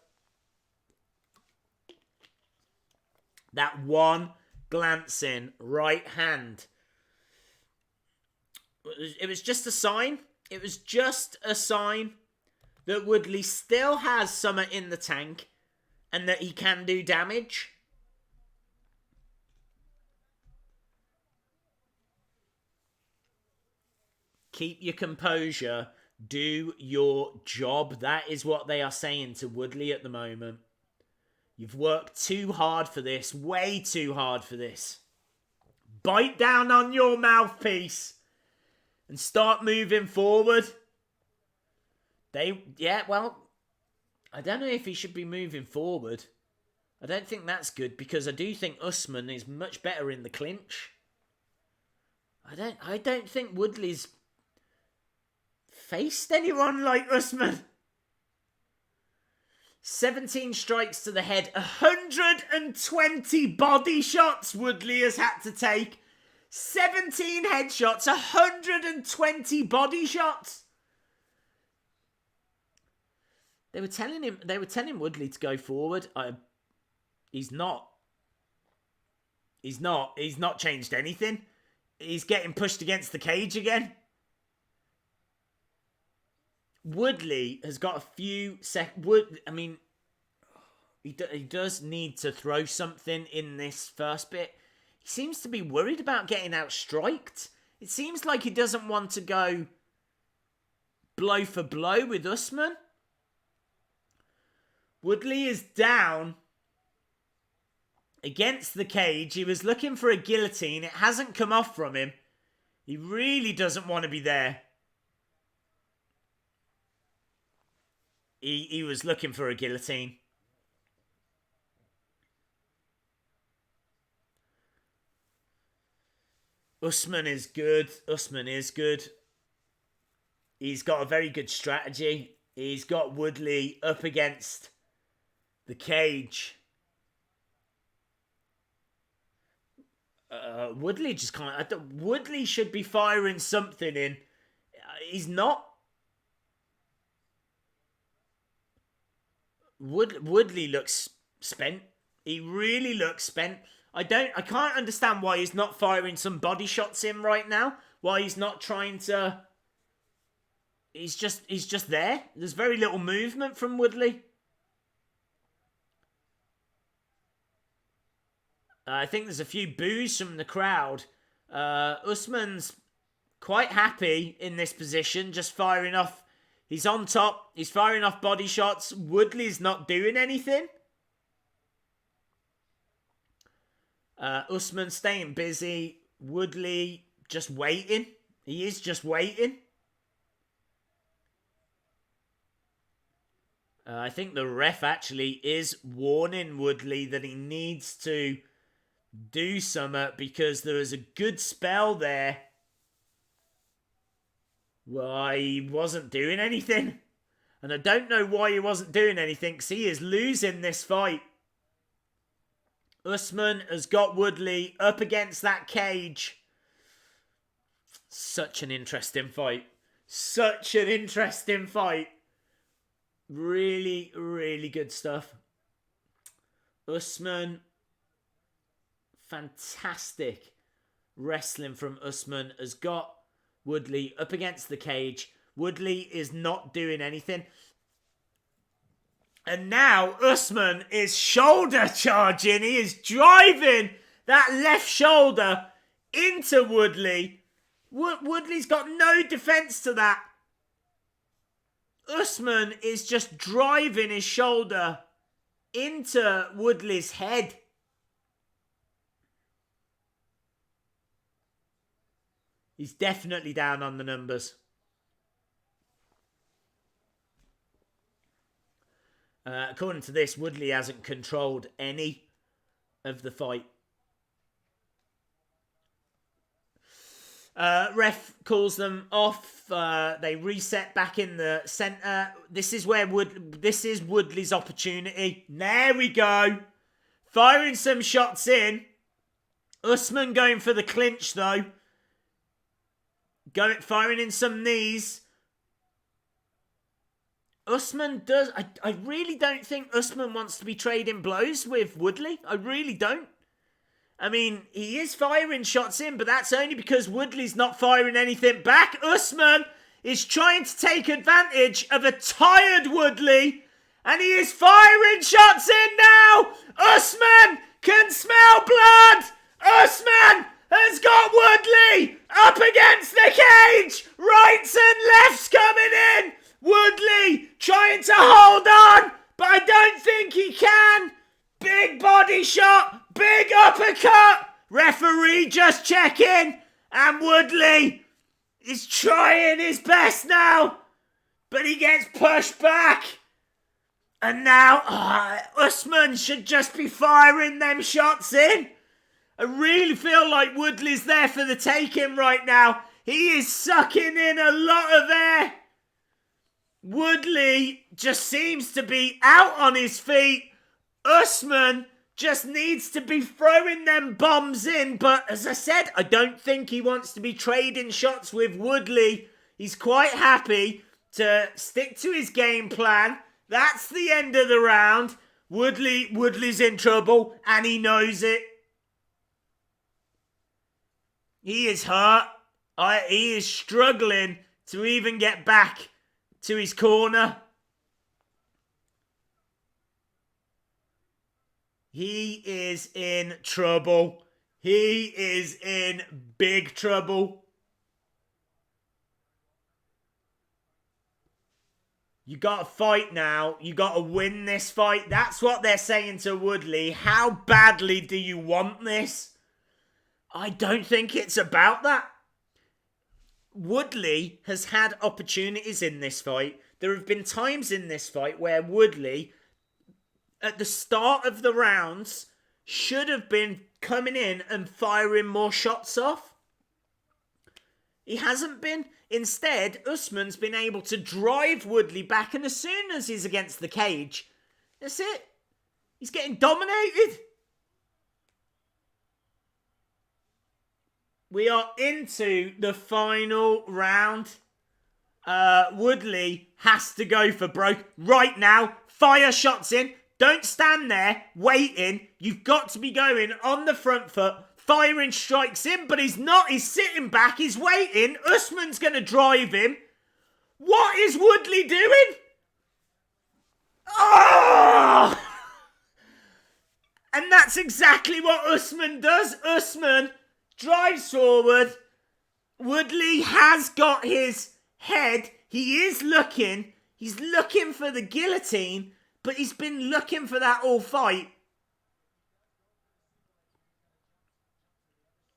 That one glancing right hand. It was just a sign. It was just a sign that Woodley still has summer in the tank. And that he can do damage. Keep your composure. Do your job. That is what they are saying to Woodley at the moment. You've worked too hard for this. Way too hard for this. Bite down on your mouthpiece. And start moving forward. Well, I don't know if he should be moving forward. I don't think that's good because I do think Usman is much better in the clinch. I don't think Woodley's faced anyone like Usman. 17 strikes to the head, 120 body shots Woodley has had to take. 17 headshots, 120 body shots. They were telling Woodley to go forward. He's not changed anything. He's getting pushed against the cage again. Woodley has got a few he does need to throw something in this first bit. He seems to be worried about getting outstriked. It seems like he doesn't want to go blow for blow with Usman. Woodley is down against the cage. He was looking for a guillotine. It hasn't come off from him. He really doesn't want to be there. He was looking for a guillotine. Usman is good. He's got a very good strategy. He's got Woodley up against the cage. Woodley just can't... Woodley should be firing something in. He's not. Woodley looks spent. He really looks spent. I can't understand why he's not firing some body shots in right now. Why he's not trying to... He's just there. There's very little movement from Woodley. I think there's a few boos from the crowd. Usman's quite happy in this position, just firing off. He's on top. He's firing off body shots. Woodley's not doing anything. Usman staying busy. Woodley just waiting. He is just waiting. I think the ref actually is warning Woodley that he needs to do something because there was a good spell there where he wasn't doing anything. And I don't know why he wasn't doing anything because he is losing this fight. Usman has got Woodley up against that cage. Such an interesting fight. Such an interesting fight. Really, really good stuff. Usman. Fantastic wrestling from Usman has got Woodley up against the cage. Woodley is not doing anything. And now Usman is shoulder charging. He is driving that left shoulder into Woodley. Woodley's got no defense to that. Usman is just driving his shoulder into Woodley's head. He's definitely down on the numbers. According to this, Woodley hasn't controlled any of the fight. Ref calls them off. They reset back in the centre. This is Woodley's opportunity. There we go. Firing some shots in. Usman going for the clinch though. Firing in some knees. Usman does... I really don't think Usman wants to be trading blows with Woodley. I really don't. I mean, he is firing shots in, but that's only because Woodley's not firing anything back. Usman is trying to take advantage of a tired Woodley, and he is firing shots in now. Usman can smell blood. Usman has got Woodley up against the cage. Rights and lefts coming in. Woodley trying to hold on, but I don't think he can. Big body shot, big uppercut. Referee just checking, and Woodley is trying his best now But he gets pushed back. And now, Usman should just be firing them shots in. I really feel like Woodley's there for the taking right now. He is sucking in a lot of air. Woodley just seems to be out on his feet. Usman just needs to be throwing them bombs in. But as I said, I don't think he wants to be trading shots with Woodley. He's quite happy to stick to his game plan. That's the end of the round. Woodley's in trouble, and he knows it. He is hurt. He is struggling to even get back to his corner. He is in trouble. He is in big trouble. You got to fight now. You got to win this fight. That's what they're saying to Woodley. How badly do you want this? I don't think it's about that. Woodley has had opportunities in this fight. There have been times in this fight where Woodley, at the start of the rounds, should have been coming in and firing more shots off. He hasn't been. Instead, Usman's been able to drive Woodley back, and as soon as he's against the cage, that's it. He's getting dominated. We are into the final round. Woodley has to go for broke right now. Fire shots in. Don't stand there waiting. You've got to be going on the front foot. Firing strikes in, but he's not. He's sitting back. He's waiting. Usman's going to drive him. What is Woodley doing? Oh! And that's exactly what Usman does. Usman drives forward. Woodley has got his head. He is looking. He's looking for the guillotine, but he's been looking for that all fight.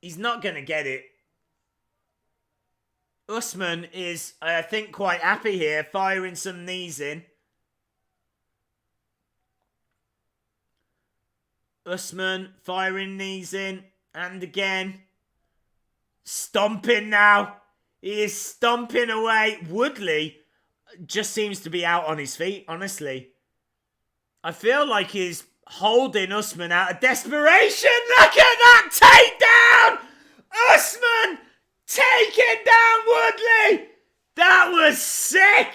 He's not going to get it. Usman is, I think, quite happy here, firing some knees in. Usman firing knees in. And again. Stomping now. He is stomping away. Woodley just seems to be out on his feet, honestly. I feel like he's holding Usman out of desperation. Look at that takedown! Usman taking down Woodley! That was sick!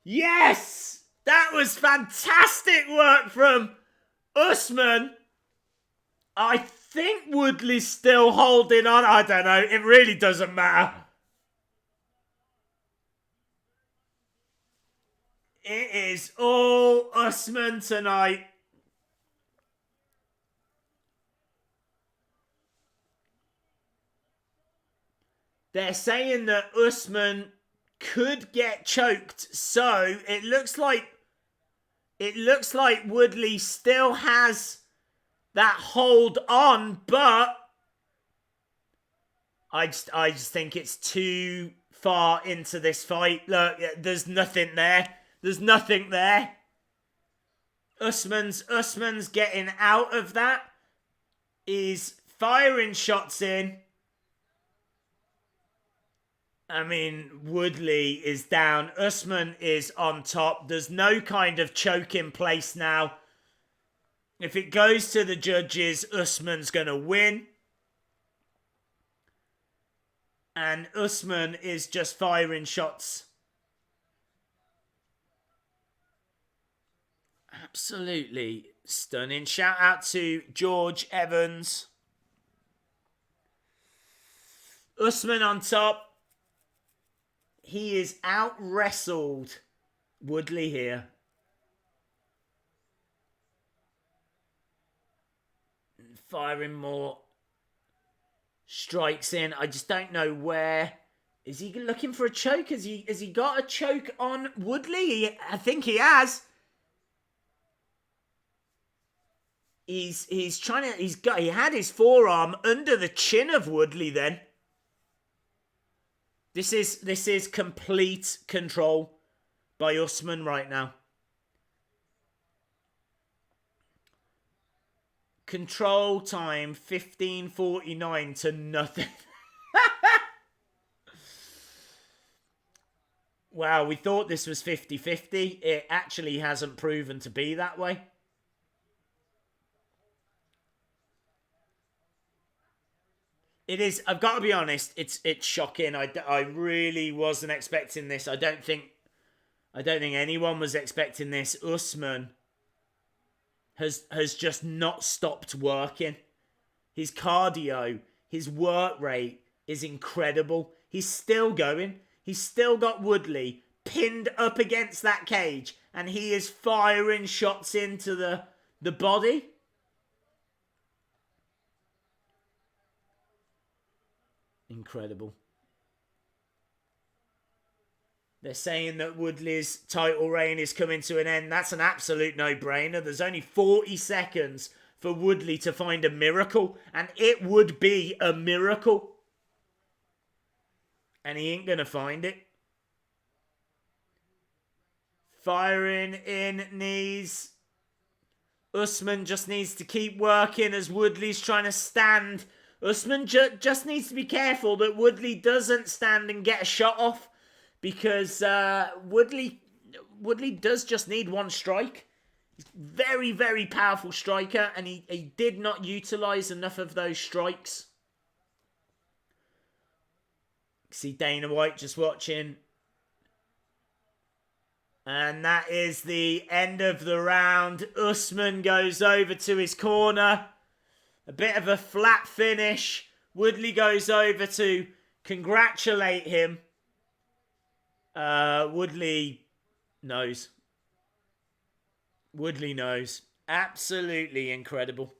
Yes! That was fantastic work from Usman. I think Woodley's still holding on. I don't know. It really doesn't matter. It is all Usman tonight. They're saying that Usman could get choked, so it looks like Woodley still has that hold on, but I just think it's too far into this fight. Look, there's nothing there. There's nothing there. Usman's getting out of that. He's firing shots in. I mean, Woodley is down. Usman is on top. There's no kind of choke in place now. If it goes to the judges, Usman's going to win. And Usman is just firing shots. Absolutely stunning. Shout out to George Evans. Usman on top. He is out-wrestled Woodley here. Firing more strikes in. I just don't know where. Is he looking for a choke? Has he got a choke on Woodley? I think he has. He's trying to. He had his forearm under the chin of Woodley then. This is complete control by Usman right now. Control time 15:49 to nothing. Wow, we thought this was 50-50. It actually hasn't proven to be that way. It is, I've got to be honest, it's shocking. I really wasn't expecting this. I don't think anyone was expecting this. Usman has just not stopped working. His cardio, his work rate is incredible. He's still going. He's still got Woodley pinned up against that cage, and he is firing shots into the body. Incredible. They're saying that Woodley's title reign is coming to an end. That's an absolute no-brainer. There's only 40 seconds for Woodley to find a miracle, and it would be a miracle. And he ain't going to find it. Firing in knees. Usman just needs to keep working as Woodley's trying to stand. Usman just needs to be careful that Woodley doesn't stand and get a shot off, because Woodley does just need one strike. He's a very, very powerful striker, and he did not utilise enough of those strikes. See Dana White just watching. And that is the end of the round. Usman goes over to his corner. A bit of a flat finish. Woodley goes over to congratulate him. Woodley knows. Woodley knows. Absolutely incredible.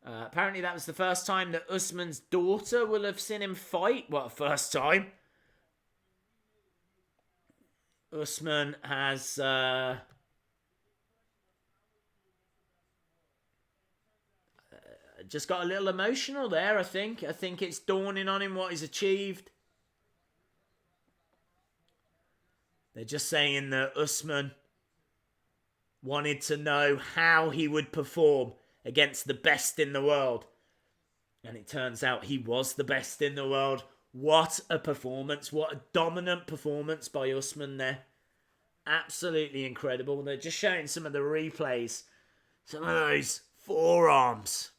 Apparently that was the first time that Usman's daughter will have seen him fight. What, first time? Usman has just got a little emotional there, I think. I think it's dawning on him what he's achieved. They're just saying that Usman wanted to know how he would perform against the best in the world. And it turns out he was the best in the world. What a performance. What a dominant performance by Usman there. Absolutely incredible. They're just showing some of the replays. Some of those forearms.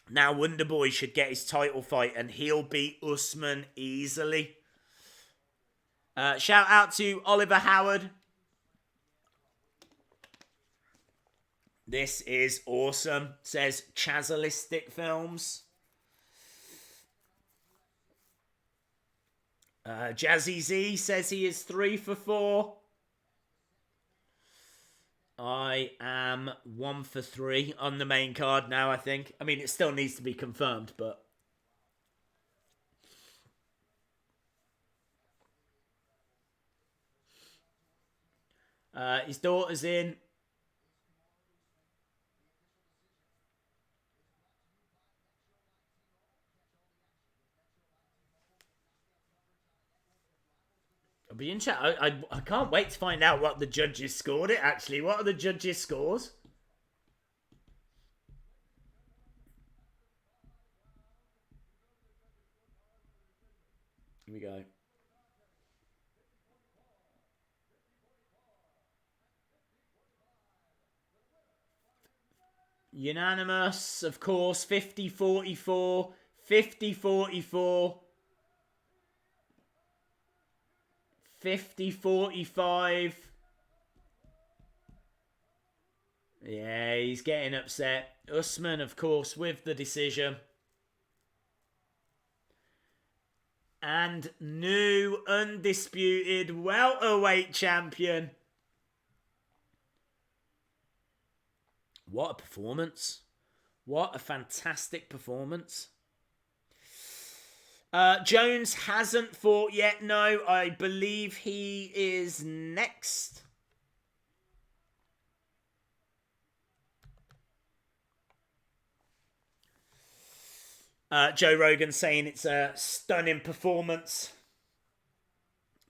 Now Wonderboy should get his title fight and he'll beat Usman easily. Shout out to Oliver Howard. This is awesome, says Chazalistic Films. Jazzy Z says he is 3 for 4. I am 1 for 3 on the main card now, I think. I mean, it still needs to be confirmed, but... his daughter's in. I'll be interested. I can't wait to find out what the judges scored it, actually. What are the judges' scores? Here we go. Unanimous, of course, 50-44, 50-44, 50-45. Yeah, he's getting upset. Usman, of course, with the decision. And new undisputed welterweight champion. What a performance. What a fantastic performance. Jones hasn't fought yet. No, I believe he is next. Joe Rogan saying it's a stunning performance.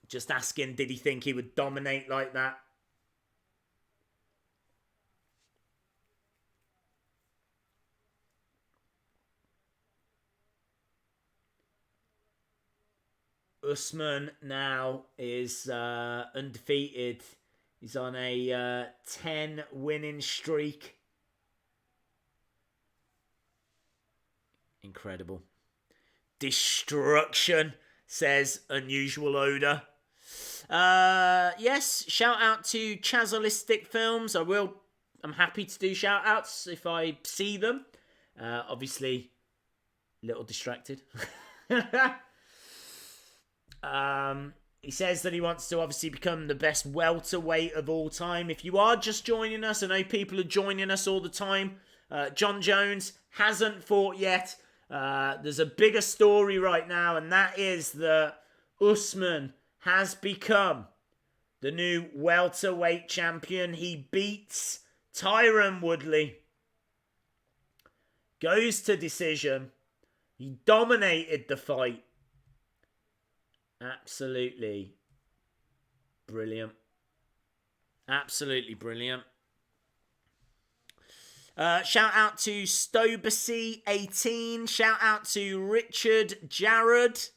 Just asking, did he think he would dominate like that? Usman now is undefeated. He's on a 10 winning streak. Incredible. Destruction, says Unusual Odor. Yes, shout out to Chazolistic Films. I'm happy to do shout outs if I see them. Obviously, a little distracted. He says that he wants to obviously become the best welterweight of all time. If you are just joining us, I know people are joining us all the time. Jon Jones hasn't fought yet. There's a bigger story right now, and that is that Usman has become the new welterweight champion. He beats Tyron Woodley. Goes to decision. He dominated the fight. Absolutely brilliant. Absolutely brilliant. Shout out to Stobacy18. Shout out to Richard Jarrod.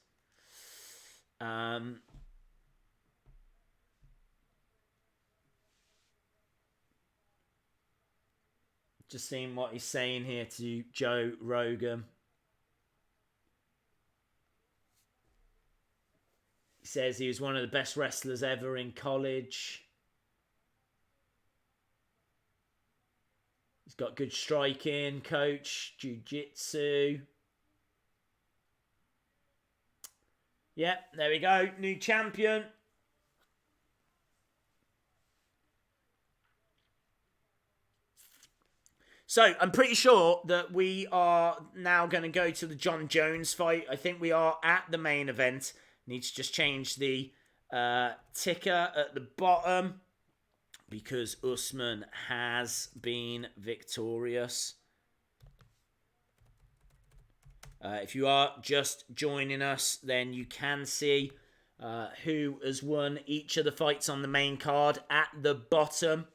Just seeing what he's saying here to Joe Rogan. He says he was one of the best wrestlers ever in college. He's got good striking, coach, jiu-jitsu. Yep, there we go. New champion. So, I'm pretty sure that we are now going to go to the Jon Jones fight. I think we are at the main event. Need to just change the ticker at the bottom because Usman has been victorious. If you are just joining us, then you can see who has won each of the fights on the main card at the bottom.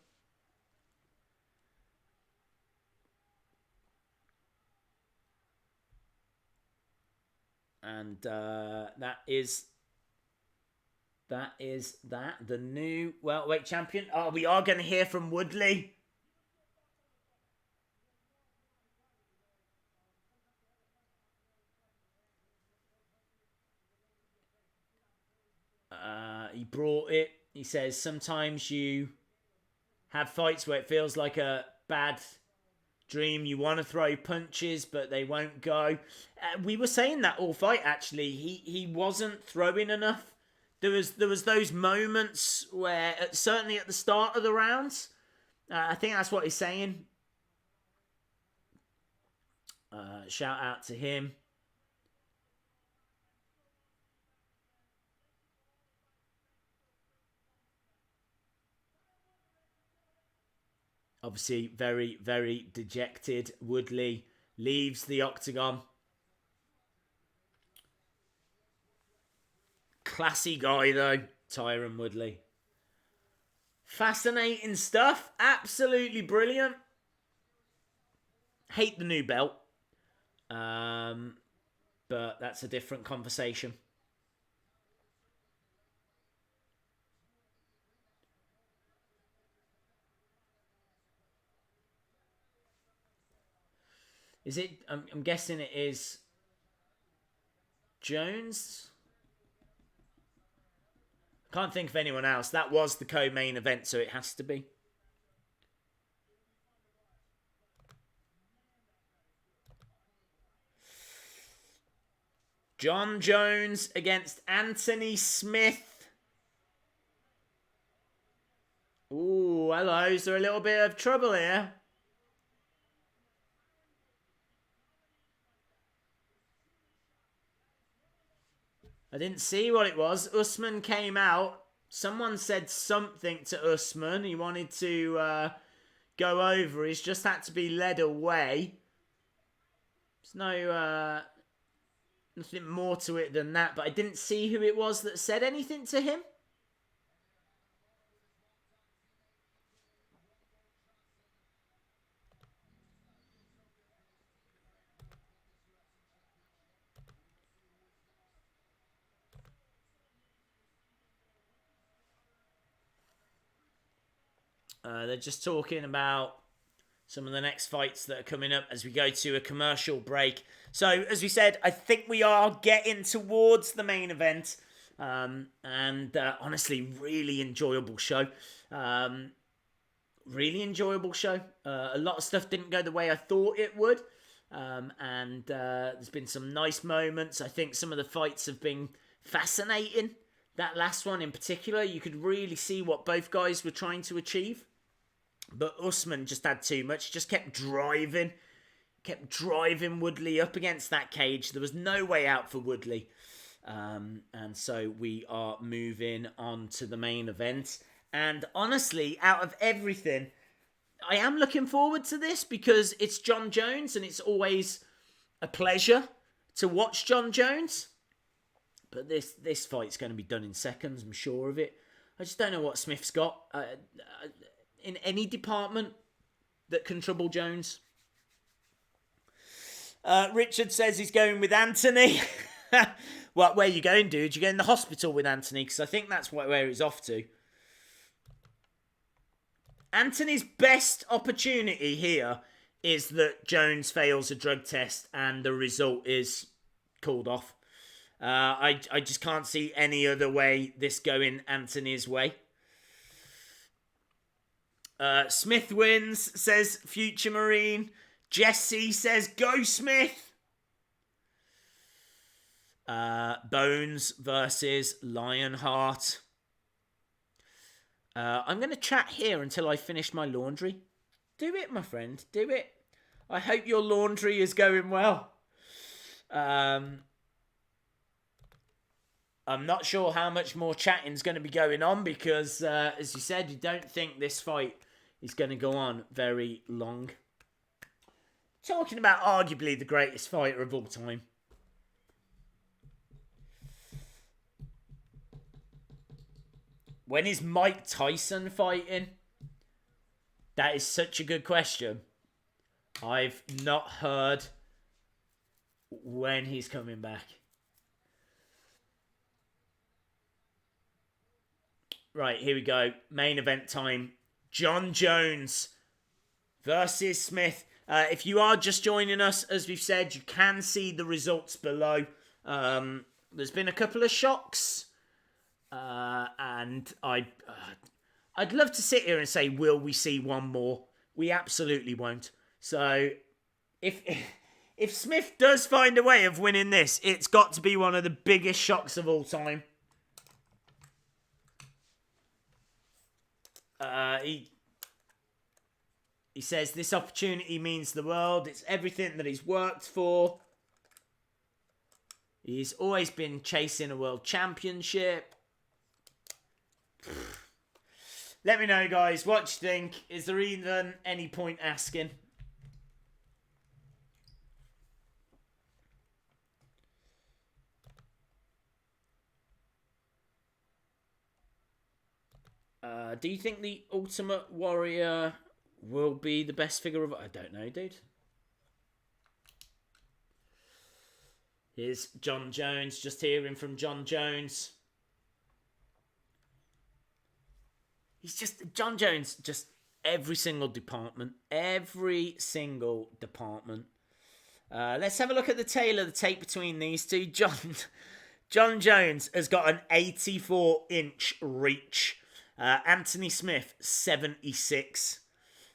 And that is the new welterweight champion. Oh, we are going to hear from Woodley. He brought it. He says sometimes you have fights where it feels like a bad dream. You want to throw punches, but they won't go. We were saying that all fight, actually. He wasn't throwing enough. There was those moments where, certainly at the start of the rounds, I think that's what he's saying. Shout out to him. Obviously, very, very dejected. Woodley leaves the octagon. Classy guy, though, Tyron Woodley. Fascinating stuff. Absolutely brilliant. Hate the new belt. But that's a different conversation. Is it? I'm guessing it is Jones. Can't think of anyone else. That was the co-main event, so it has to be. Jon Jones against Anthony Smith. Ooh, hello. Is there a little bit of trouble here? I didn't see what it was. Usman came out. Someone said something to Usman. He wanted to go over. He's just had to be led away. There's Nothing more to it than that, but I didn't see who it was that said anything to him. They're just talking about some of the next fights that are coming up as we go to a commercial break. So, as we said, I think we are getting towards the main event. Honestly, really enjoyable show. Really enjoyable show. A lot of stuff didn't go the way I thought it would. There's been some nice moments. I think some of the fights have been fascinating. That last one in particular, you could really see what both guys were trying to achieve. But Usman just had too much. Just kept driving Woodley up against that cage. There was no way out for Woodley. And so we are moving on to the main event. And honestly, out of everything, I am looking forward to this because it's Jon Jones and it's always a pleasure to watch Jon Jones. But this fight's going to be done in seconds, I'm sure of it. I just don't know what Smith's got in any department that can trouble Jones. Richard says he's going with Anthony. Well, where are you going, dude? You're going to the hospital with Anthony because I think that's where he's off to. Anthony's best opportunity here is that Jones fails a drug test and the result is called off. I just can't see any other way this going Anthony's way. Smith wins, says Future Marine. Jesse says, go Smith. Bones versus Lionheart. I'm going to chat here until I finish my laundry. Do it, my friend. Do it. I hope your laundry is going well. I'm not sure how much more chatting's going to be going on because, as you said, you don't think this fight is going to go on very long. Talking about arguably the greatest fighter of all time. When is Mike Tyson fighting? That is such a good question. I've not heard when he's coming back. Right, here we go. Main event time. Jon Jones versus Smith. If you are just joining us, as we've said, you can see the results below. There's been a couple of shocks. And I'd love to sit here and say, will we see one more? We absolutely won't. So, if Smith does find a way of winning this, it's got to be one of the biggest shocks of all time. He says this opportunity means the world. It's everything that he's worked for. He's always been chasing a world championship. Let me know, guys, what you think. Is there even any point asking? Do you think the Ultimate Warrior will be the best figure of... I don't know, dude. Here's Jon Jones. Just hearing from Jon Jones. He's just... Jon Jones, just every single department. Every single department. Let's have a look at the tail of the tape between these two. Jon Jones has got an 84-inch reach. Anthony Smith, 76.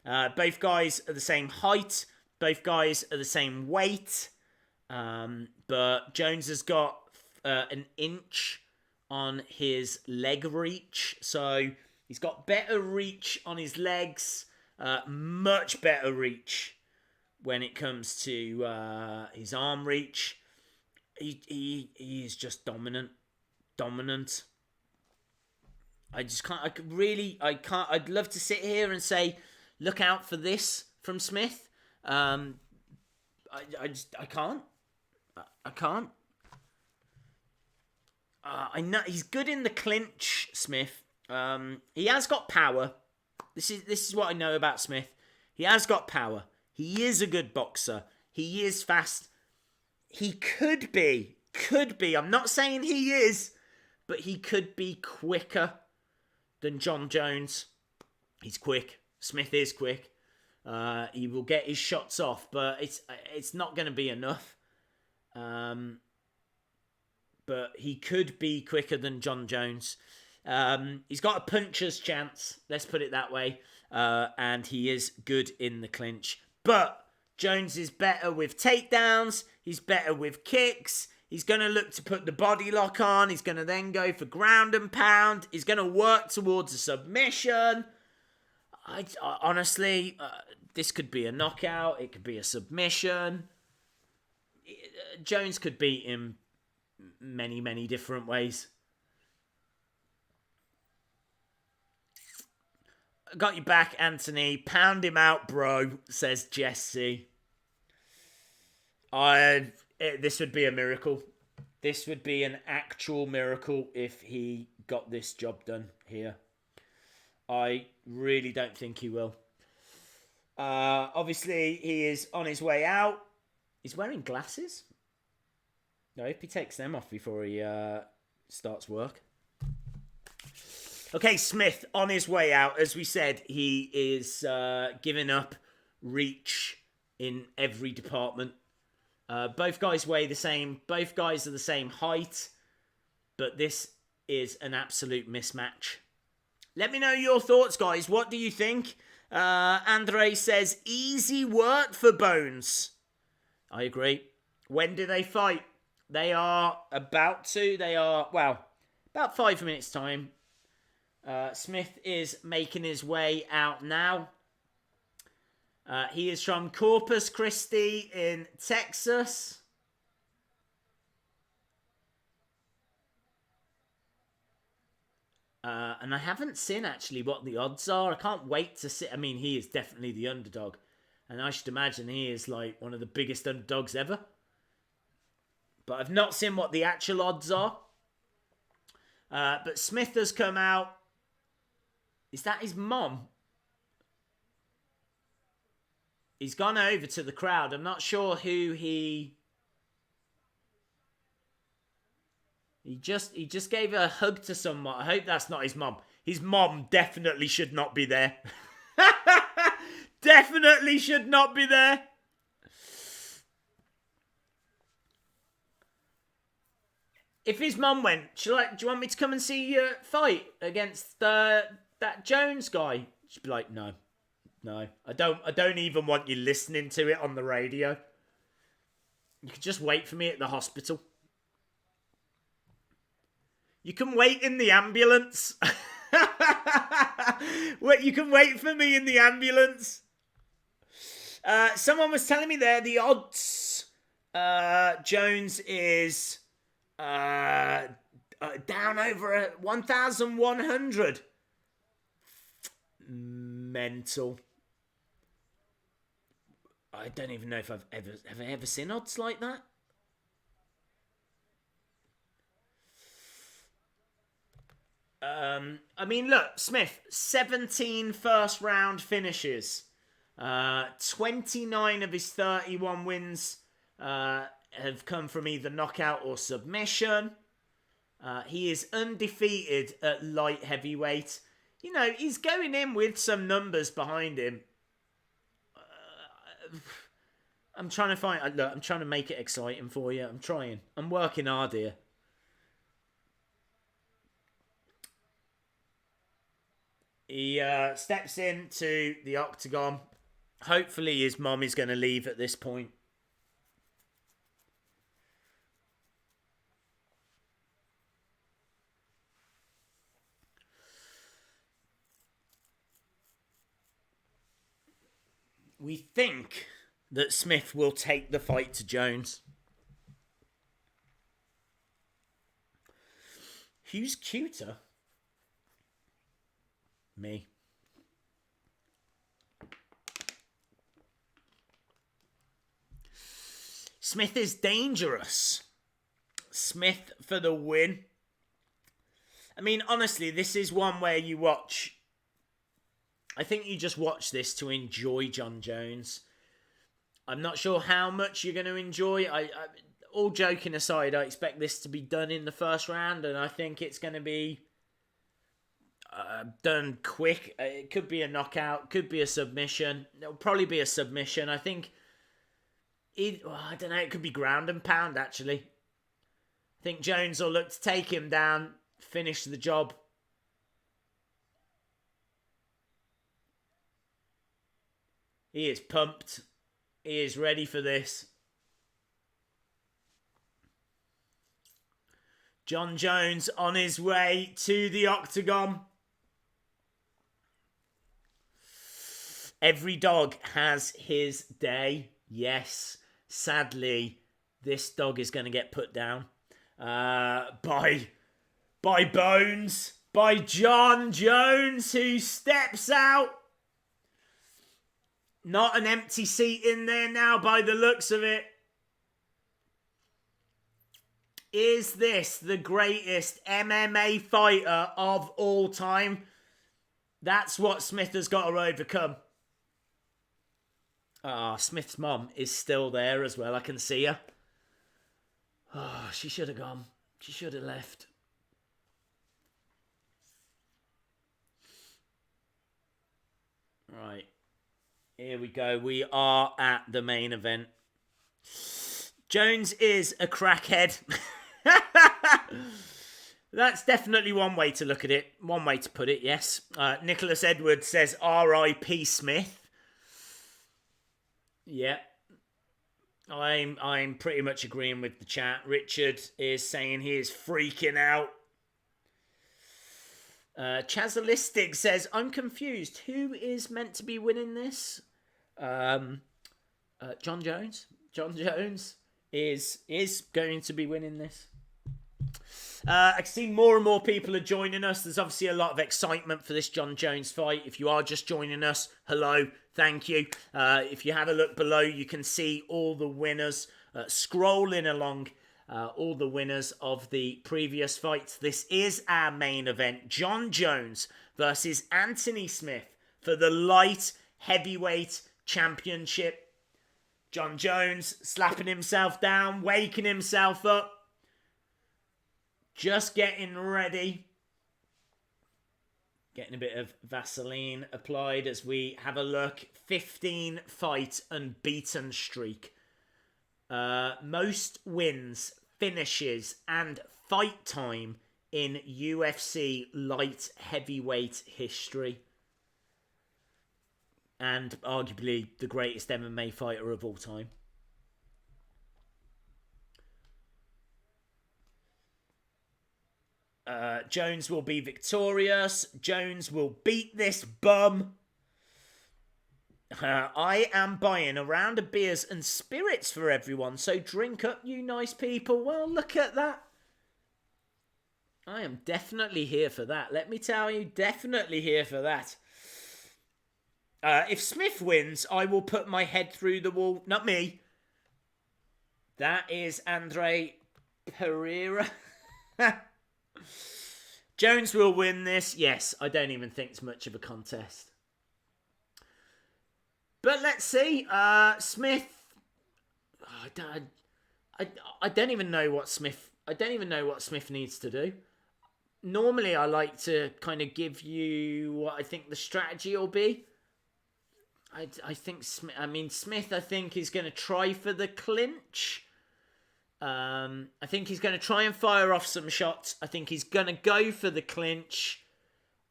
Both guys are the same height. Both guys are the same weight. But Jones has got an inch on his leg reach. So he's got better reach on his legs. Much better reach when it comes to his arm reach. He is just dominant. I just can't. I can't. I'd love to sit here and say, look out for this from Smith. I can't. I can't. I know he's good in the clinch, Smith. He has got power. This is what I know about Smith. He has got power. He is a good boxer. He is fast. He could be. I'm not saying he is, but he could be quicker than Jon Jones. He's quick. Smith is quick. He will get his shots off, but it's not going to be enough. But he could be quicker than Jon Jones. He's got a puncher's chance, let's put it that way. And he is good in the clinch. But Jones is better with takedowns. He's better with kicks. He's going to look to put the body lock on. He's going to then go for ground and pound. He's going to work towards a submission. Honestly, this could be a knockout. It could be a submission. Jones could beat him many, many different ways. Got you back, Anthony. Pound him out, bro, says Jesse. This would be a miracle. This would be an actual miracle if he got this job done here. I really don't think he will. Obviously, he is on his way out. He's wearing glasses. No, if he takes them off before he starts work. Okay, Smith on his way out. As we said, he is giving up reach in every department. Both guys weigh the same. Both guys are the same height. But this is an absolute mismatch. Let me know your thoughts, guys. What do you think? Andre says, easy work for Bones. I agree. When do they fight? They are about to. They are, well, about 5 minutes' time. Smith is making his way out now. He is from Corpus Christi in Texas. And I haven't seen actually what the odds are. I can't wait to see. I mean, he is definitely the underdog. And I should imagine he is like one of the biggest underdogs ever. But I've not seen what the actual odds are. But Smith has come out. Is that his mom? He's gone over to the crowd. I'm not sure who he just gave a hug to someone. I hope that's not his mom. His mom definitely should not be there. Definitely should not be there. If his mom went, she's like, do you want me to come and see you fight against that Jones guy? She'd be like, no. I don't even want you listening to it on the radio. You could just wait for me at the hospital. You can wait in the ambulance. Wait, you can wait for me in the ambulance. Someone was telling me there the odds. Jones is down over 1,100. Mental. I don't even know if I've ever seen odds like that. I mean, look, Smith, 17 first round finishes. 29 of his 31 wins have come from either knockout or submission. He is undefeated at light heavyweight. You know, he's going in with some numbers behind him. I'm trying to find... Look, I'm trying to make it exciting for you. I'm trying. I'm working hard here. He steps into the octagon. Hopefully his mom is going to leave at this point. We think that Smith will take the fight to Jones. Who's cuter? Me. Smith is dangerous. Smith for the win. I mean, honestly, this is one where you watch... I think you just watch this to enjoy Jon Jones. I'm not sure how much you're going to enjoy. All joking aside, I expect this to be done in the first round, and I think it's going to be done quick. It could be a knockout, could be a submission. It'll probably be a submission. I think... I don't know, it could be ground and pound, actually. I think Jones will look to take him down, finish the job. He is pumped. He is ready for this. Jon Jones on his way to the octagon. Every dog has his day. Yes, sadly, this dog is going to get put down by Bones, by Jon Jones, who steps out. Not an empty seat in there now by the looks of it. Is this the greatest MMA fighter of all time? That's what Smith has got to overcome. Smith's mum is still there as well. I can see her. She should have gone. She should have left. Right. Here we go. We are at the main event. Jones is a crackhead. That's definitely one way to look at it. One way to put it, yes. Nicholas Edwards says R.I.P. Smith. Yeah. I'm pretty much agreeing with the chat. Richard is saying he is freaking out. Chazalistic says, I'm confused. Who is meant to be winning this? Jon Jones. Jon Jones is going to be winning this. I can see more and more people are joining us. There's obviously a lot of excitement for this Jon Jones fight. If you are just joining us, hello, thank you. If you have a look below, you can see all the winners scrolling along. All the winners of the previous fights. This is our main event. Jon Jones versus Anthony Smith for the light heavyweight championship. Jon Jones slapping himself down, waking himself up. Just getting ready. Getting a bit of Vaseline applied as we have a look. 15 fight unbeaten streak. Most wins, finishes, and fight time in UFC light heavyweight history. And arguably the greatest MMA fighter of all time. Jones will be victorious. Jones will beat this bum. I am buying a round of beers and spirits for everyone, so drink up, you nice people. Well, look at that. I am definitely here for that. Let me tell you, definitely here for that. If Smith wins, I will put my head through the wall. Not me. That is Andre Pereira. Jones will win this. Yes, I don't even think it's much of a contest. But let's see. Smith. I don't even know what Smith. I don't even know what Smith needs to do. Normally, I like to kind of give you what I think the strategy will be. I think Smith. I mean, Smith. I think is going to try for the clinch. I think he's going to try and fire off some shots. I think he's going to go for the clinch.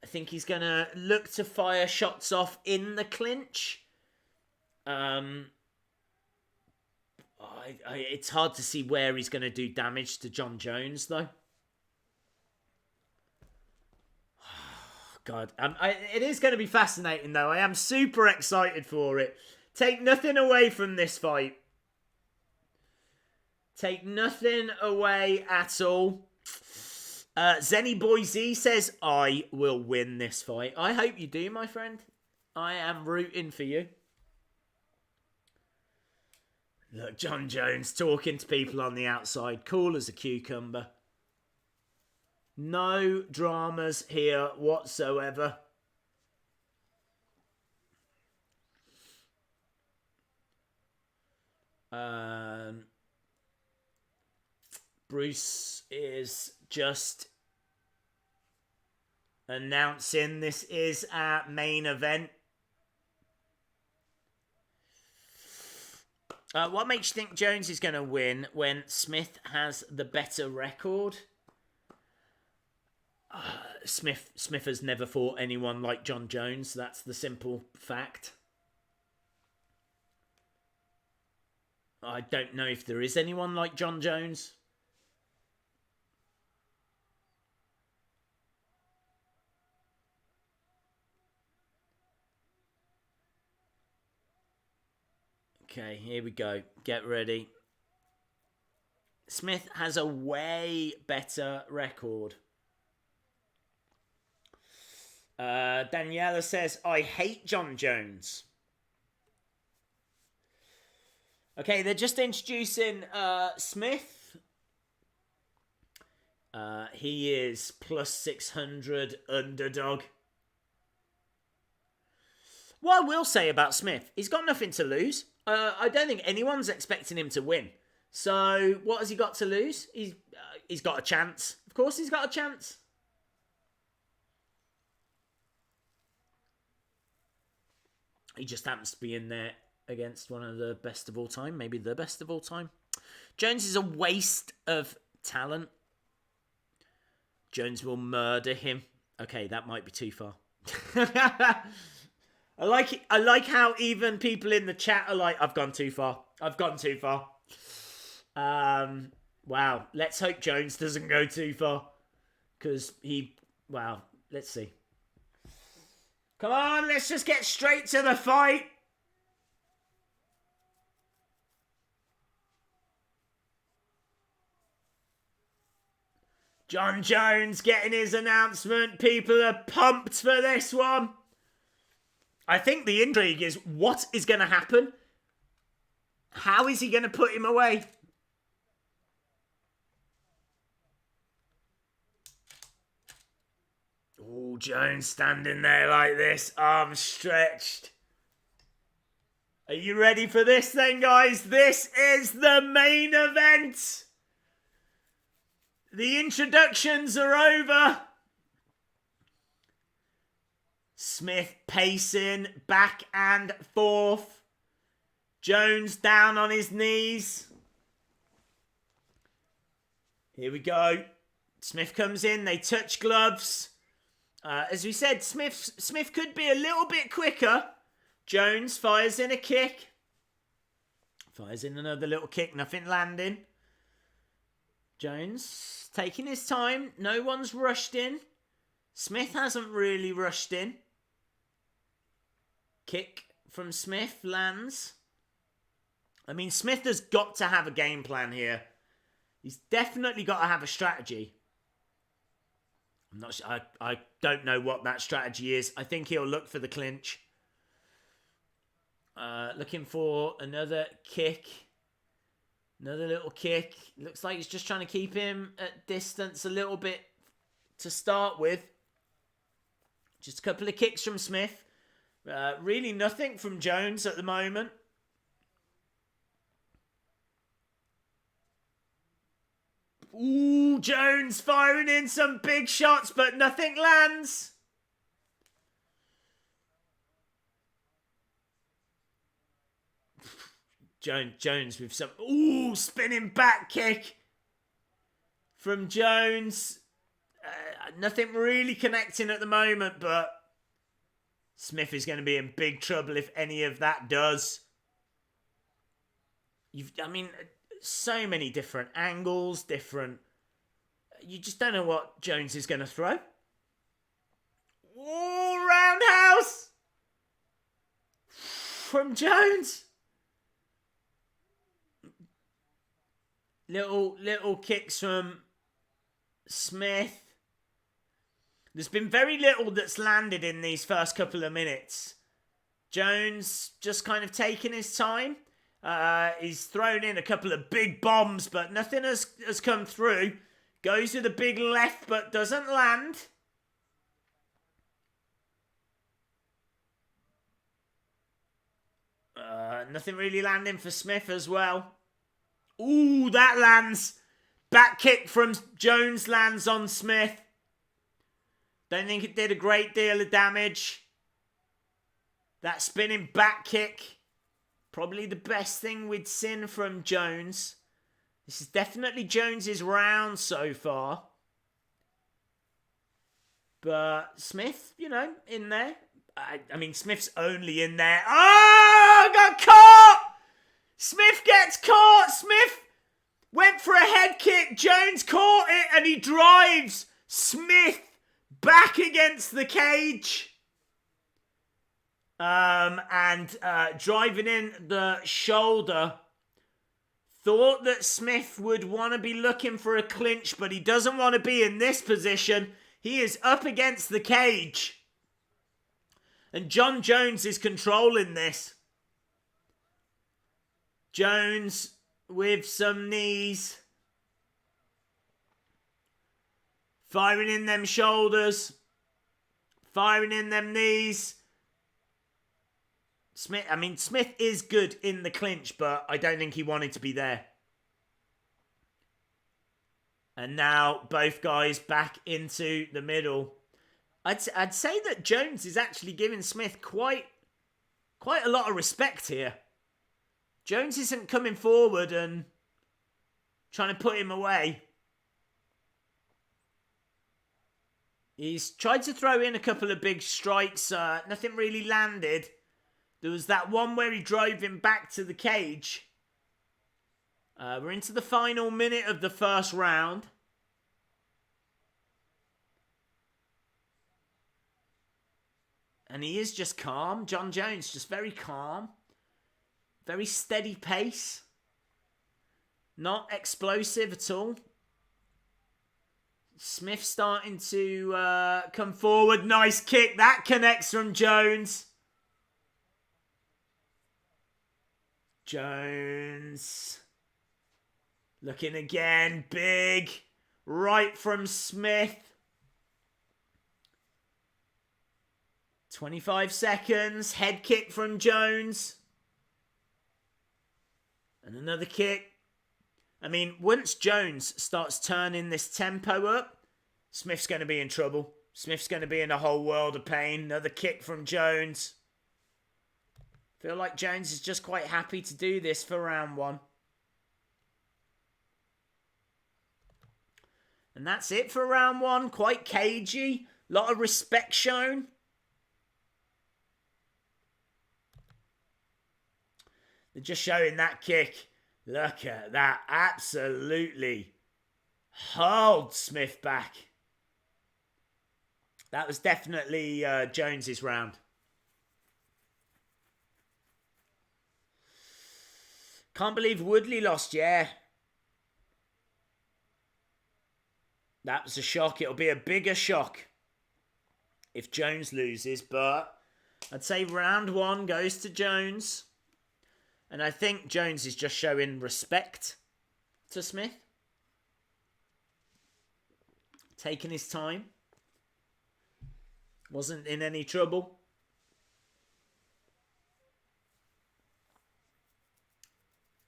I think he's going to look to fire shots off in the clinch. It's hard to see where he's going to do damage to Jon Jones, though. God, it is going to be fascinating, though. I am super excited for it. Take nothing away from this fight. Take nothing away at all. Zenny Boy Z says, I will win this fight. I hope you do, my friend. I am rooting for you. Look, Jon Jones talking to people on the outside. Cool as a cucumber. No dramas here whatsoever. Bruce is just announcing this is our main event. What makes you think Jones is going to win when Smith has the better record? Smith has never fought anyone like Jon Jones. That's the simple fact. I don't know if there is anyone like Jon Jones. Okay, here we go. Get ready. Smith has a way better record. Daniela says, I hate Jon Jones. Okay, they're just introducing Smith. He is plus 600 underdog. What I will say about Smith, he's got nothing to lose. I don't think anyone's expecting him to win. So, what has he got to lose? He's got a chance. Of course he's got a chance. He just happens to be in there against one of the best of all time. Maybe the best of all time. Jones is a waste of talent. Jones will murder him. Okay, that might be too far. I like it. I like how even people in the chat are like, I've gone too far. I've gone too far. Wow. Let's hope Jones doesn't go too far. Because wow. Let's see. Come on, let's just get straight to the fight. Jon Jones getting his announcement. People are pumped for this one. I think the intrigue is what is going to happen. How is he going to put him away? Oh, Jones standing there like this, arms stretched. Are you ready for this then, guys? This is the main event. The introductions are over. Smith pacing back and forth. Jones down on his knees. Here we go. Smith comes in. They touch gloves. As we said, Smith could be a little bit quicker. Jones fires in a kick. Fires in another little kick. Nothing landing. Jones taking his time. No one's rushed in. Smith hasn't really rushed in. Kick from Smith lands. I mean, Smith has got to have a game plan here. He's definitely got to have a strategy. I'm not sure. I don't know what that strategy is. I think he'll look for the clinch. Looking for another kick. Another little kick. Looks like he's just trying to keep him at distance a little bit to start with. Just a couple of kicks from Smith. Really nothing from Jones at the moment. Ooh, Jones firing in some big shots, but nothing lands. Jones with some... Ooh, spinning back kick from Jones. Nothing really connecting at the moment, but Smith is going to be in big trouble if any of that does. So many different angles, You just don't know what Jones is going to throw. Ooh, roundhouse from Jones. Little kicks from Smith. There's been very little that's landed in these first couple of minutes. Jones just kind of taking his time. He's thrown in a couple of big bombs, but nothing has come through. Goes with a big left, but doesn't land. Nothing really landing for Smith as well. Ooh, that lands. Back kick from Jones lands on Smith. Don't think it did a great deal of damage. That spinning back kick. Probably the best thing we'd seen from Jones. This is definitely Jones's round so far. But Smith, you know, in there. I mean, Smith's only in there. Oh, got caught! Smith gets caught. Smith went for a head kick. Jones caught it and he drives Smith back against the cage. And driving in the shoulder. Thought that Smith would want to be looking for a clinch, but he doesn't want to be in this position. He is up against the cage. And Jon Jones is controlling this. Jones with some knees. Firing in them shoulders. Firing in them knees. Smith is good in the clinch, but I don't think he wanted to be there. And now both guys back into the middle. I'd say that Jones is actually giving Smith quite a lot of respect here. Jones isn't coming forward and trying to put him away. He's tried to throw in a couple of big strikes. Nothing really landed. There was that one where he drove him back to the cage. We're into the final minute of the first round. And he is just calm. Jon Jones, just very calm. Very steady pace. Not explosive at all. Smith starting to come forward. Nice kick. That connects from Jones. Jones. Looking again. Big. Right from Smith. 25 seconds. Head kick from Jones. And another kick. I mean, once Jones starts turning this tempo up, Smith's going to be in trouble. Smith's going to be in a whole world of pain. Another kick from Jones. Feel like Jones is just quite happy to do this for round one. And that's it for round one. Quite cagey. A lot of respect shown. They're just showing that kick. Look at that. Absolutely hauled Smith back. That was definitely Jones's round. Can't believe Woodley lost, yeah. That was a shock. It'll be a bigger shock if Jones loses, but I'd say round one goes to Jones. And I think Jones is just showing respect to Smith. Taking his time. Wasn't in any trouble.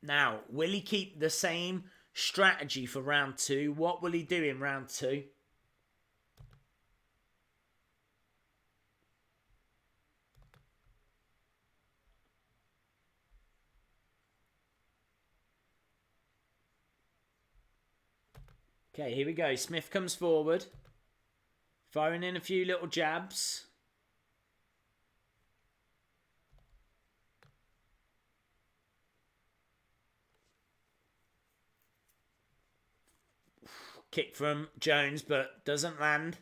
Now, will he keep the same strategy for round two? What will he do in round two? Okay, here we go. Smith comes forward. Firing in a few little jabs. Kick from Jones, but doesn't land.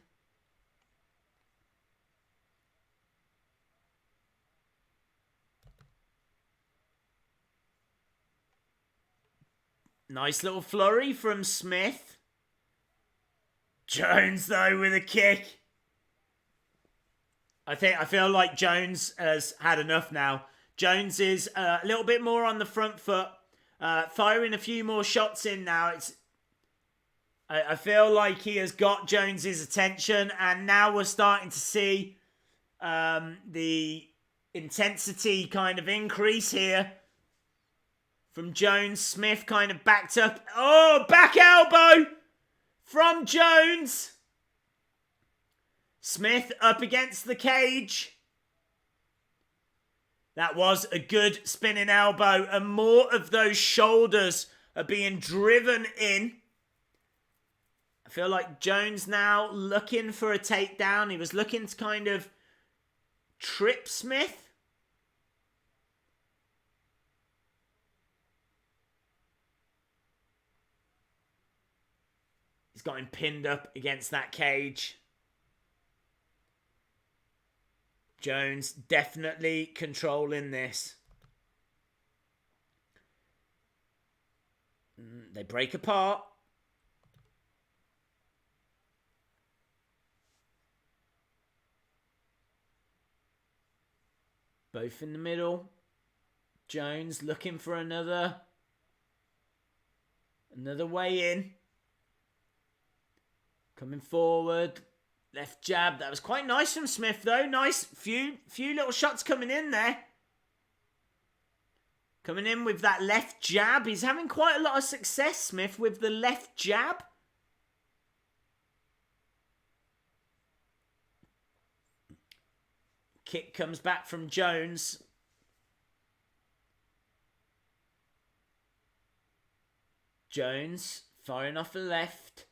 Nice little flurry from Smith. Jones, though, with a kick. I feel like Jones has had enough now. Jones is a little bit more on the front foot. Firing a few more shots in now. I feel like he has got Jones's attention, and now we're starting to see the intensity kind of increase here from Jones. Smith kind of backed up. Oh, back elbow from Jones. Smith up against the cage. That was a good spinning elbow, and more of those shoulders are being driven in. I feel like Jones now looking for a takedown. He was looking to kind of trip Smith. He's got him pinned up against that cage. Jones definitely controlling this. They break apart. Both in the middle. Jones looking for another way in. Coming forward. Left jab. That was quite nice from Smith, though. Nice. Few little shots coming in there. Coming in with that left jab. He's having quite a lot of success, Smith, with the left jab. Kick comes back from Jones. Jones firing off the left.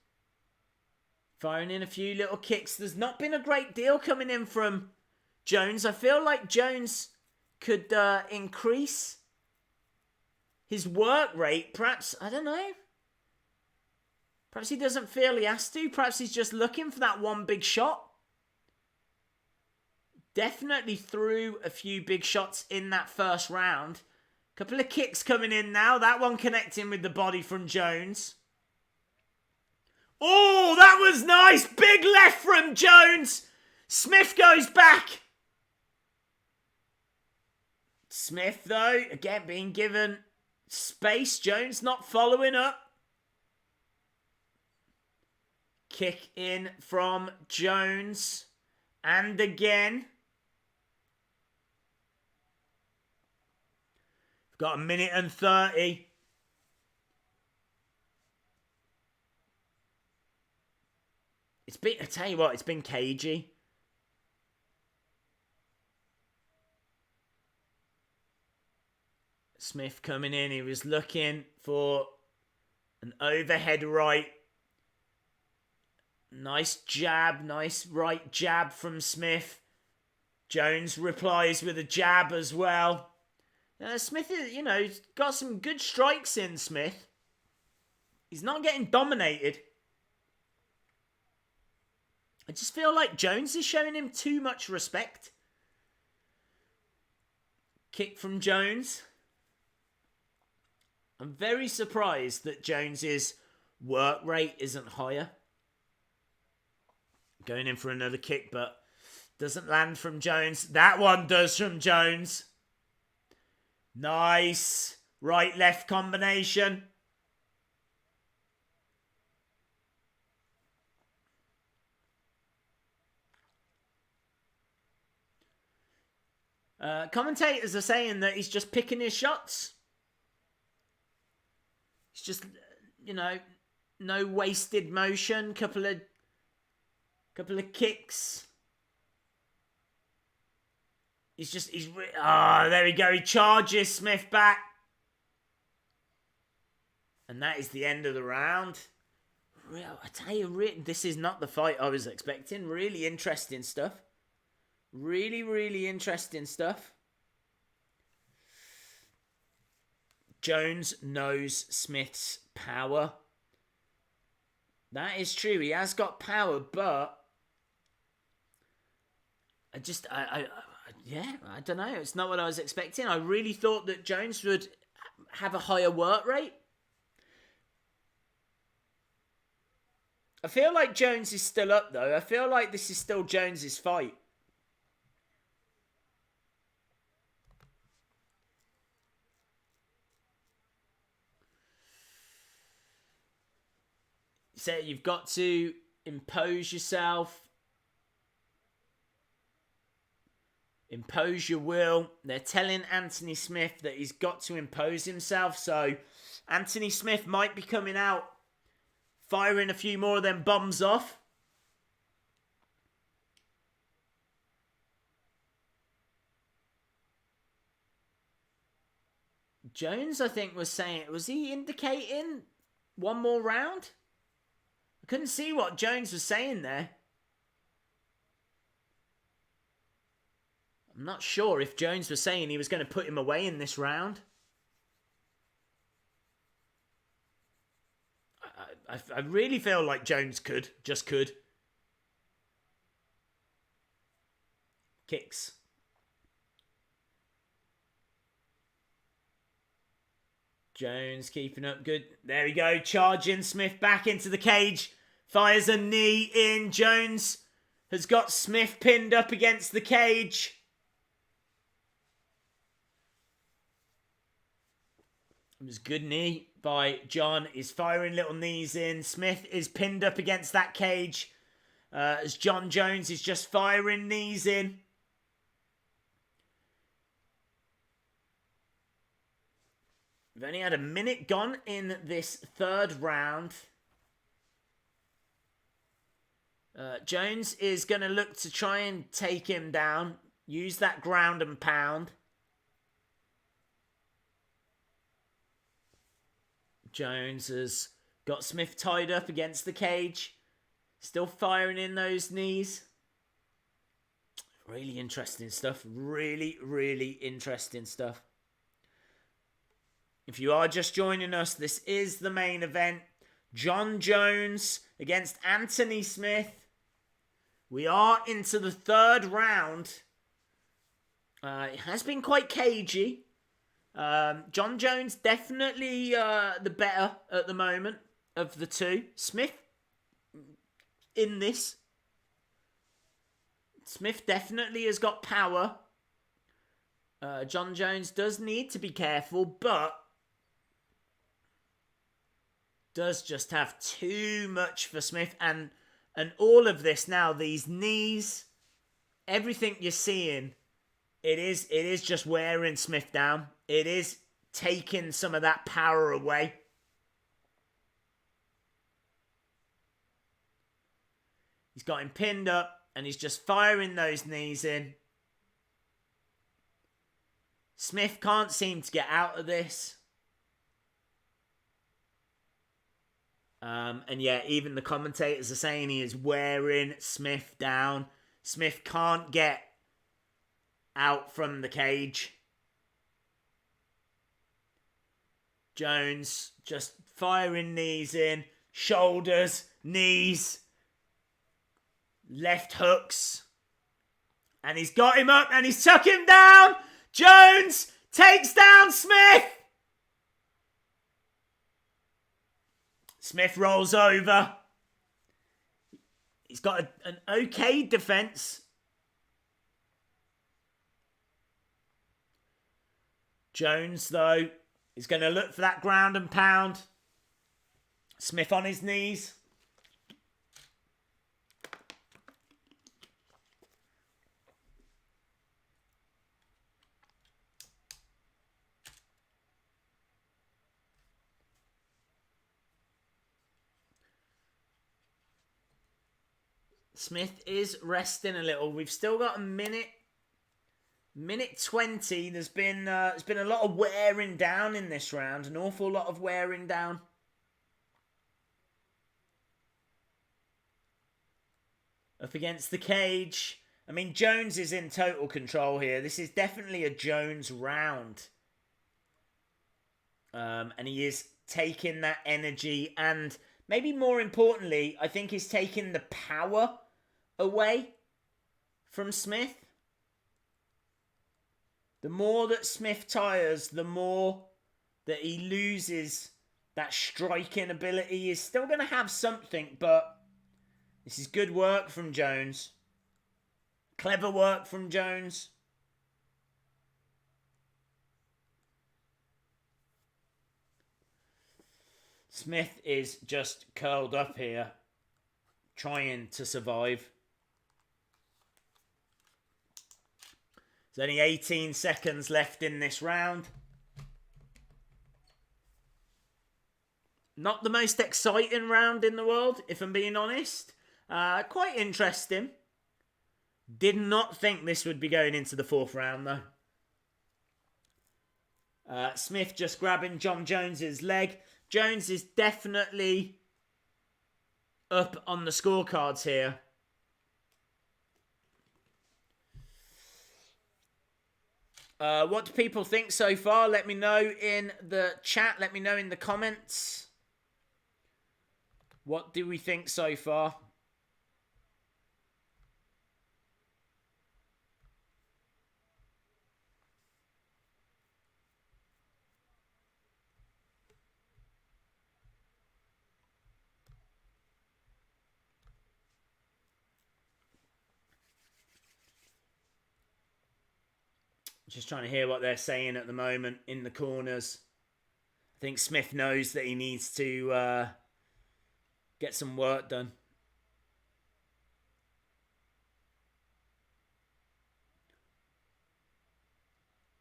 Firing in a few little kicks. There's not been a great deal coming in from Jones. I feel like Jones could increase his work rate. Perhaps, I don't know. Perhaps he doesn't feel he has to. Perhaps he's just looking for that one big shot. Definitely threw a few big shots in that first round. Couple of kicks coming in now. That one connecting with the body from Jones. Oh, that was nice. Big left from Jones. Smith goes back. Smith, though, again being given space. Jones not following up. Kick in from Jones. And again. We've got 1:30. It's been, I tell you what, it's been cagey. Smith coming in. He was looking for an overhead right. Nice jab. Nice right jab from Smith. Jones replies with a jab as well. Smith is, he's got some good strikes in, Smith. He's not getting dominated. I just feel like Jones is showing him too much respect. Kick from Jones. I'm very surprised that Jones's work rate isn't higher. Going in for another kick, but doesn't land from Jones. That one does from Jones. Nice. Right-left combination. Commentators are saying that he's just picking his shots. It's just, no wasted motion. Couple of kicks. There we go. He charges Smith back. And that is the end of the round. I tell you, this is not the fight I was expecting. Really interesting stuff. Really, really interesting stuff. Jones knows Smith's power. That is true. He has got power, but I don't know. It's not what I was expecting. I really thought that Jones would have a higher work rate. I feel like Jones is still up, though. I feel like this is still Jones's fight. So you've got to impose yourself. Impose your will. They're telling Anthony Smith that he's got to impose himself. So Anthony Smith might be coming out, firing a few more of them bombs off. Jones, I think, was saying... Was he indicating one more round? I couldn't see what Jones was saying there. I'm not sure if Jones was saying he was going to put him away in this round. I really feel like Jones could. Kicks. Jones keeping up good. There we go. Charging Smith back into the cage. Fires a knee in. Jones has got Smith pinned up against the cage. It was a good knee by Jon. He's firing little knees in. Smith is pinned up against that cage. As Jon Jones is just firing knees in. We've only had a minute gone in this third round. Jones is going to look to try and take him down. Use that ground and pound. Jones has got Smith tied up against the cage. Still firing in those knees. Really interesting stuff. Really, really interesting stuff. If you are just joining us, this is the main event. Jon Jones against Anthony Smith. We are into the third round. It has been quite cagey. Jon Jones definitely the better at the moment of the two. Smith in this. Smith definitely has got power. Jon Jones does need to be careful, but does just have too much for Smith. And all of this now, these knees, everything you're seeing, it is just wearing Smith down. It is taking some of that power away. He's got him pinned up and he's just firing those knees in. Smith can't seem to get out of this. And yeah, even the commentators are saying he is wearing Smith down. Smith can't get out from the cage. Jones just firing knees in. Shoulders, knees, left hooks. And he's got him up and he's took him down. Jones takes down Smith. Smith rolls over. He's got an okay defense. Jones, though, is going to look for that ground and pound. Smith on his knees. Smith is resting a little. We've still got a minute 20. There's been a lot of wearing down in this round. An awful lot of wearing down. Up against the cage. I mean, Jones is in total control here. This is definitely a Jones round. And he is taking that energy and maybe more importantly, I think he's taking the power away from Smith. The more that Smith tires, the more that he loses that striking ability. He's still going to have something, but this is good work from Jones. Clever work from Jones. Smith is just curled up here, trying to survive. There's only 18 seconds left in this round. Not the most exciting round in the world, if I'm being honest. Quite interesting. Did not think this would be going into the 4th round, though. Smith just grabbing Jon Jones's leg. Jones is definitely up on the scorecards here. What do people think so far? Let me know in the chat. Let me know in the comments. What do we think so far? Just trying to hear what they're saying at the moment in the corners. I think Smith knows that he needs to get some work done.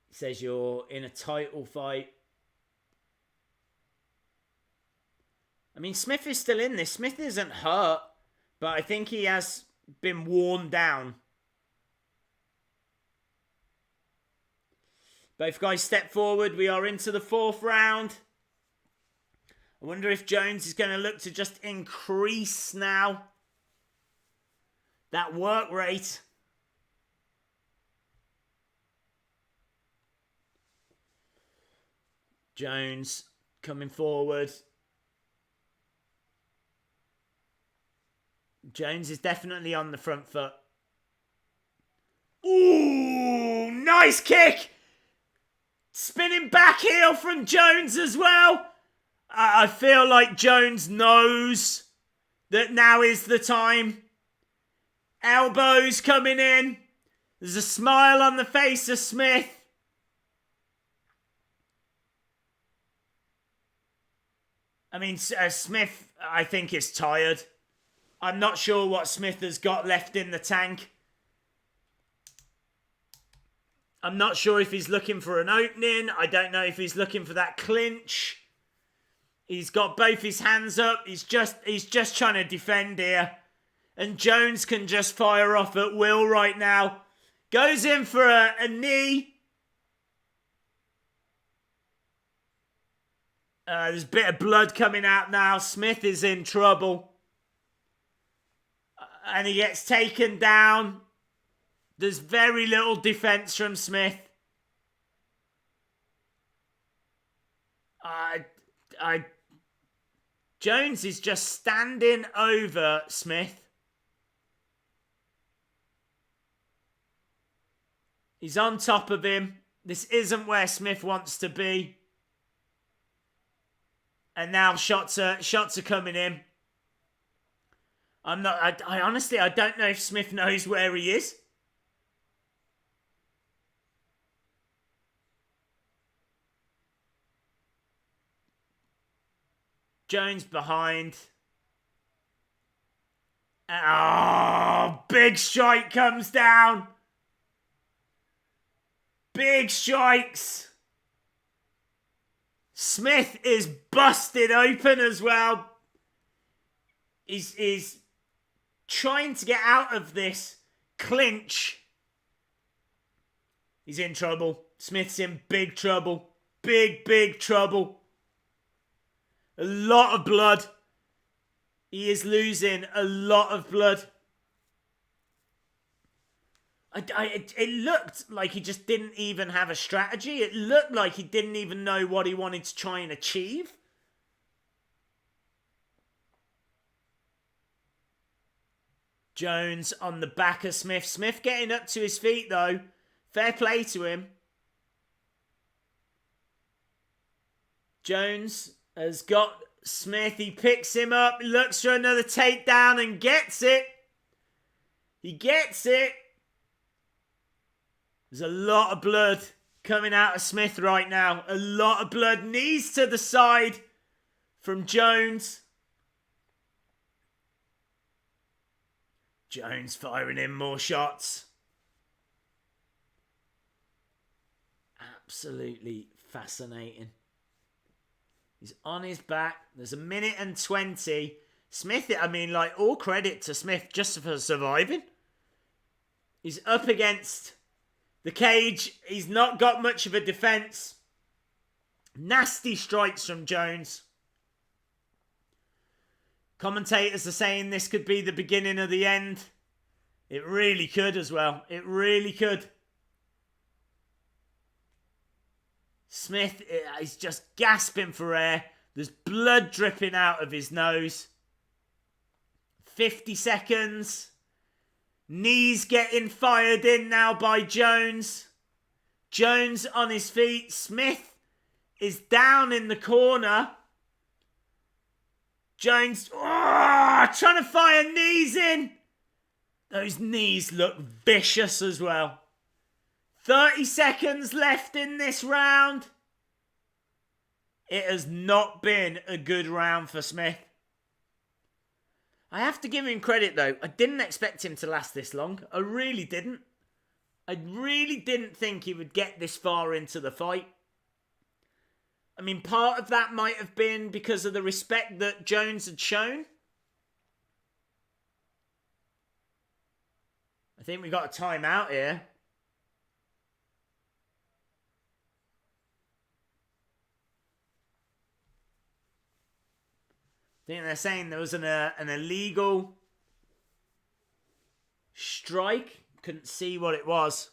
He says you're in a title fight. I mean, Smith is still in this. Smith isn't hurt, but I think he has been worn down. Both guys step forward. We are into the 4th round. I wonder if Jones is going to look to just increase now that work rate. Jones coming forward. Jones is definitely on the front foot. Ooh, nice kick! Spinning back heel from Jones as well. I feel like Jones knows that now is the time. Elbows coming in. There's a smile on the face of Smith. I mean, Smith, I think, is tired. I'm not sure what Smith has got left in the tank. I'm not sure if he's looking for an opening. I don't know if he's looking for that clinch. He's got both his hands up. He's just trying to defend here. And Jones can just fire off at will right now. Goes in for a knee. There's a bit of blood coming out now. Smith is in trouble. And he gets taken down. There's very little defense from Smith. Jones is just standing over Smith. He's on top of him. This isn't where Smith wants to be. And now shots are coming in. I honestly, I don't know if Smith knows where he is. Jones behind. Oh, big strike comes down. Big strikes. Smith is busted open as well. He's trying to get out of this clinch. He's in trouble. Smith's in big trouble. Big trouble. A lot of blood. He is losing a lot of blood. It looked like he just didn't even have a strategy. It looked like he didn't even know what he wanted to try and achieve. Jones on the back of Smith. Smith getting up to his feet though. Fair play to him. Jones has got Smith. He picks him up, looks for another takedown and gets it. He gets it. There's a lot of blood coming out of Smith right now. A lot of blood. Knees to the side from Jones. Jones firing in more shots. Absolutely fascinating. He's on his back. There's a minute and 20. Smith, I mean, like, all credit to Smith just for surviving. He's up against the cage. He's not got much of a defense. Nasty strikes from Jones. Commentators are saying this could be the beginning of the end. It really could as well. It really could. Smith is just gasping for air. There's blood dripping out of his nose. 50 seconds. Knees getting fired in now by Jones. Jones on his feet. Smith is down in the corner. Jones trying to fire knees in. Those knees look vicious as well. 30 seconds left in this round. It has not been a good round for Smith. I have to give him credit though. I didn't expect him to last this long. I really didn't. I really didn't think he would get this far into the fight. I mean, part of that might have been because of the respect that Jones had shown. I think we got a timeout here. I think they're saying there was an illegal strike. Couldn't see what it was.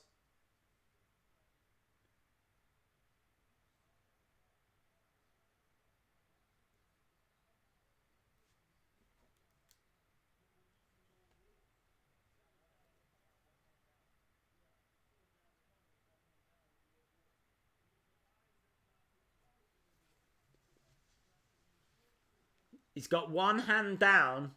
He's got one hand down.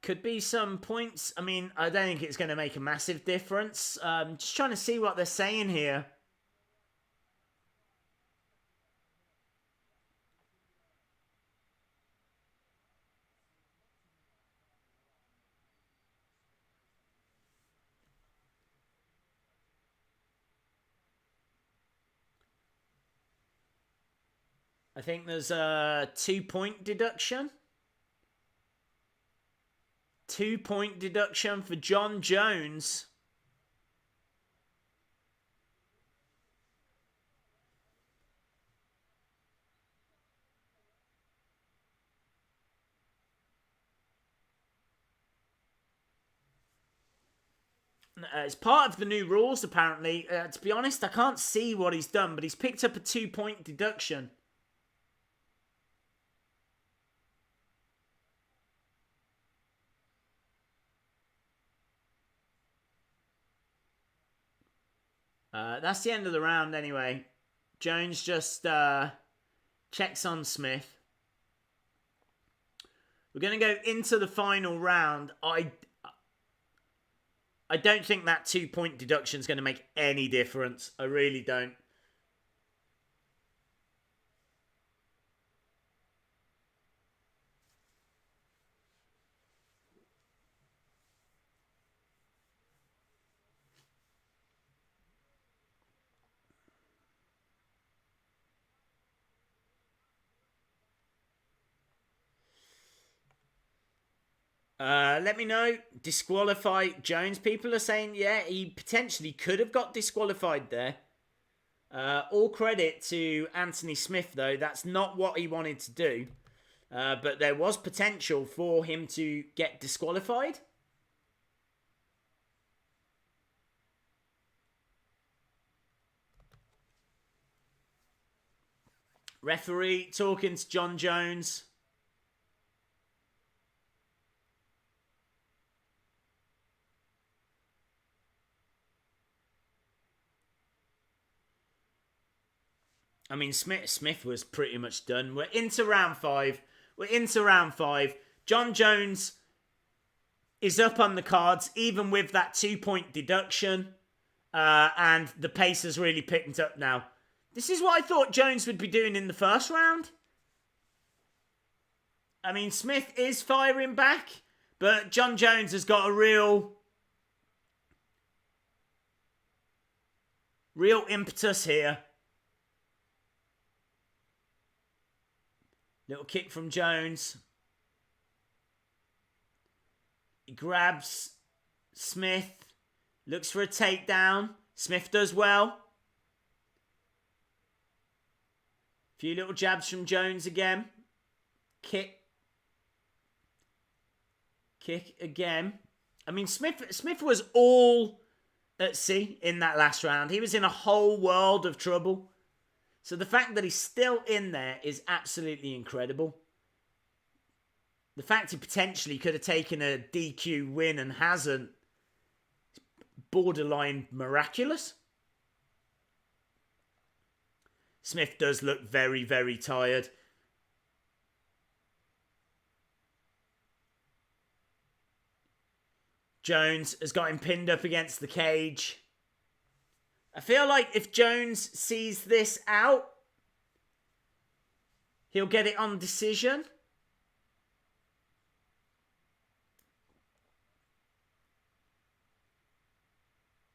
Could be some points. I mean, I don't think it's going to make a massive difference. Just trying to see what they're saying here. I think there's a 2-point deduction. 2-point deduction for Jon Jones. It's part of the new rules, apparently. To be honest, I can't see what he's done, but he's picked up a 2-point deduction. That's the end of the round anyway. Jones just checks on Smith. We're going to go into the final round. I don't think that 2-point deduction is going to make any difference. I really don't. Let me know. Disqualify Jones. People are saying, yeah, he potentially could have got disqualified there. All credit to Anthony Smith, though. That's not what he wanted to do. But there was potential for him to get disqualified. Referee talking to Jon Jones. I mean, Smith was pretty much done. We're into round 5. Jon Jones is up on the cards, even with that 2-point deduction. And the pace has really picked up now. This is what I thought Jones would be doing in the first round. I mean, Smith is firing back, but Jon Jones has got a real impetus here. Little kick from Jones. He grabs Smith. Looks for a takedown. Smith does well. Few little jabs from Jones again. Kick. Kick again. I mean, Smith was all at sea in that last round. He was in a whole world of trouble. So the fact that he's still in there is absolutely incredible. The fact he potentially could have taken a DQ win and hasn't, borderline miraculous. Smith does look very, very tired. Jones has got him pinned up against the cage. I feel like if Jones sees this out, he'll get it on decision.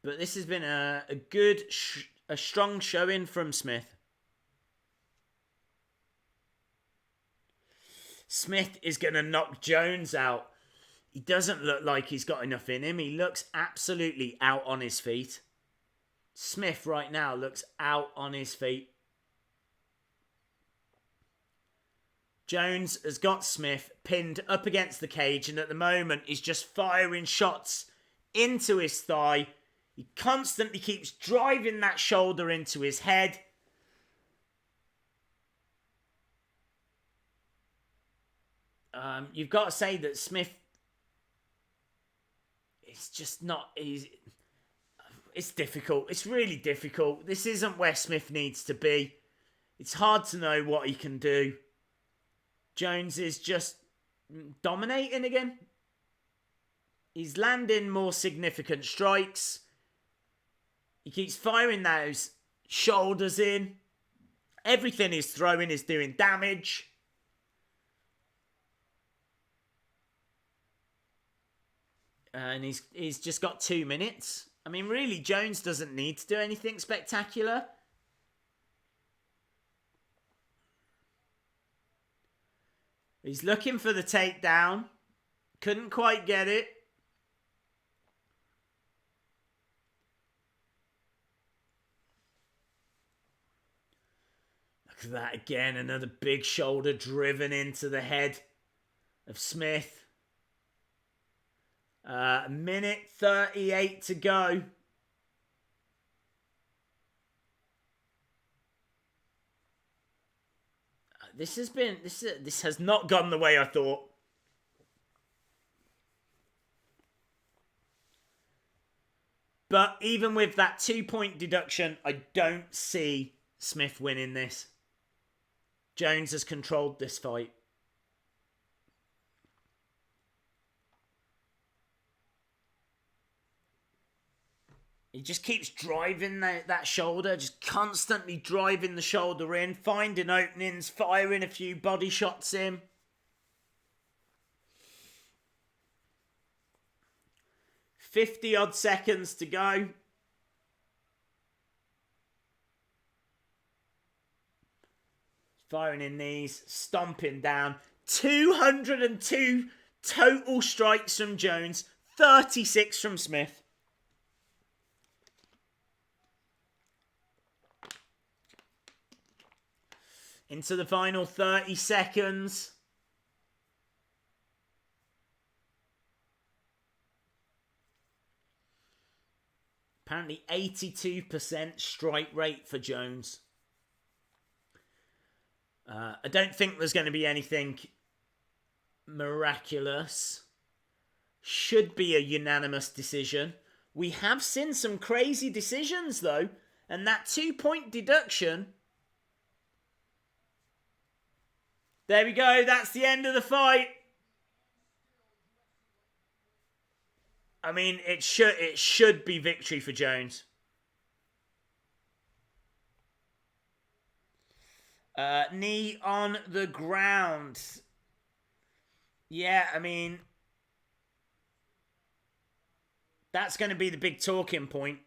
But this has been a good, a strong showing from Smith. Smith is going to knock Jones out. He doesn't look like he's got enough in him. He looks absolutely out on his feet. Smith right now looks out on his feet. Jones has got Smith pinned up against the cage, and at the moment he's just firing shots into his thigh. He constantly keeps driving that shoulder into his head. You've got to say that Smith, it's just not easy. It's difficult. It's really difficult. This isn't where Smith needs to be. It's hard to know what he can do. Jones is just dominating again. He's landing more significant strikes. He keeps firing those shoulders in. Everything he's throwing is doing damage. And he's just got 2 minutes. I mean, really, Jones doesn't need to do anything spectacular. He's looking for the takedown. Couldn't quite get it. Look at that again. Another big shoulder driven into the head of Smith. A minute 38 to go. This has not gone the way I thought. But even with that 2-point deduction, I don't see Smith winning this. Jones has controlled this fight. He just keeps driving that shoulder, just constantly driving the shoulder in, finding openings, firing a few body shots in. $50-odd seconds to go. Firing in these, stomping down. 202 total strikes from Jones, 36 from Smith. Into the final 30 seconds. Apparently 82% strike rate for Jones. I don't think there's going to be anything miraculous. Should be a unanimous decision. We have seen some crazy decisions though. And that 2-point deduction. There we go. That's the end of the fight. I mean, it should be victory for Jones. Knee on the ground. Yeah, I mean, that's going to be the big talking point.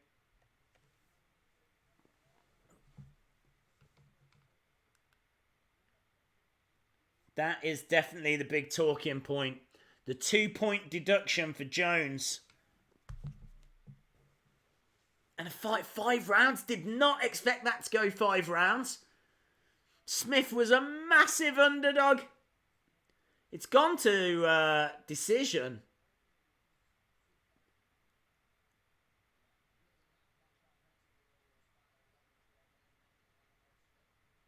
That is definitely the big talking point. The 2-point deduction for Jones. And a fight 5 rounds. Did not expect that to go 5 rounds. Smith was a massive underdog. It's gone to decision.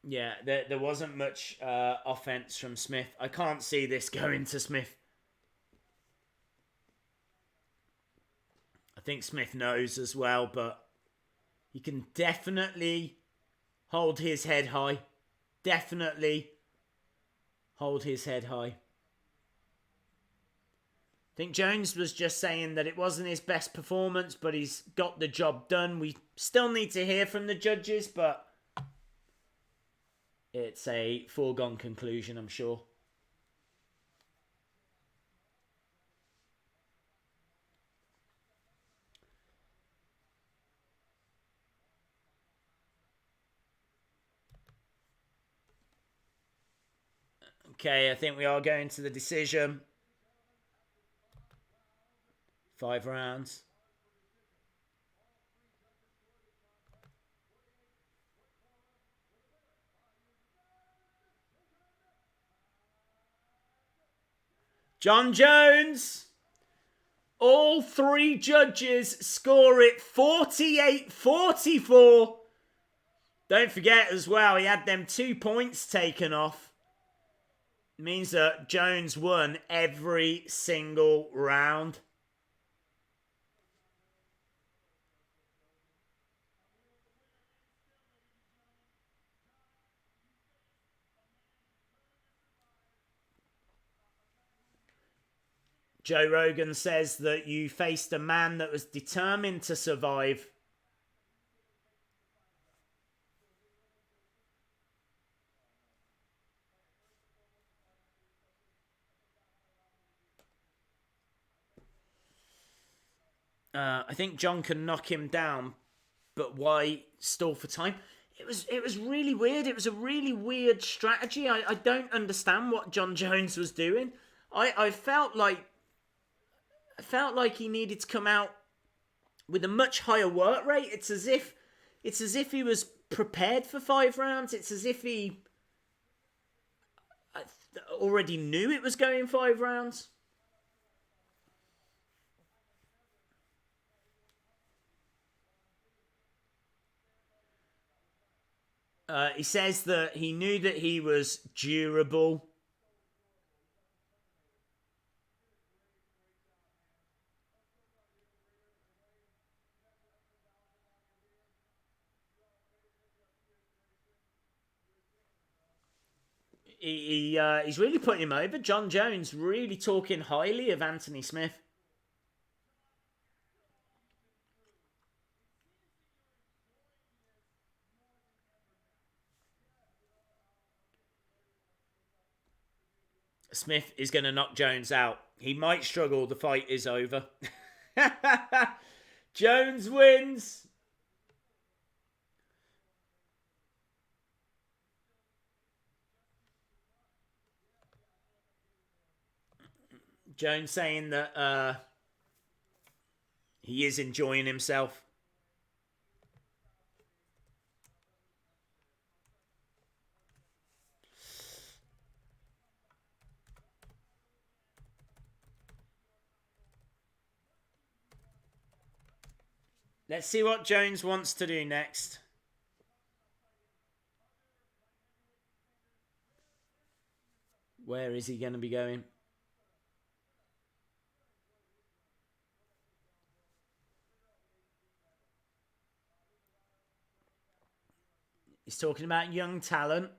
Yeah, there wasn't much offense from Smith. I can't see this going to Smith. I think Smith knows as well, but he can definitely hold his head high. Definitely hold his head high. I think Jones was just saying that it wasn't his best performance, but he's got the job done. We still need to hear from the judges, but it's a foregone conclusion, I'm sure. Okay, I think we are going to the decision. 5 rounds. Jon Jones. All 3 judges score it 48-44. Don't forget as well, he had them 2 points taken off. It means that Jones won every single round. Joe Rogan says that you faced a man that was determined to survive. I think Jon can knock him down, but why stall for time? It was really weird. It was a really weird strategy. I don't understand what Jon Jones was doing. I felt like he needed to come out with a much higher work rate. It's as if he was prepared for 5 rounds. It's as if he already knew it was going 5 rounds. He says that he knew that he was durable. He's really putting him over. Jon Jones really talking highly of Anthony Smith. Smith is going to knock Jones out. He might struggle. The fight is over. Jones wins. Jones saying that he is enjoying himself. Let's see what Jones wants to do next. Where is he going to be going? He's talking about young talent.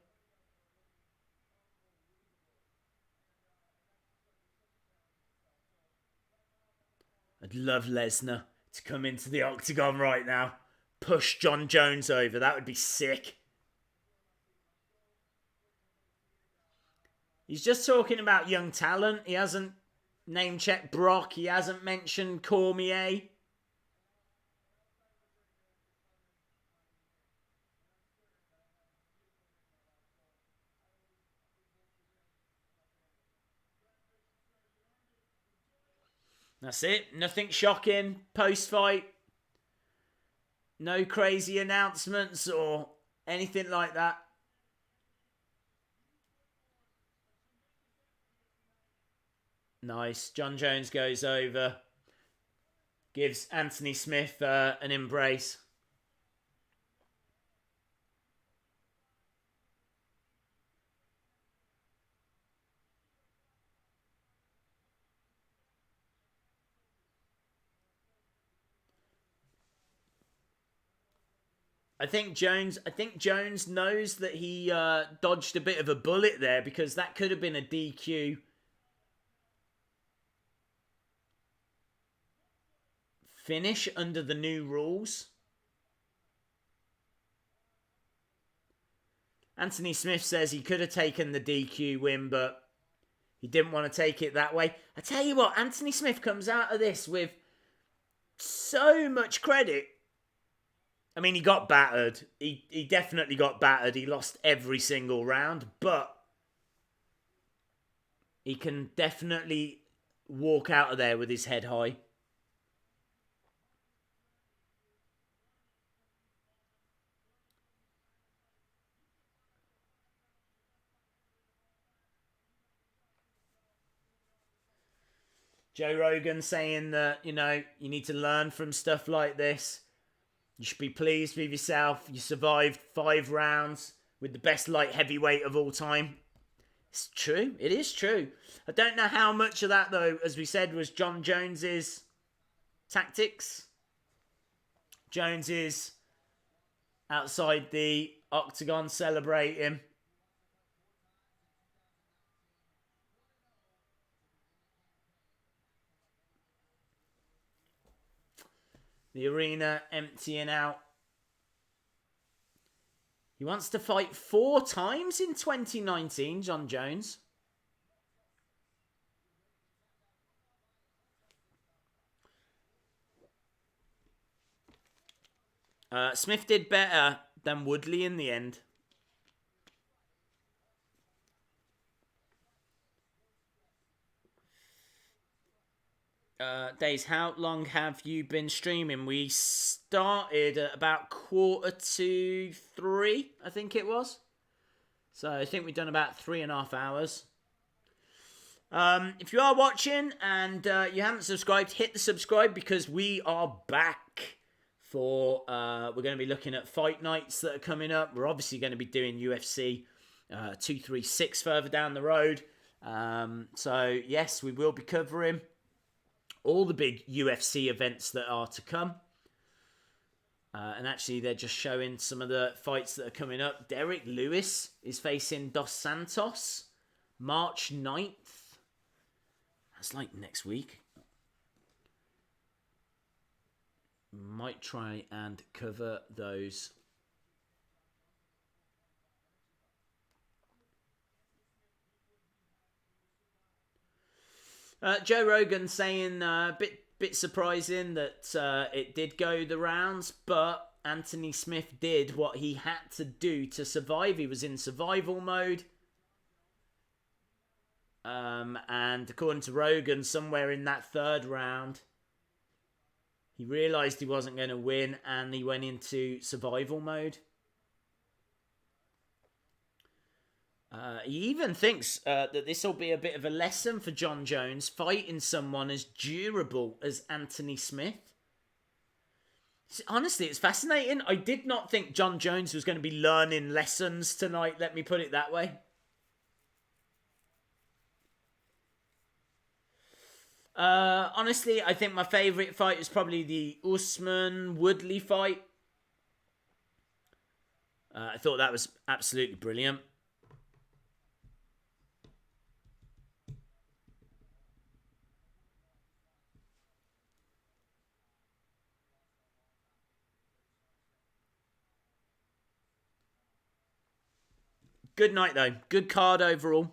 I'd love Lesnar to come into the octagon right now. Push Jon Jones over. That would be sick. He's just talking about young talent. He hasn't name-checked Brock. He hasn't mentioned Cormier. That's it. Nothing shocking post-fight. No crazy announcements or anything like that. Nice. Jon Jones goes over. Gives Anthony Smith an embrace. I think Jones knows that he dodged a bit of a bullet there, because that could have been a DQ. Finish under the new rules. Anthony Smith says he could have taken the DQ win, but he didn't want to take it that way. I tell you what, Anthony Smith comes out of this with so much credit. I mean, he got battered. He definitely got battered. He lost every single round, but he can definitely walk out of there with his head high. Joe Rogan saying that, you need to learn from stuff like this. You should be pleased with yourself. You survived 5 rounds with the best light heavyweight of all time. It's true. It is true. I don't know how much of that, though, as we said, was Jon Jones's tactics. Jones is outside the octagon celebrating. The arena emptying out. He wants to fight 4 times in 2019, Jon Jones. Smith did better than Woodley in the end. Days, how long have you been streaming? We started at about 2:45, I think it was. So I think we've done about 3.5 hours. If you are watching and you haven't subscribed, hit the subscribe, because we are back for... we're going to be looking at fight nights that are coming up. We're obviously going to be doing UFC 236 further down the road. So yes, we will be covering all the big UFC events that are to come. And actually, they're just showing some of the fights that are coming up. Derek Lewis is facing Dos Santos, March 9th. That's like next week. Might try and cover those. Joe Rogan saying bit surprising that it did go the rounds, but Anthony Smith did what he had to do to survive. He was in survival mode. And according to Rogan, somewhere in that 3rd round, he realised he wasn't going to win and he went into survival mode. He even thinks that this will be a bit of a lesson for Jon Jones, fighting someone as durable as Anthony Smith. Honestly, it's fascinating. I did not think Jon Jones was going to be learning lessons tonight, let me put it that way. Honestly, I think my favourite fight is probably the Usman Woodley fight. I thought that was absolutely brilliant. Good night, though. Good card overall.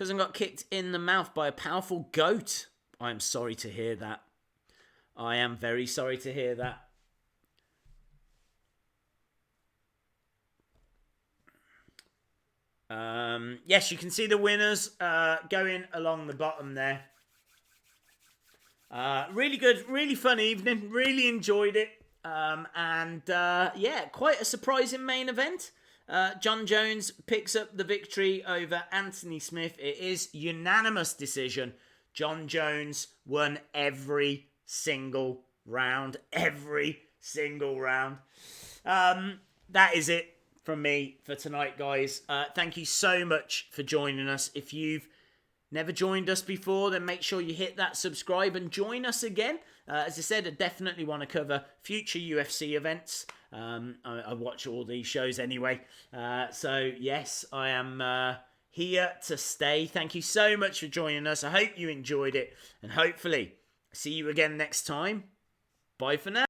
Cousin got kicked in the mouth by a powerful goat. I am sorry to hear that. I am very sorry to hear that. Yes, you can see the winners going along the bottom there. Really good, really fun evening. Really enjoyed it. Yeah, quite a surprising main event. Jon Jones picks up the victory over Anthony Smith. It is unanimous decision. Jon Jones won every single round. Every single round. That is it from me for tonight, guys. Thank you so much for joining us. If you've never joined us before, then make sure you hit that subscribe and join us again. As I said, I definitely want to cover future UFC events. I watch all these shows anyway. So, yes, I am here to stay. Thank you so much for joining us. I hope you enjoyed it. And hopefully, see you again next time. Bye for now.